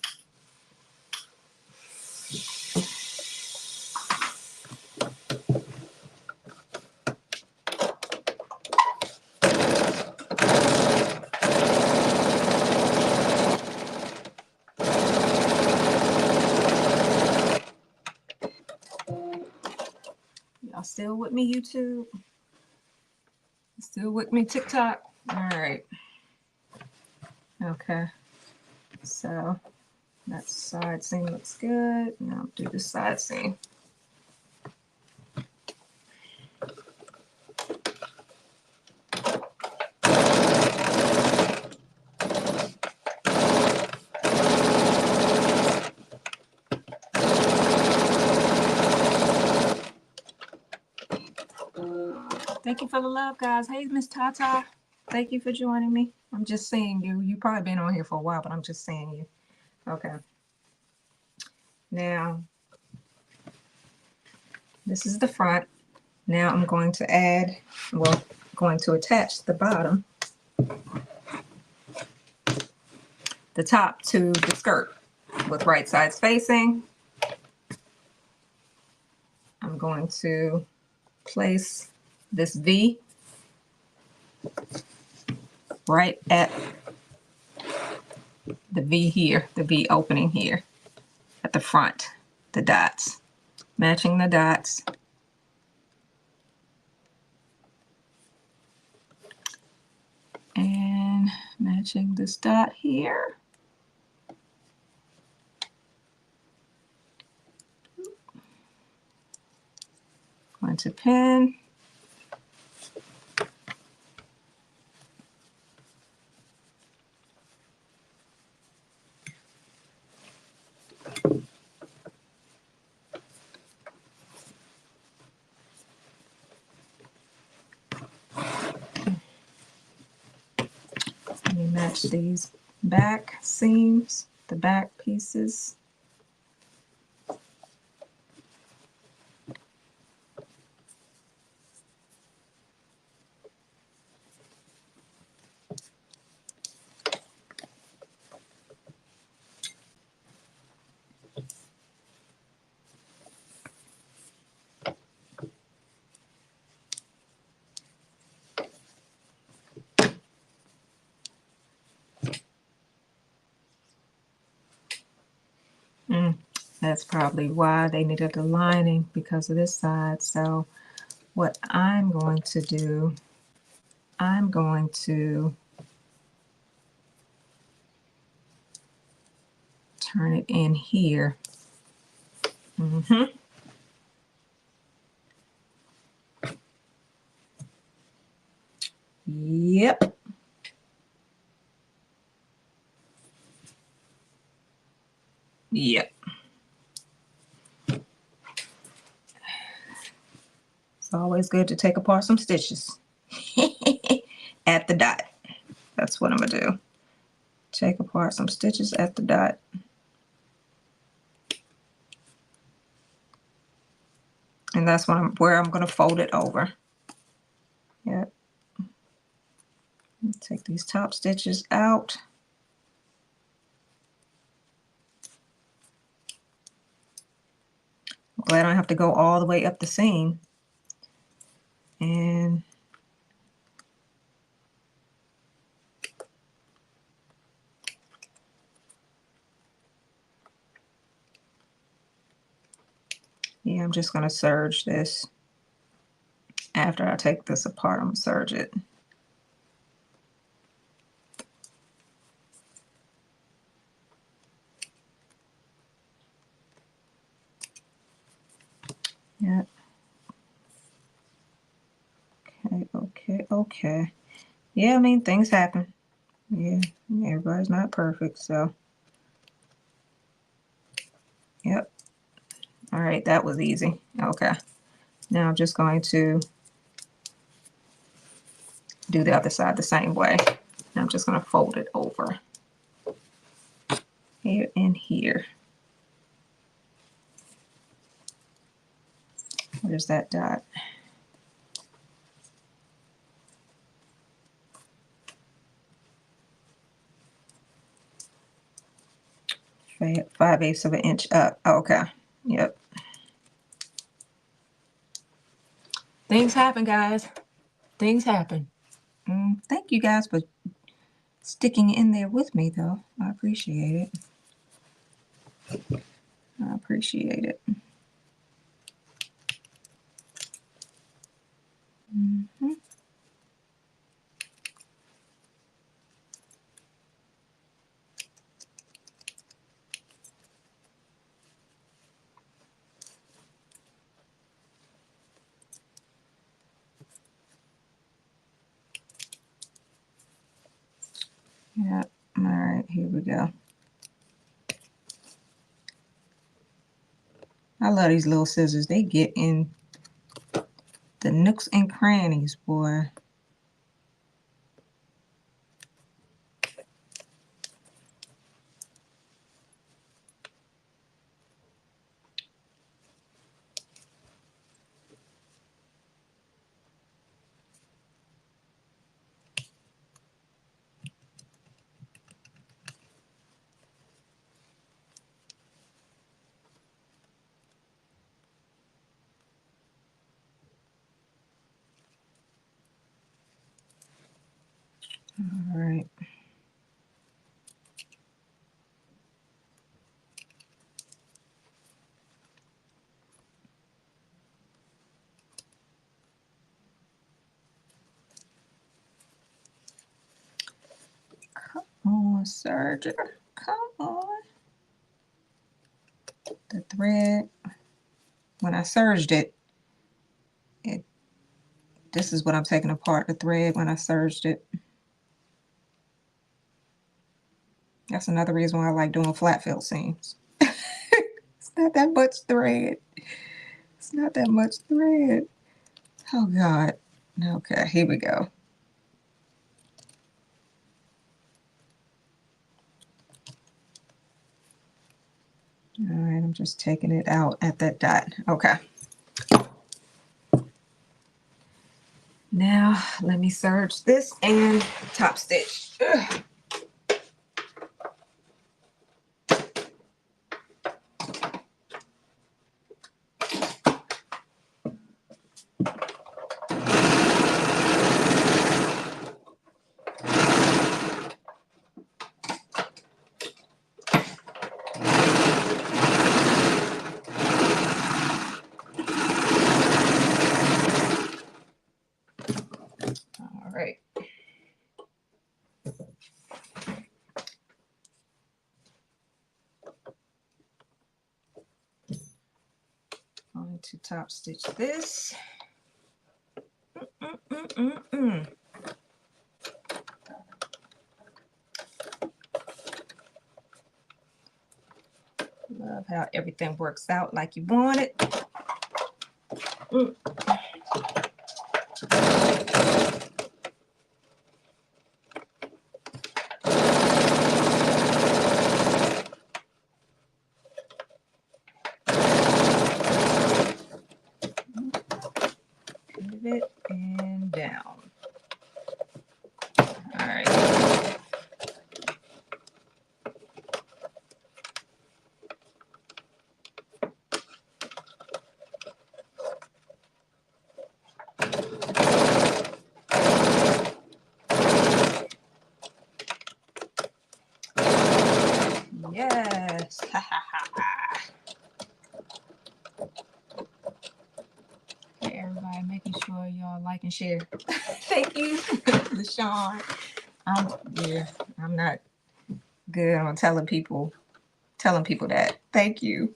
Y'all still with me, YouTube? Still with me, TikTok? All right. Okay. So that side seam looks good. Now do the side seam. Thank you for the love, guys. Hey, Miss Tata. Thank you for joining me. I'm just seeing you. You've probably been on here for a while, but I'm just seeing you. Okay. Now, this is the front. Now I'm going to add, well, going to attach the bottom, the top to the skirt with right sides facing. I'm going to place this V right at the V here, the V opening here at the front, the dots, matching the dots. And matching this dot here. Going to pin. Let me match these back seams, the back pieces. That's probably why they needed the lining, because of this side. So what I'm going to do, I'm going to turn it in here. Yep. Yep. It's always good to take apart some stitches at the dot. That's what I'm gonna do. Take apart some stitches at the dot. And that's where I'm gonna fold it over. Yep. Take these top stitches out. I'm glad I don't have to go all the way up the seam. And yeah, I'm just gonna serge this. After I take this apart, I'm gonna serge it. Yeah. Okay. Yeah, I mean, things happen. Yeah, everybody's not perfect, so. Yep. All right, that was easy. Okay. Now I'm just going to do the other side the same way. Now I'm just going to fold it over here and here. Where's that dot? 5/8 of an inch up. Okay. Yep. Things happen, guys. Things happen. Thank you guys for sticking in there with me, though. I appreciate it. I appreciate it. Mm-hmm. Yep. All right, here we go. I love these little scissors. They get in the nooks and crannies, boy. All right. Come on, serger. Come on. The thread, when I serged it, this is what I'm taking apart, the thread when I serged it. That's another reason why I like doing flat fill seams. It's not that much thread. It's not that much thread. Oh God. Okay, here we go. All right, I'm just taking it out at that dot. Okay. Now let me serge this and top stitch. Ugh. All right. Going to top stitch this. Love how everything works out like you want it. Pivot and down. All right. Yes. Hey, everybody, making sure y'all like and share. Thank you, LaShawn. I'm not good on telling people that. Thank you.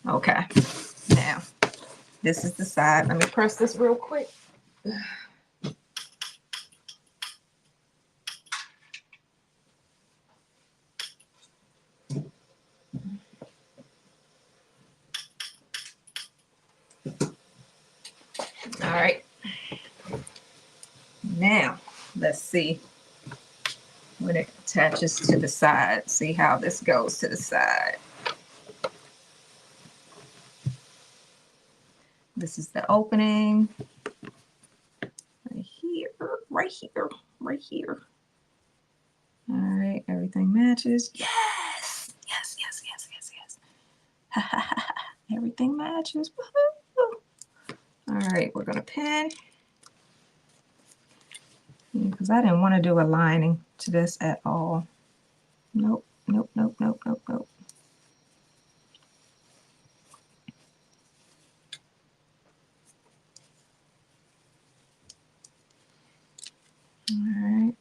Okay. Now, this is the side. Let me press this real quick. All right. Now, let's see when it attaches to the side. See how this goes to the side. This is the opening. Right here, right here, right here. All right, everything Everything matches. Yes! Yes, yes, yes, yes, yes. Ha ha ha ha. Everything matches. Woohoo! All right, we're gonna pin. Because I didn't want to do a lining to this at all. Nope, nope, nope, nope, nope, nope. All right.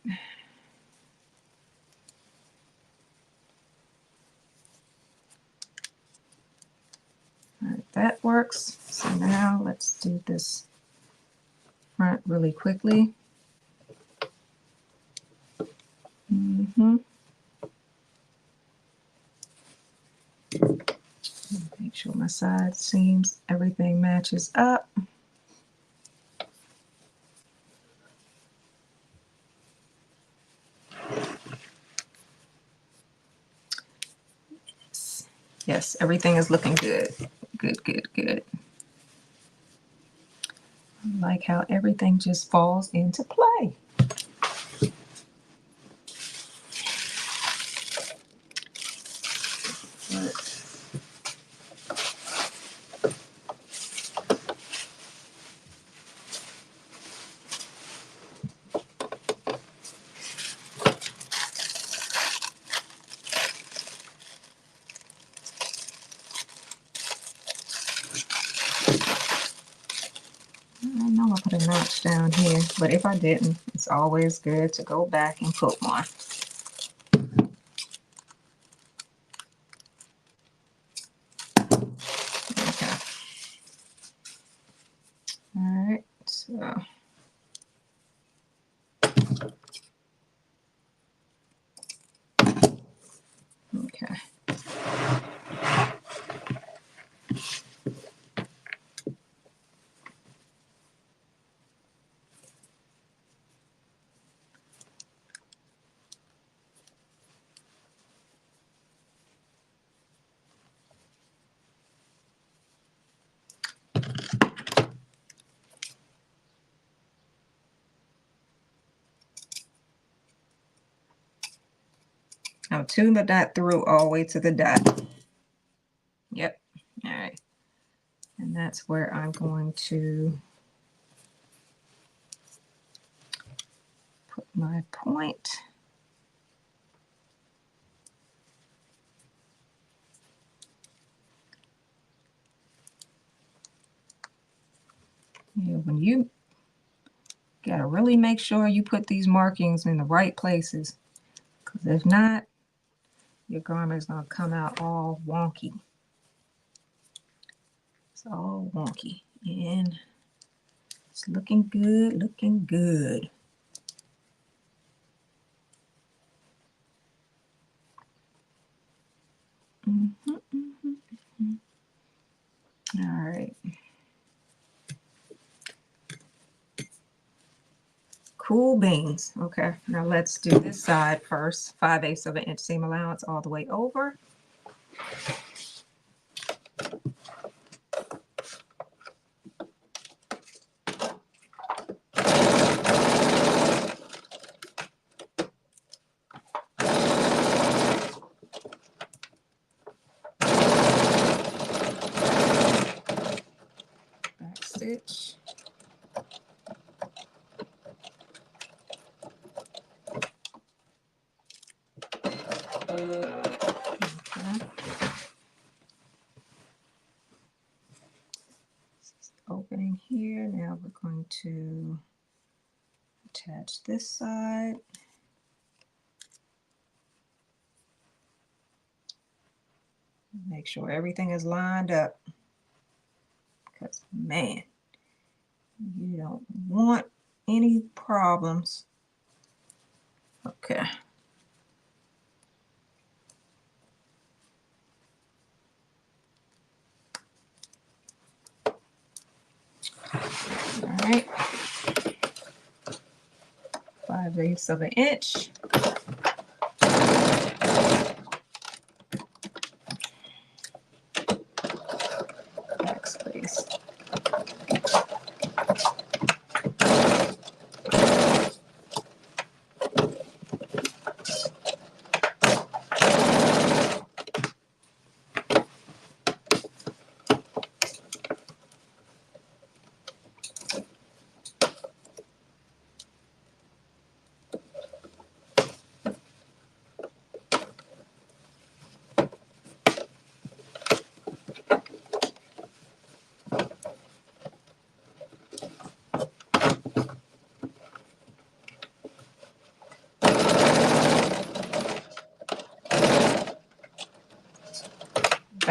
All right, that works. So now let's do this front really quickly. Make sure my side seams, everything matches up. Yes, everything is looking good. Good, good, good. I like how everything just falls into play. I know I put a notch down here, but if I didn't, it's always good to go back and put one. Okay. All right, so. Okay. Now tune the dot through all the way to the dot. Yep. All right. And that's where I'm going to put my point. Yeah, when you gotta really make sure you put these markings in the right places, because if not, your garment's gonna come out all wonky. It's all wonky. And it's looking good, looking good. All right. Cool beans. Okay, now let's do this side first. 5/8 of an inch seam allowance all the way over. Back stitch. Opening here. Now we're going to attach this side. Make sure everything is lined up. Because, man, you don't want any problems. Okay. All right. 5/8 of an inch. Backspace.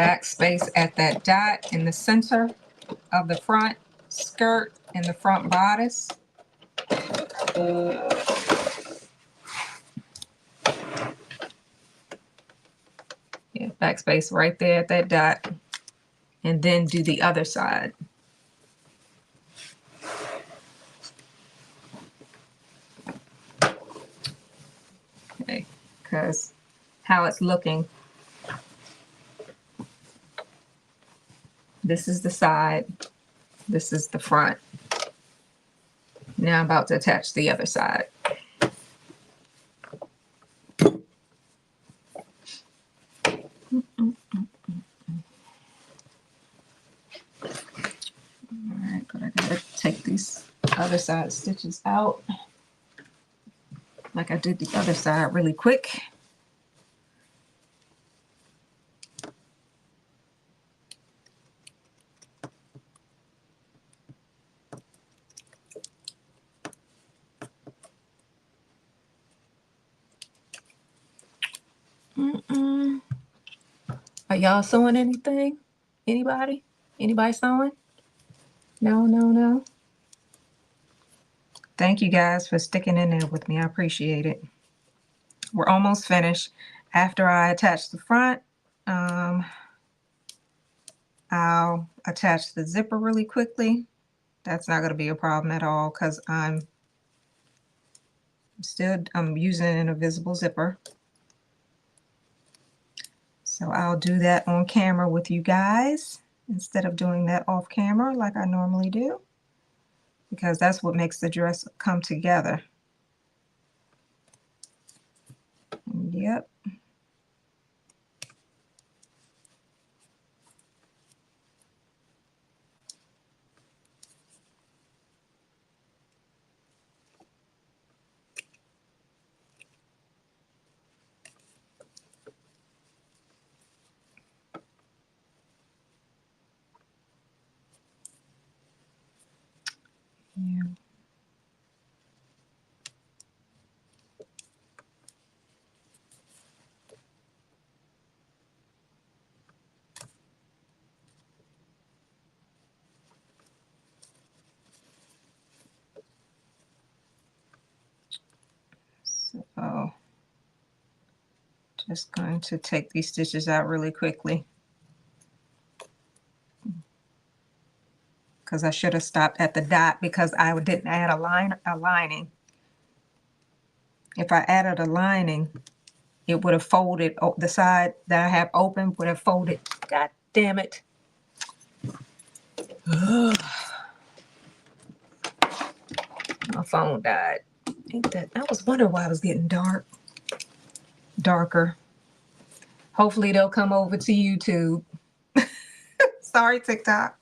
backspace at that dot in the center of the front skirt and the front bodice. Yeah, backspace right there at that dot. And then do the other side. Okay, because how it's looking. This is the side. This is the front. Now I'm about to attach the other side. Alright, but I gotta take these other side stitches out like I did the other side really quick. Are y'all sewing anything? Anybody? Anybody sewing? No, no, no. Thank you guys for sticking in there with me. I appreciate it. We're almost finished. After I attach the front, I'll attach the zipper really quickly. That's not going to be a problem at all because I'm using an invisible zipper. So I'll do that on camera with you guys instead of doing that off camera like I normally do, because that's what makes the dress come together. Yep. Yeah. So just going to take these stitches out really quickly because I should have stopped at the dot because I didn't add a lining. If I added a lining, it would have folded. The side that I have open would have folded. God damn it. My phone died. Ain't that? I was wondering why it was getting darker. Hopefully they'll come over to YouTube. Sorry, TikTok.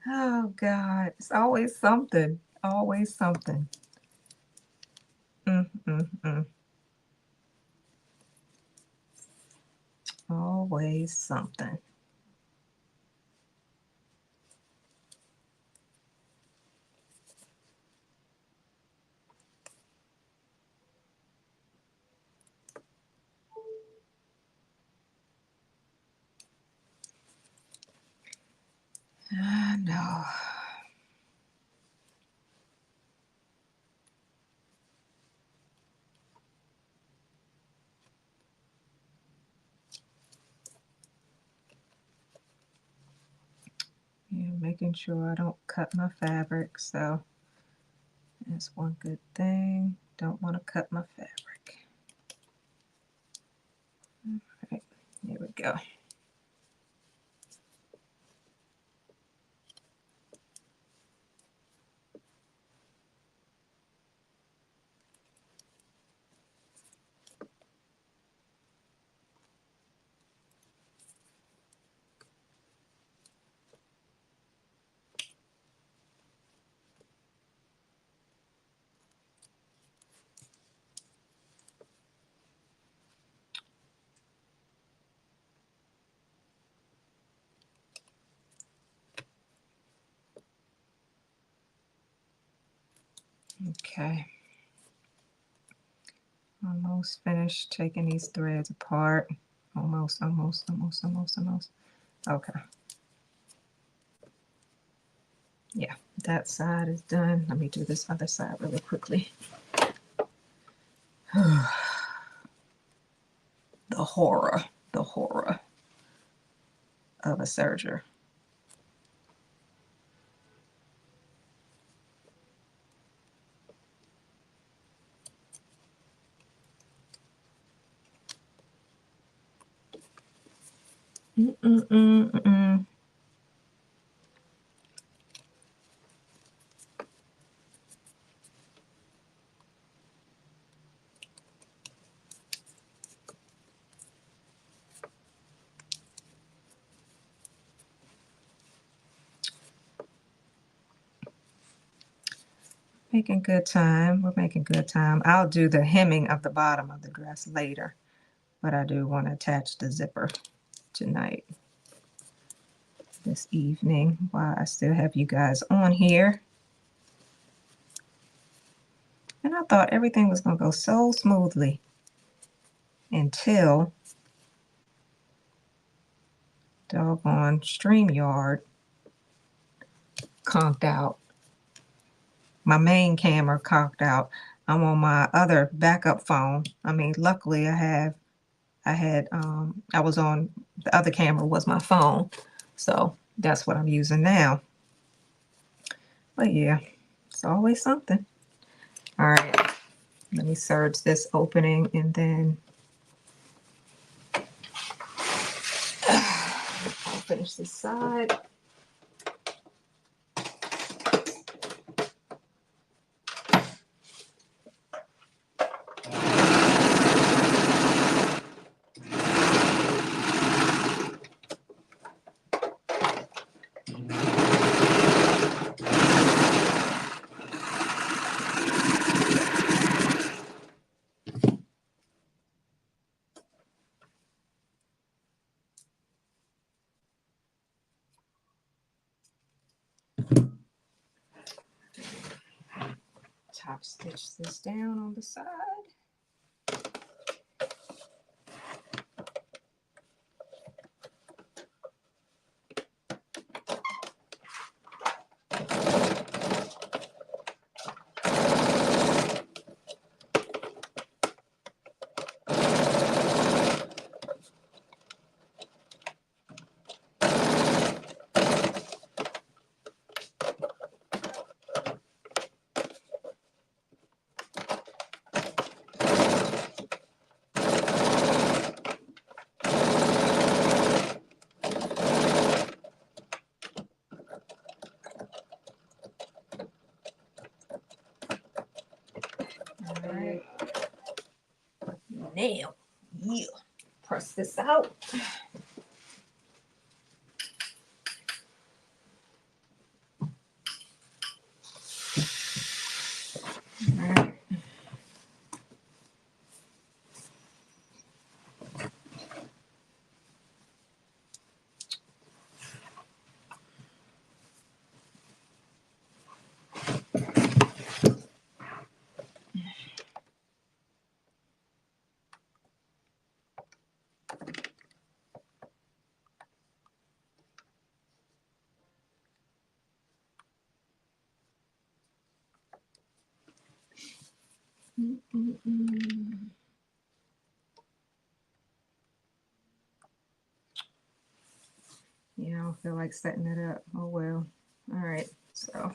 Oh God, it's always something. Always something. Always something. No. Yeah, making sure I don't cut my fabric, so that's one good thing. Don't want to cut my fabric. All right, here we go. Okay. Almost finished taking these threads apart. Almost. Okay. Yeah, that side is done. Let me do this other side really quickly. The horror of a serger. Making good time. We're making good time. I'll do the hemming of the bottom of the dress later, but I do want to attach the zipper tonight, this evening, while I still have you guys on here. And I thought everything was going to go so smoothly until doggone StreamYard conked out. My main camera conked out. I'm on my other backup phone. I mean, luckily I was on, the other camera was my phone. So that's what I'm using now. But yeah, it's always something. All right, let me serge this opening and then I'll finish this side. Top stitch this down on the side. Now, yeah, press this out. All right. Yeah, I don't feel like setting it up. Oh well. All right, so.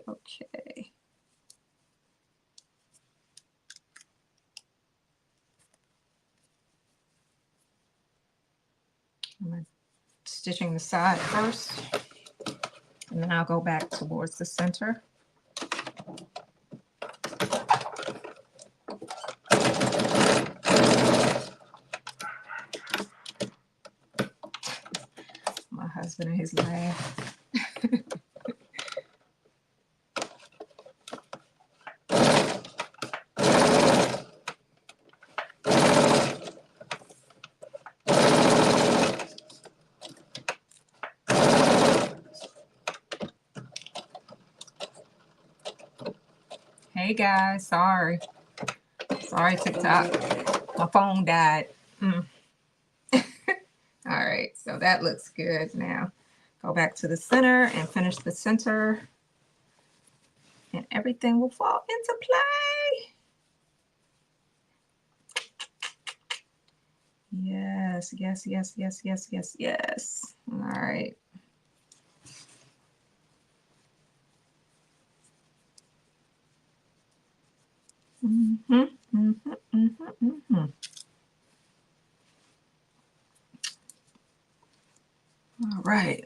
Okay. I'm stitching the side first, and then I'll go back towards the center. My husband and his laugh. Hey guys, sorry TikTok, my phone died. All right, so that looks good. Now go back to the center and finish the center, and everything will fall into play. Yes, yes, yes, yes, yes, yes, yes. All right. All right.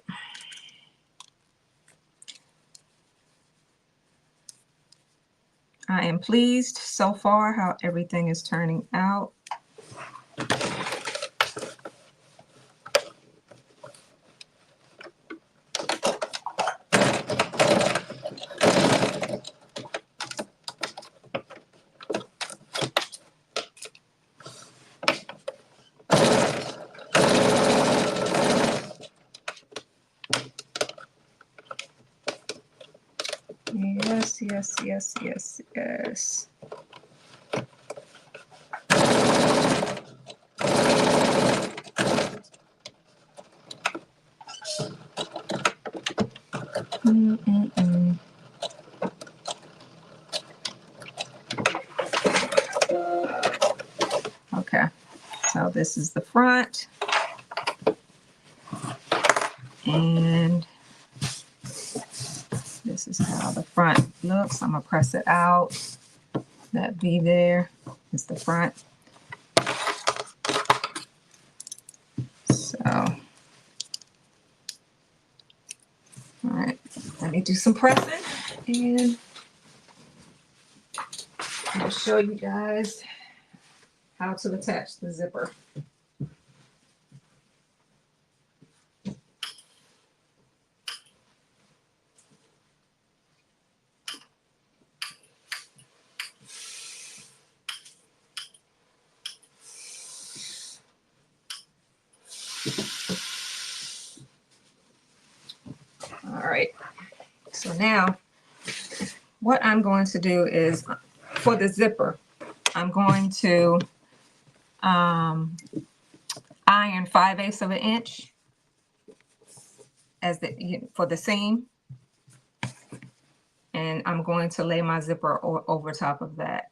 I am pleased so far how everything is turning out. Yes, yes, yes, yes, yes. Okay, so this is the front, and this is how the front looks. I'm gonna press it out. That V there is the front. So, all right, let me do some pressing, and I'll show you guys how to attach the zipper. All right, so now what I'm going to do is, for the zipper, I'm going to iron 5/8 of an inch as for the seam, and I'm going to lay my zipper over top of that.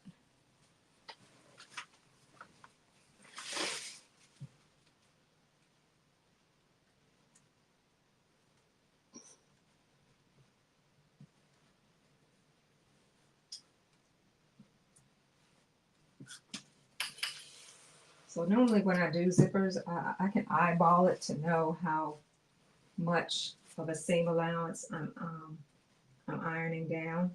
So normally when I do zippers, I can eyeball it to know how much of a seam allowance I'm ironing down.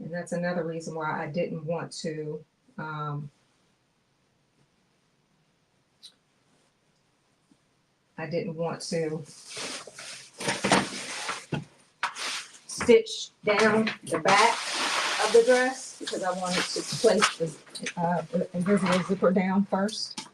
And that's another reason why I didn't want to stitch down the back of the dress, because I wanted to place the invisible zipper down first.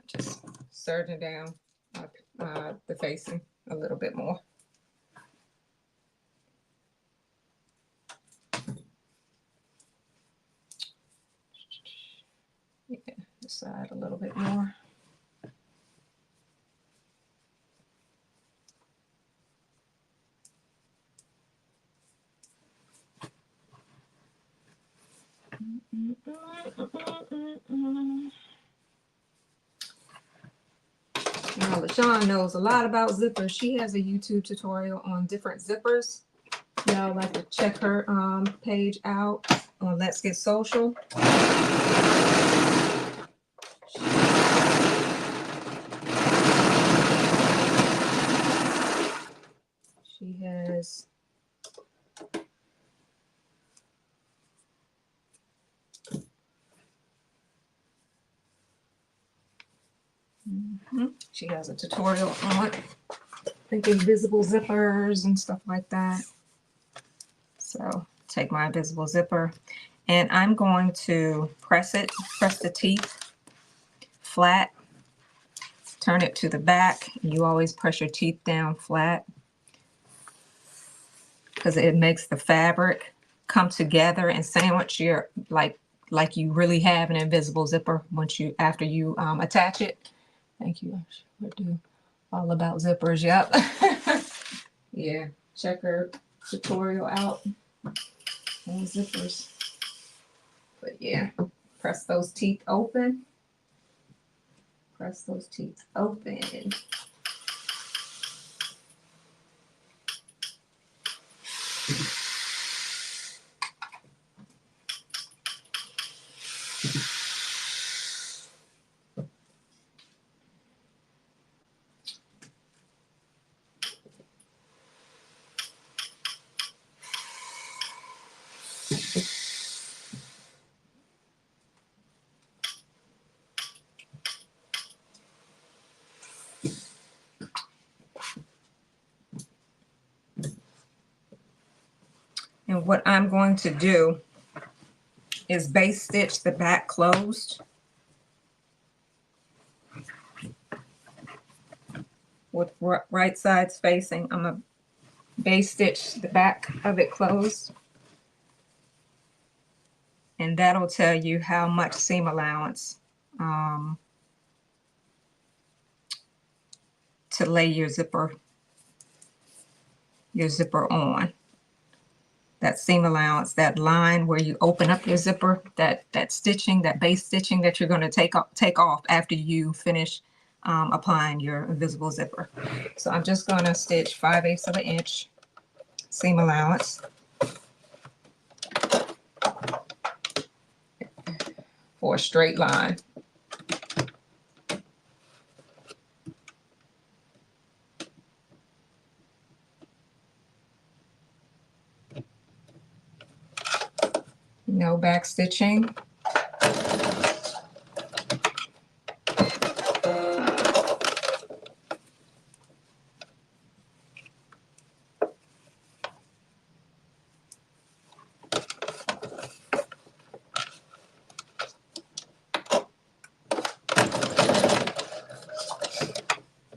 Just serging down the facing a little bit more. Yeah, this side a little bit more. Now, LaShawn knows a lot about zippers. She has a YouTube tutorial on different zippers. Y'all like to check her page out on Let's Get Social. She has She has a tutorial on, I think, invisible zippers and stuff like that. So take my invisible zipper and I'm going to press the teeth flat, turn it to the back. You always press your teeth down flat because it makes the fabric come together and sandwich your, like you really have an invisible zipper after you attach it. Thank you. We're doing all about zippers. Yep. Yeah. Check her tutorial out on zippers. But yeah, press those teeth open. Press those teeth open. And what I'm going to do is base stitch the back closed with right sides facing. I'm going to base stitch the back of it closed. And that'll tell you how much seam allowance to lay your zipper on. That seam allowance, that line where you open up your zipper, that stitching, that base stitching that you're going to take off after you finish applying your invisible zipper. So I'm just going to stitch 5/8 of an inch seam allowance for a straight line. No back stitching.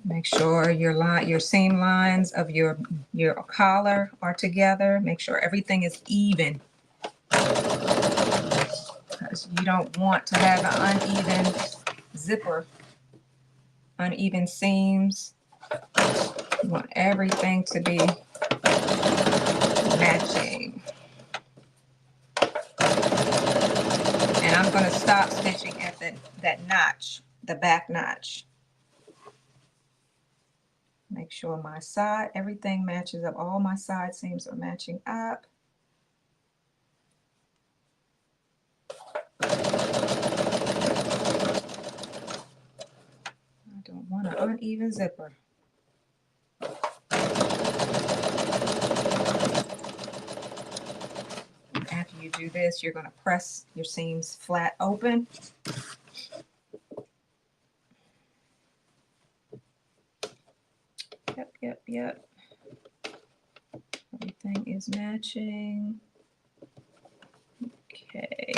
Make sure your seam lines of your collar are together. Make sure everything is even, because you don't want to have an uneven zipper, uneven seams. You want everything to be matching. And I'm going to stop stitching at that notch, the back notch. Make sure everything matches up. All my side seams are matching up. I don't want an uneven zipper. After you do this, you're going to press your seams flat open. Yep. Everything is matching. Okay.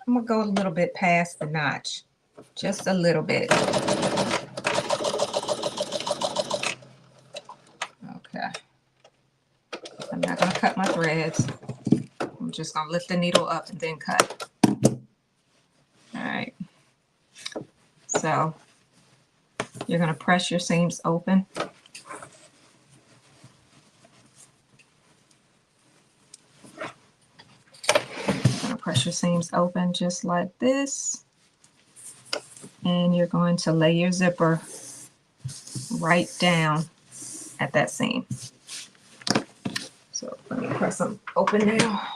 I'm going to go a little bit past the notch, just a little bit. Okay. I'm not going to cut my threads. I'm just going to lift the needle up and then cut. All right. So you're going to press your seams open. Press your seams open just like this, and you're going to lay your zipper right down at that seam. So Let me press them open now.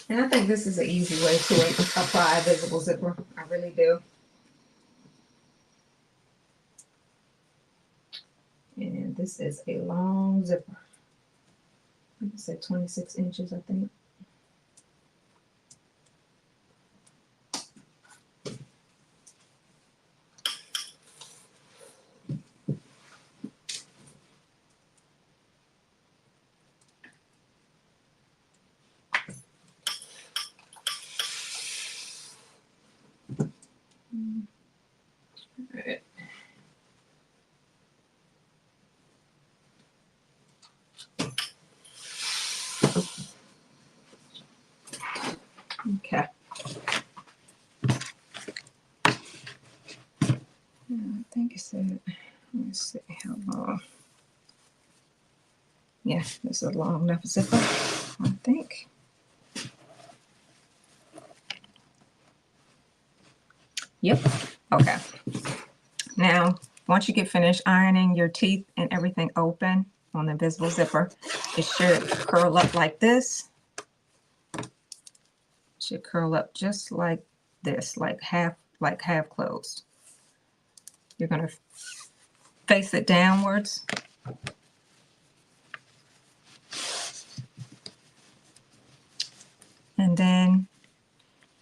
And I think this is an easy way to apply a visible zipper. I really do. And this is a long zipper. Like I said, 26 inches, I think. Right. Okay. I think it said, let's see how long. Yeah, this is a long enough zipper, I think. Yep. Okay. Now, once you get finished ironing your teeth and everything open on the invisible zipper, it should curl up like this. It should curl up just like this, like half closed. You're going to face it downwards. And then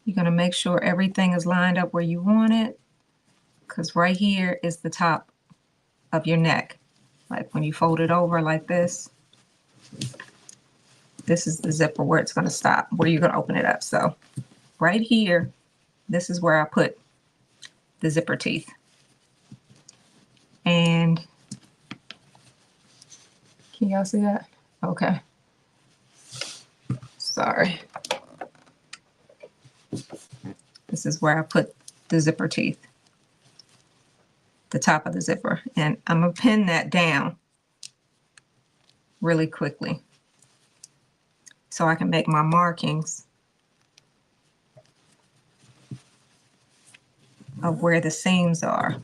you're going to make sure everything is lined up where you want it, because right here is the top of your neck. Like when you fold it over like this, this is the zipper where it's going to stop, where you're going to open it up. So right here, this is where I put the zipper teeth. And can y'all see that? Okay. Sorry. This is where I put the zipper teeth, the top of the zipper. And I'm going to pin that down really quickly so I can make my markings of where the seams are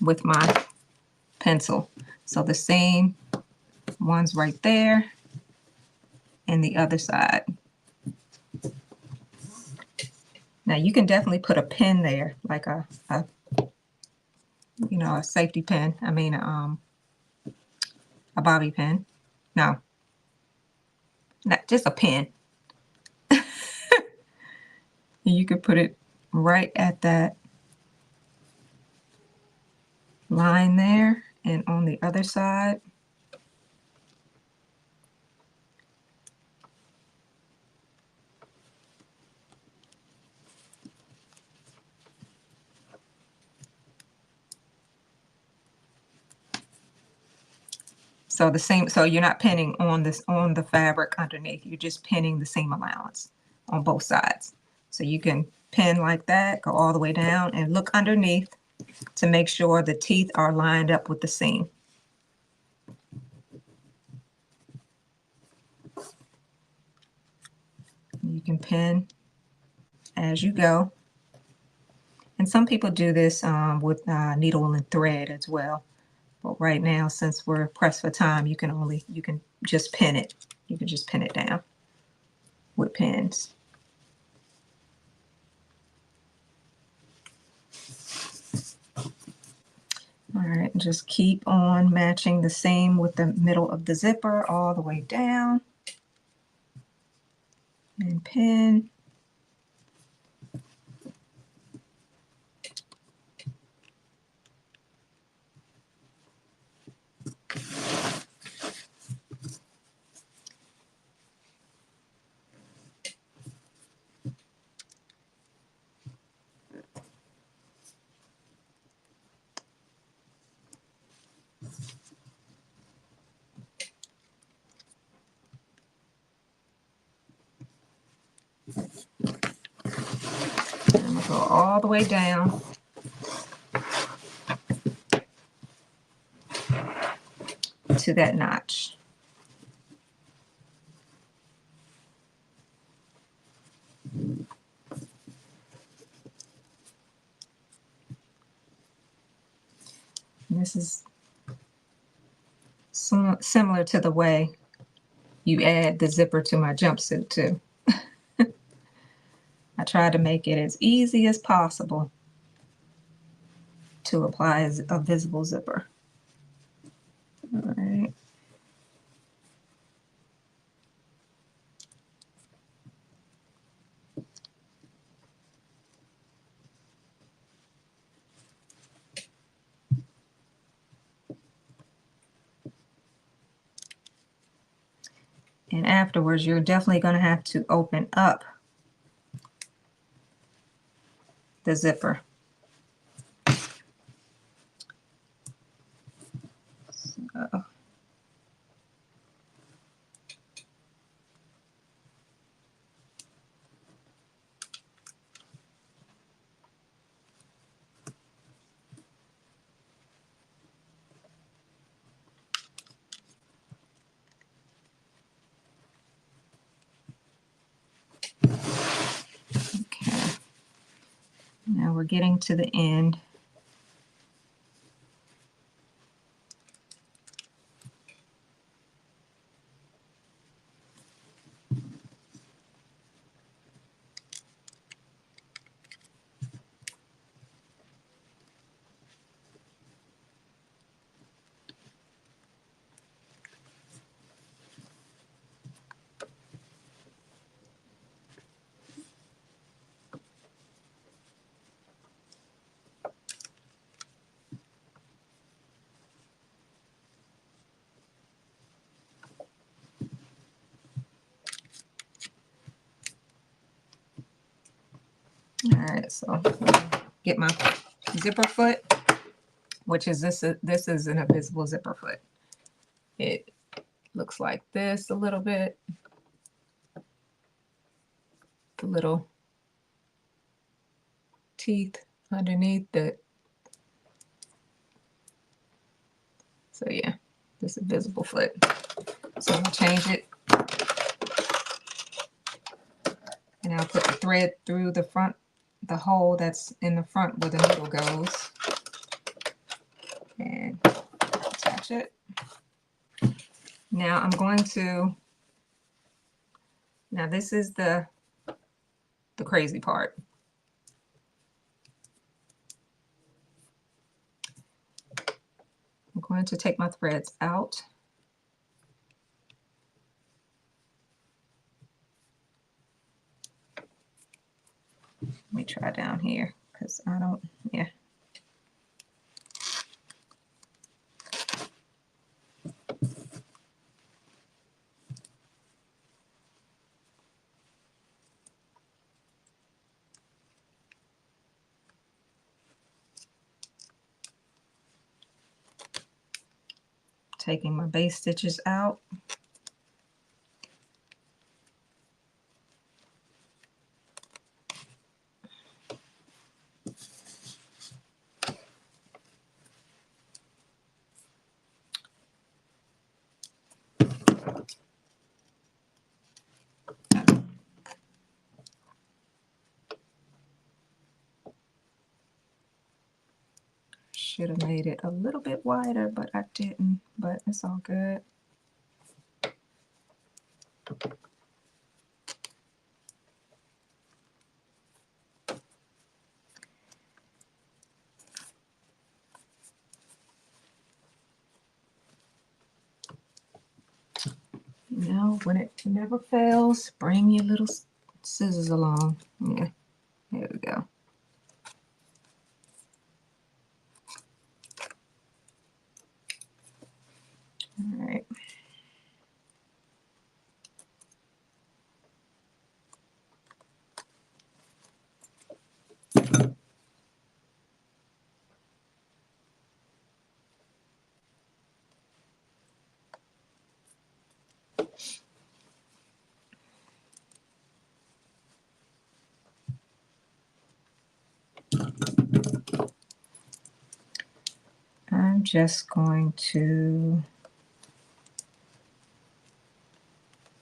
with my pencil. So the seam one's right there and the other side. Now you can definitely put a pin there, like a safety pin. I mean, a bobby pin. No, not just a pin. You could put it right at that line there and on the other side. So the same, so you're not pinning on the fabric underneath, you're just pinning the seam allowance on both sides. So you can pin like that, go all the way down and look underneath to make sure the teeth are lined up with the seam. You can pin as you go. And some people do this with needle and thread as well. But right now, since we're pressed for time, you can just pin it. You can just pin it down with pins. All right, just keep on matching the seam with the middle of the zipper all the way down. And pin. And we'll go all the way down to that notch. This is similar to the way you add the zipper to my jumpsuit too. I try to make it as easy as possible to apply a visible zipper. All right. And afterwards, you're definitely going to have to open up the zipper. So, okay. Now we're getting to the end. All right, so get my zipper foot, which is this is an invisible zipper foot. It looks like this a little bit. The little teeth underneath it. So yeah, this is a visible foot. So I'll change it. And I'll put the thread through the front, the hole that's in the front where the needle goes. And attach it. Now I'm going to, now this is the crazy part. I'm going to take my threads out. Let me try down here because I don't, yeah. Taking my base stitches out. Should have made it a little bit wider, but I didn't, but it's all good. You know, when it never fails, bring your little scissors along. Yeah, there we go. All right. I'm just going to,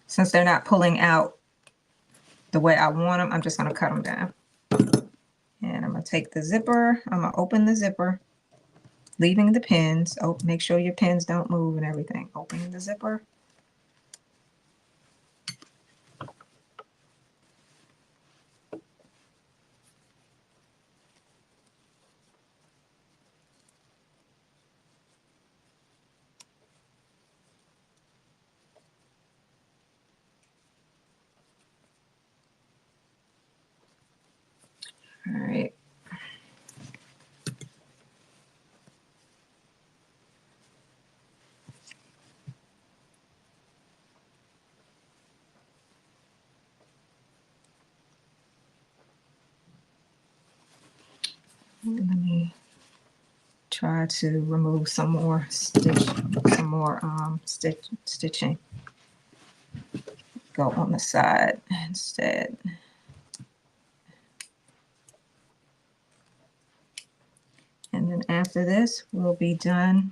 since they're not pulling out the way I want them, I'm just going to cut them down. And I'm going to take the zipper, I'm going to open the zipper, leaving the pins. Oh, make sure your pins don't move and everything. Opening the zipper. All right. Let me try to remove some more stitching. Go on the side instead. And then after this, we'll be done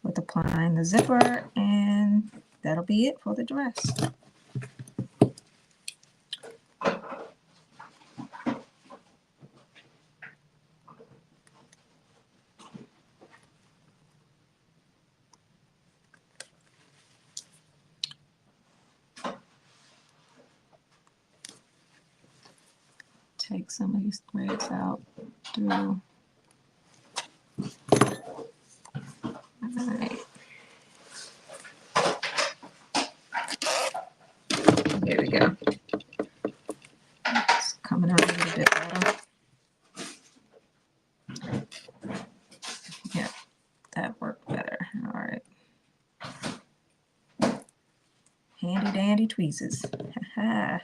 with applying the zipper, and that'll be it for the dress. Take some of these threads out through. All right. There we go. It's coming out a little bit better. Yeah, that worked better. All right. Handy dandy tweezers. Ha ha.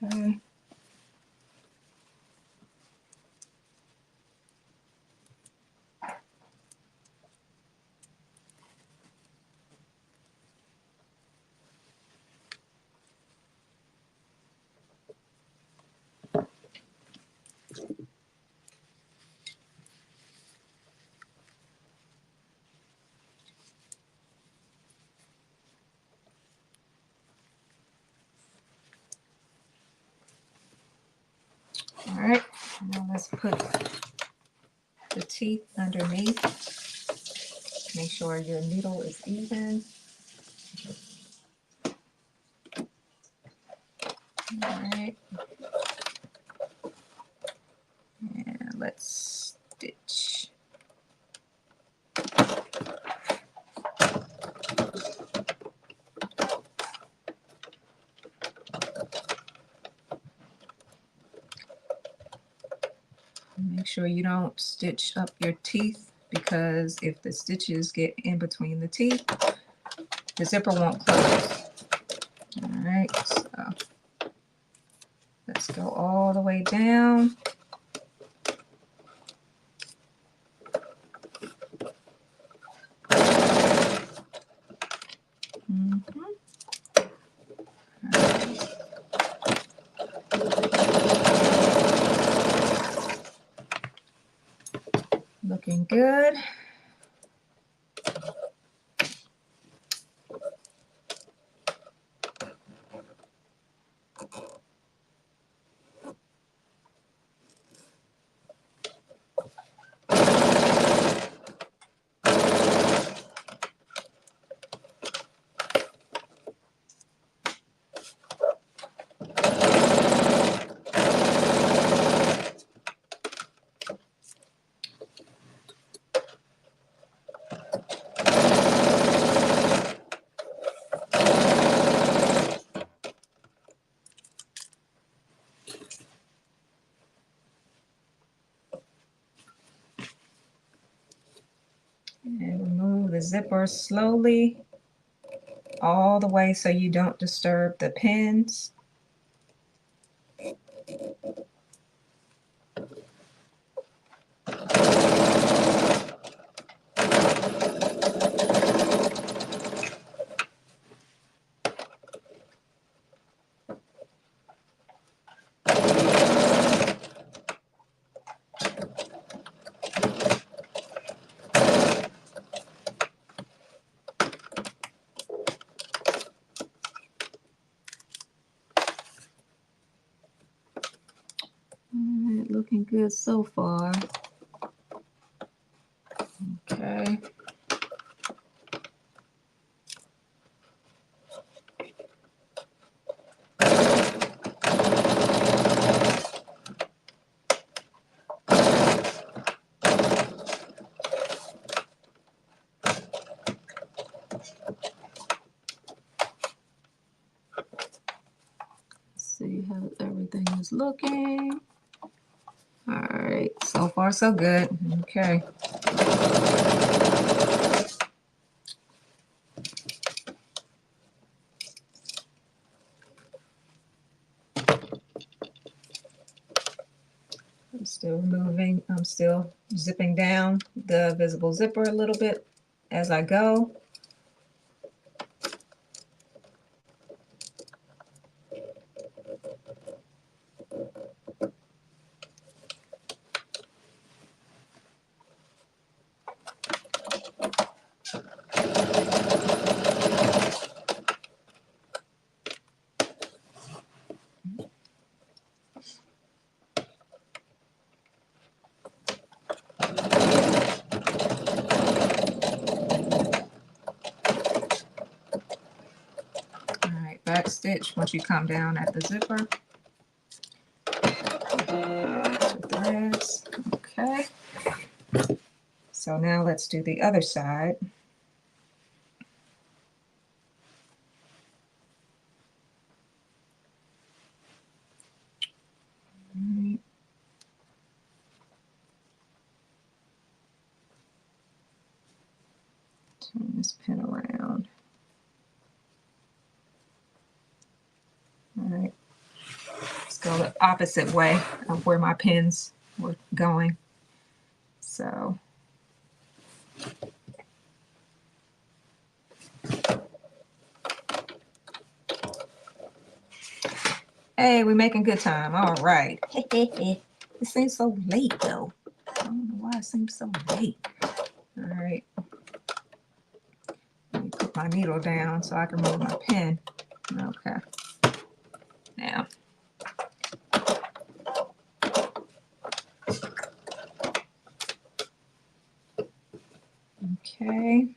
Okay. All right. Now let's put the teeth underneath. Make sure your needle is even. All right. And let's stitch. Make sure you don't stitch up your teeth, because if the stitches get in between the teeth, the zipper won't close. All right, so let's go all the way down. Looking good. And remove the zipper slowly all the way so you don't disturb the pins. looking good so far. Okay. See how everything is looking. All right, so far so good. Okay. I'm still zipping down the visible zipper a little bit as I go. All right, back stitch once you come down at the zipper. Two threads. Okay. So now let's do the other side. All right. Turn this pin around. All right. Let's go the opposite way of where my pins were going. So hey, we're making good time. All right. It seems so late though. I don't know why it seems so late. All right. Let me put my needle down so I can move my pen. Okay. Now. Okay.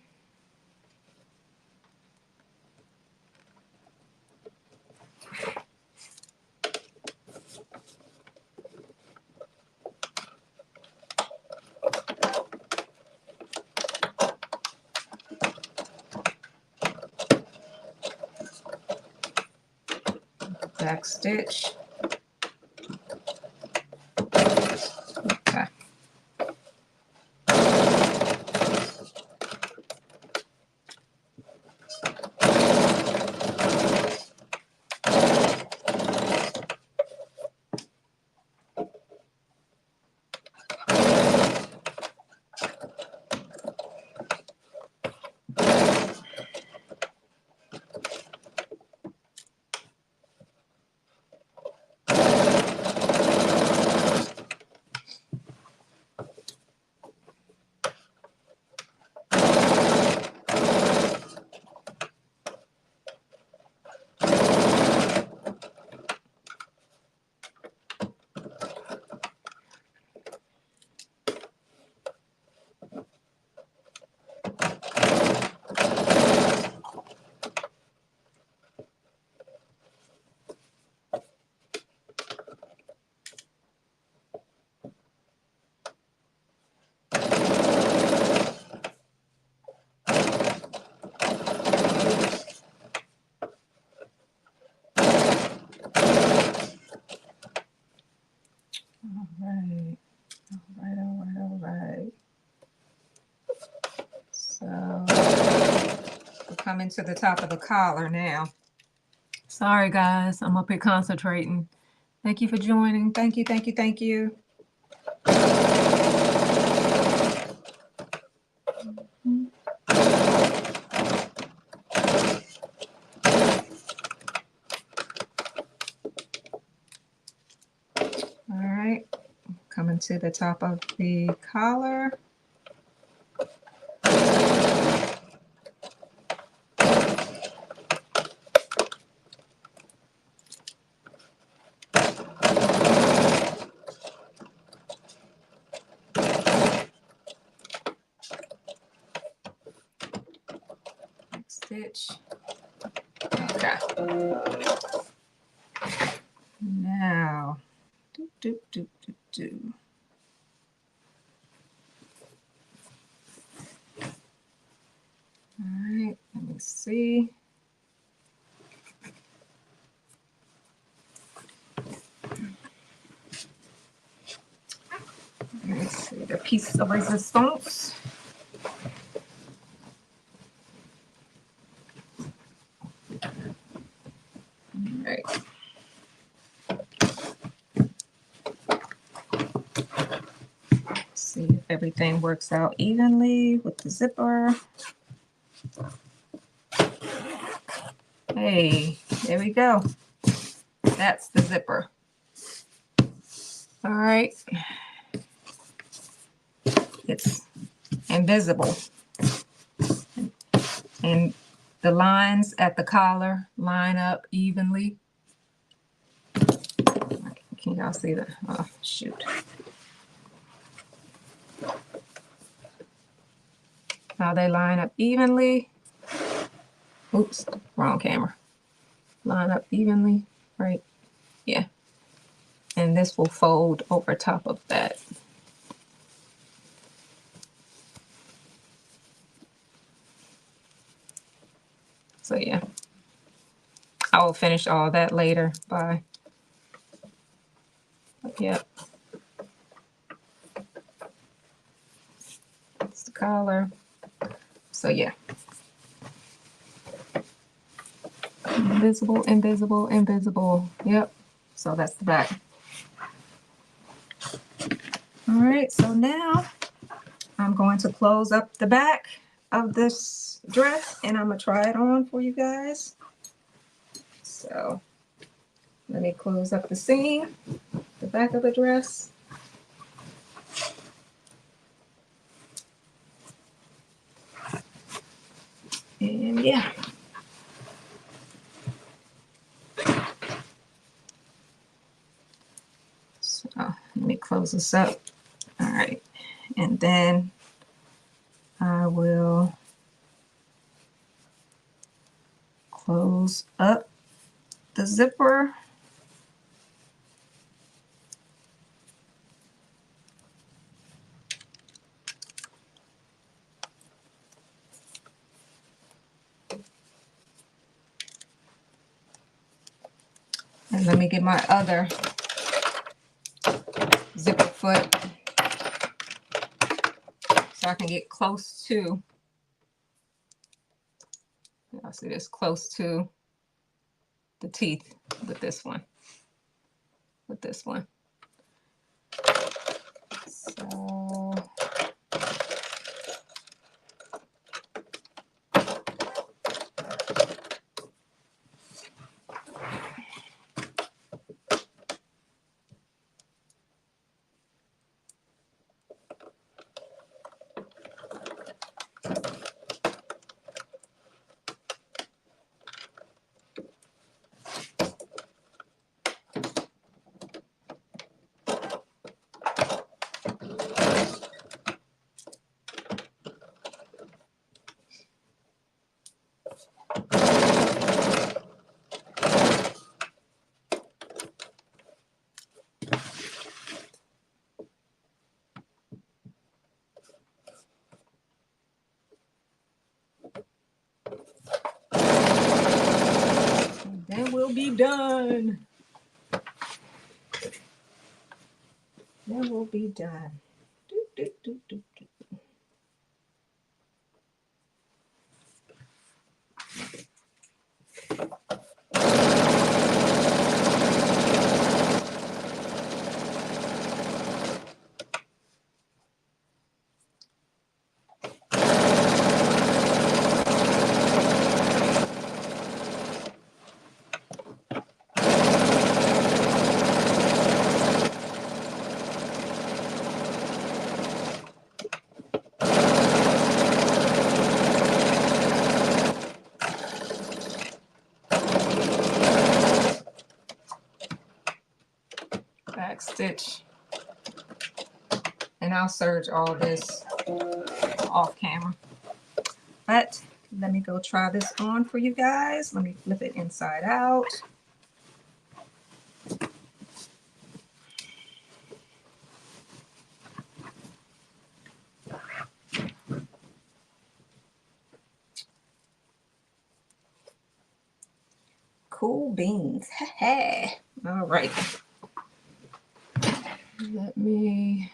Back stitch. Okay. All right. So we're coming to the top of the collar now. Sorry guys, I'm up here concentrating. Thank you for joining. Thank you, thank you, thank you. All right, coming to the top of the collar. stitch. Okay. Now, All right, let me see. Let's see the piece of resistance. All right. See if everything works out evenly with the zipper. Hey, there we go. That's the zipper. All right. It's invisible. And the lines at the collar line up evenly. Can y'all see that? Oh, shoot. How they line up evenly. Oops, wrong camera. Line up evenly, right? Yeah. And this will fold over top of that. So yeah, I will finish all that later. Bye. Yep. That's the collar. So yeah. Invisible, invisible, invisible. Yep. So that's the back. All right, so now I'm going to close up the back of this dress and I'm gonna try it on for you guys. So let me close up the seam, the back of the dress. And yeah. So let me close this up. All right. And then I will close up the zipper. And let me get my other zipper foot so I can get close to, I'll see this, close to the teeth with this one. So then we'll be done. Then we'll be done. Back stitch. And I'll serge all this off camera. But Let me go try this on for you guys. Let me flip it inside out. Cool beans. All right. Let me...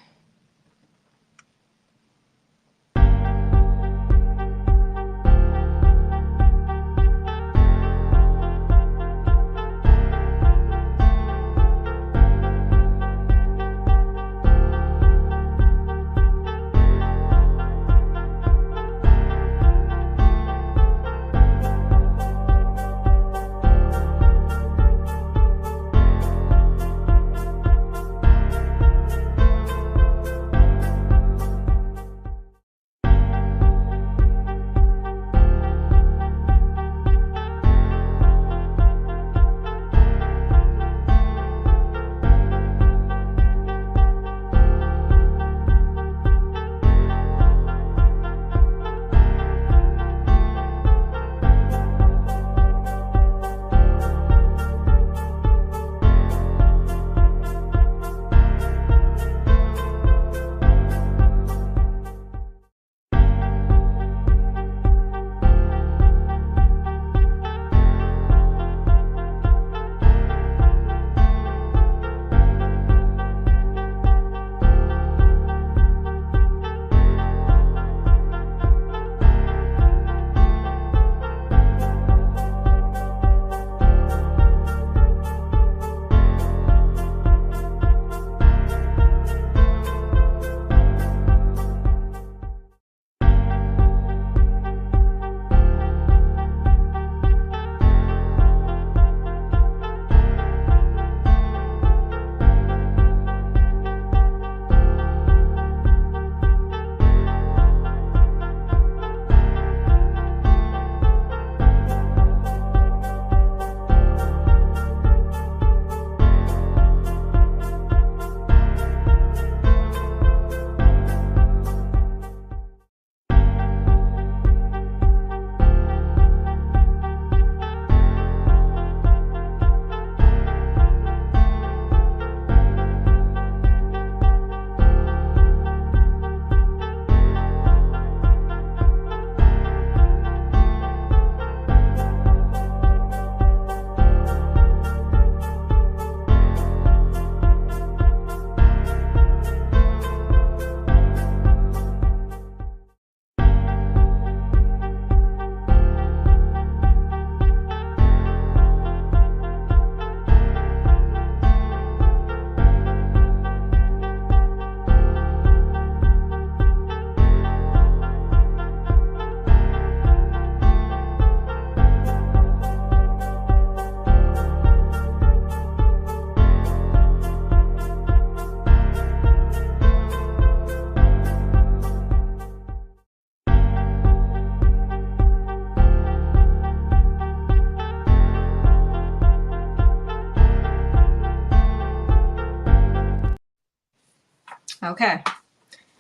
Okay,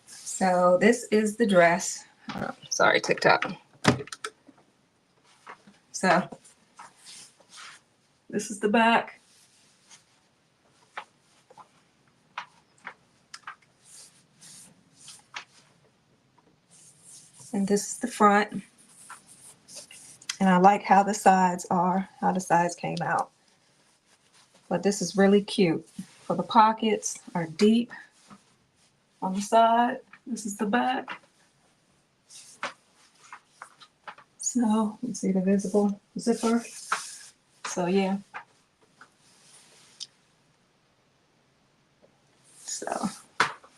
so this is the dress. Sorry, TikTok. So this is the back. And this is the front. And I like how the sides are, how the sides came out. But this is really cute. For the pockets are deep on the side. This is the back. So you see the visible zipper. So yeah. So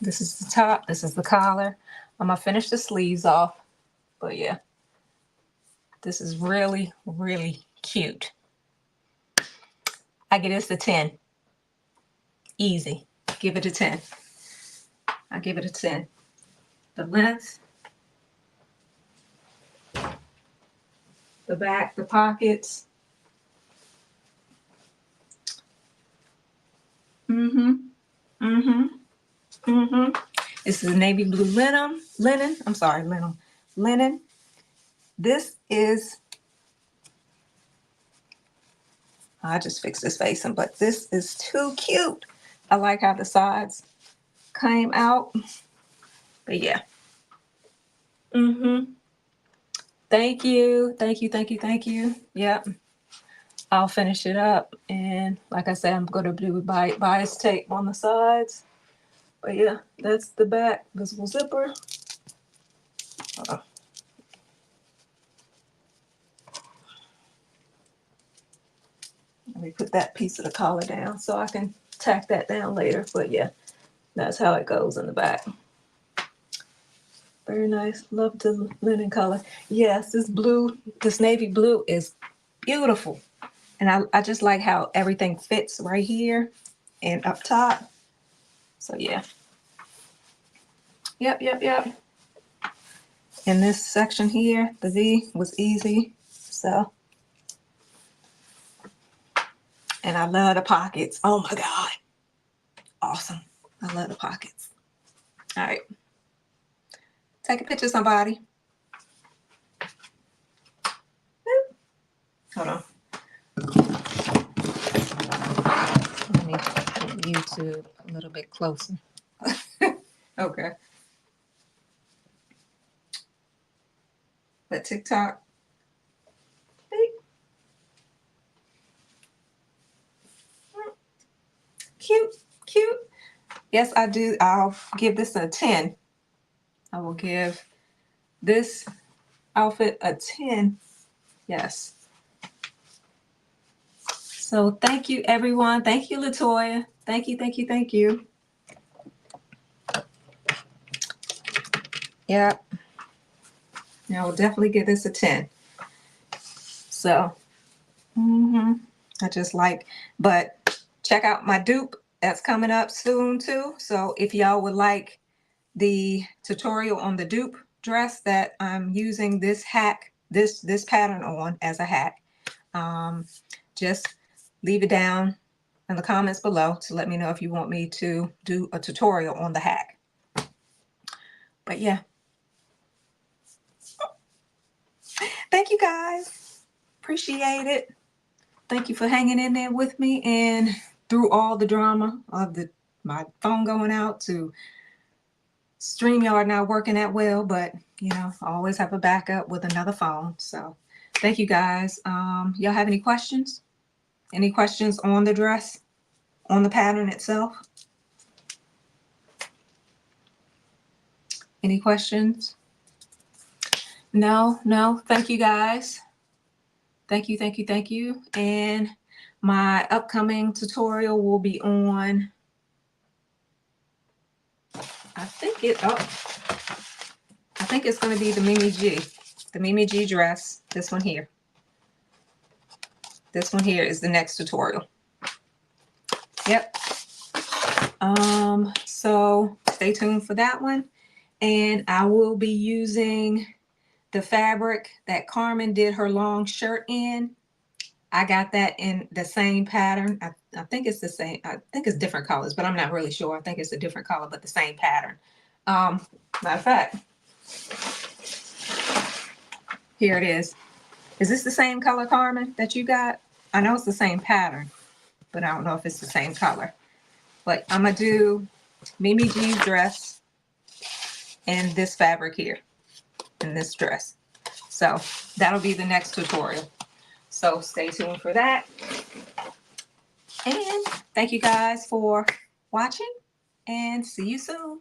this is the top, this is the collar. I'm gonna finish the sleeves off, but yeah. This is really, really cute. I give this a 10. Easy. Give it a 10. I give it a 10. The length, the back, the pockets. This is navy blue linen. Linen. This is, I just fixed this facing, but this is too cute. I like how the sides came out. But yeah. Thank you. Thank you. Thank you. Thank you. Yep. I'll finish it up. And like I said, I'm going to do bias tape on the sides. But yeah, that's the back visible zipper. Let me put that piece of the collar down so I can tack that down later. But yeah, that's how it goes in the back. Very nice. Love the linen color. Yes, this blue, this navy blue is beautiful. And I just like how everything fits right here and up top. So yeah. Yep. In this section here, the V was easy. So, and I love the pockets. Oh my God. Awesome. I love the pockets. All right. Take a picture, somebody. Hold on. Let me put YouTube a little bit closer. Okay. But TikTok. Cute. Yes, I do. I'll give this a 10. I will give this outfit a 10. Yes. So thank you, everyone. Thank you, Latoya. Thank you. Yep. I will definitely give this a 10. So, I just like, but check out my dupe. That's coming up soon too. So if y'all would like the tutorial on the dupe dress that I'm using this hack, this pattern on as a hack, just leave it down in the comments below to let me know if you want me to do a tutorial on the hack. But yeah. Thank you guys. Appreciate it. Thank you for hanging in there with me and through all the drama of my phone going out to StreamYard not working that well, but you know, I always have a backup with another phone. So thank you guys. Y'all have any questions? Any questions on the dress, on the pattern itself? Any questions? No. Thank you guys. Thank you. And my upcoming tutorial will be on, I think it's going to be the Mimi G dress. This one here. This one here is the next tutorial. Yep. So stay tuned for that one. And I will be using the fabric that Carmen did her long shirt in. I got that in the same pattern. I think it's the same. I think it's different colors, but I'm not really sure. I think it's a different color, but the same pattern. Matter of fact, here it is. Is this the same color, Carmen, that you got? I know it's the same pattern, but I don't know if it's the same color. But I'm going to do Mimi G's dress and this fabric here in this dress. So that'll be the next tutorial. So stay tuned for that. And thank you guys for watching and see you soon.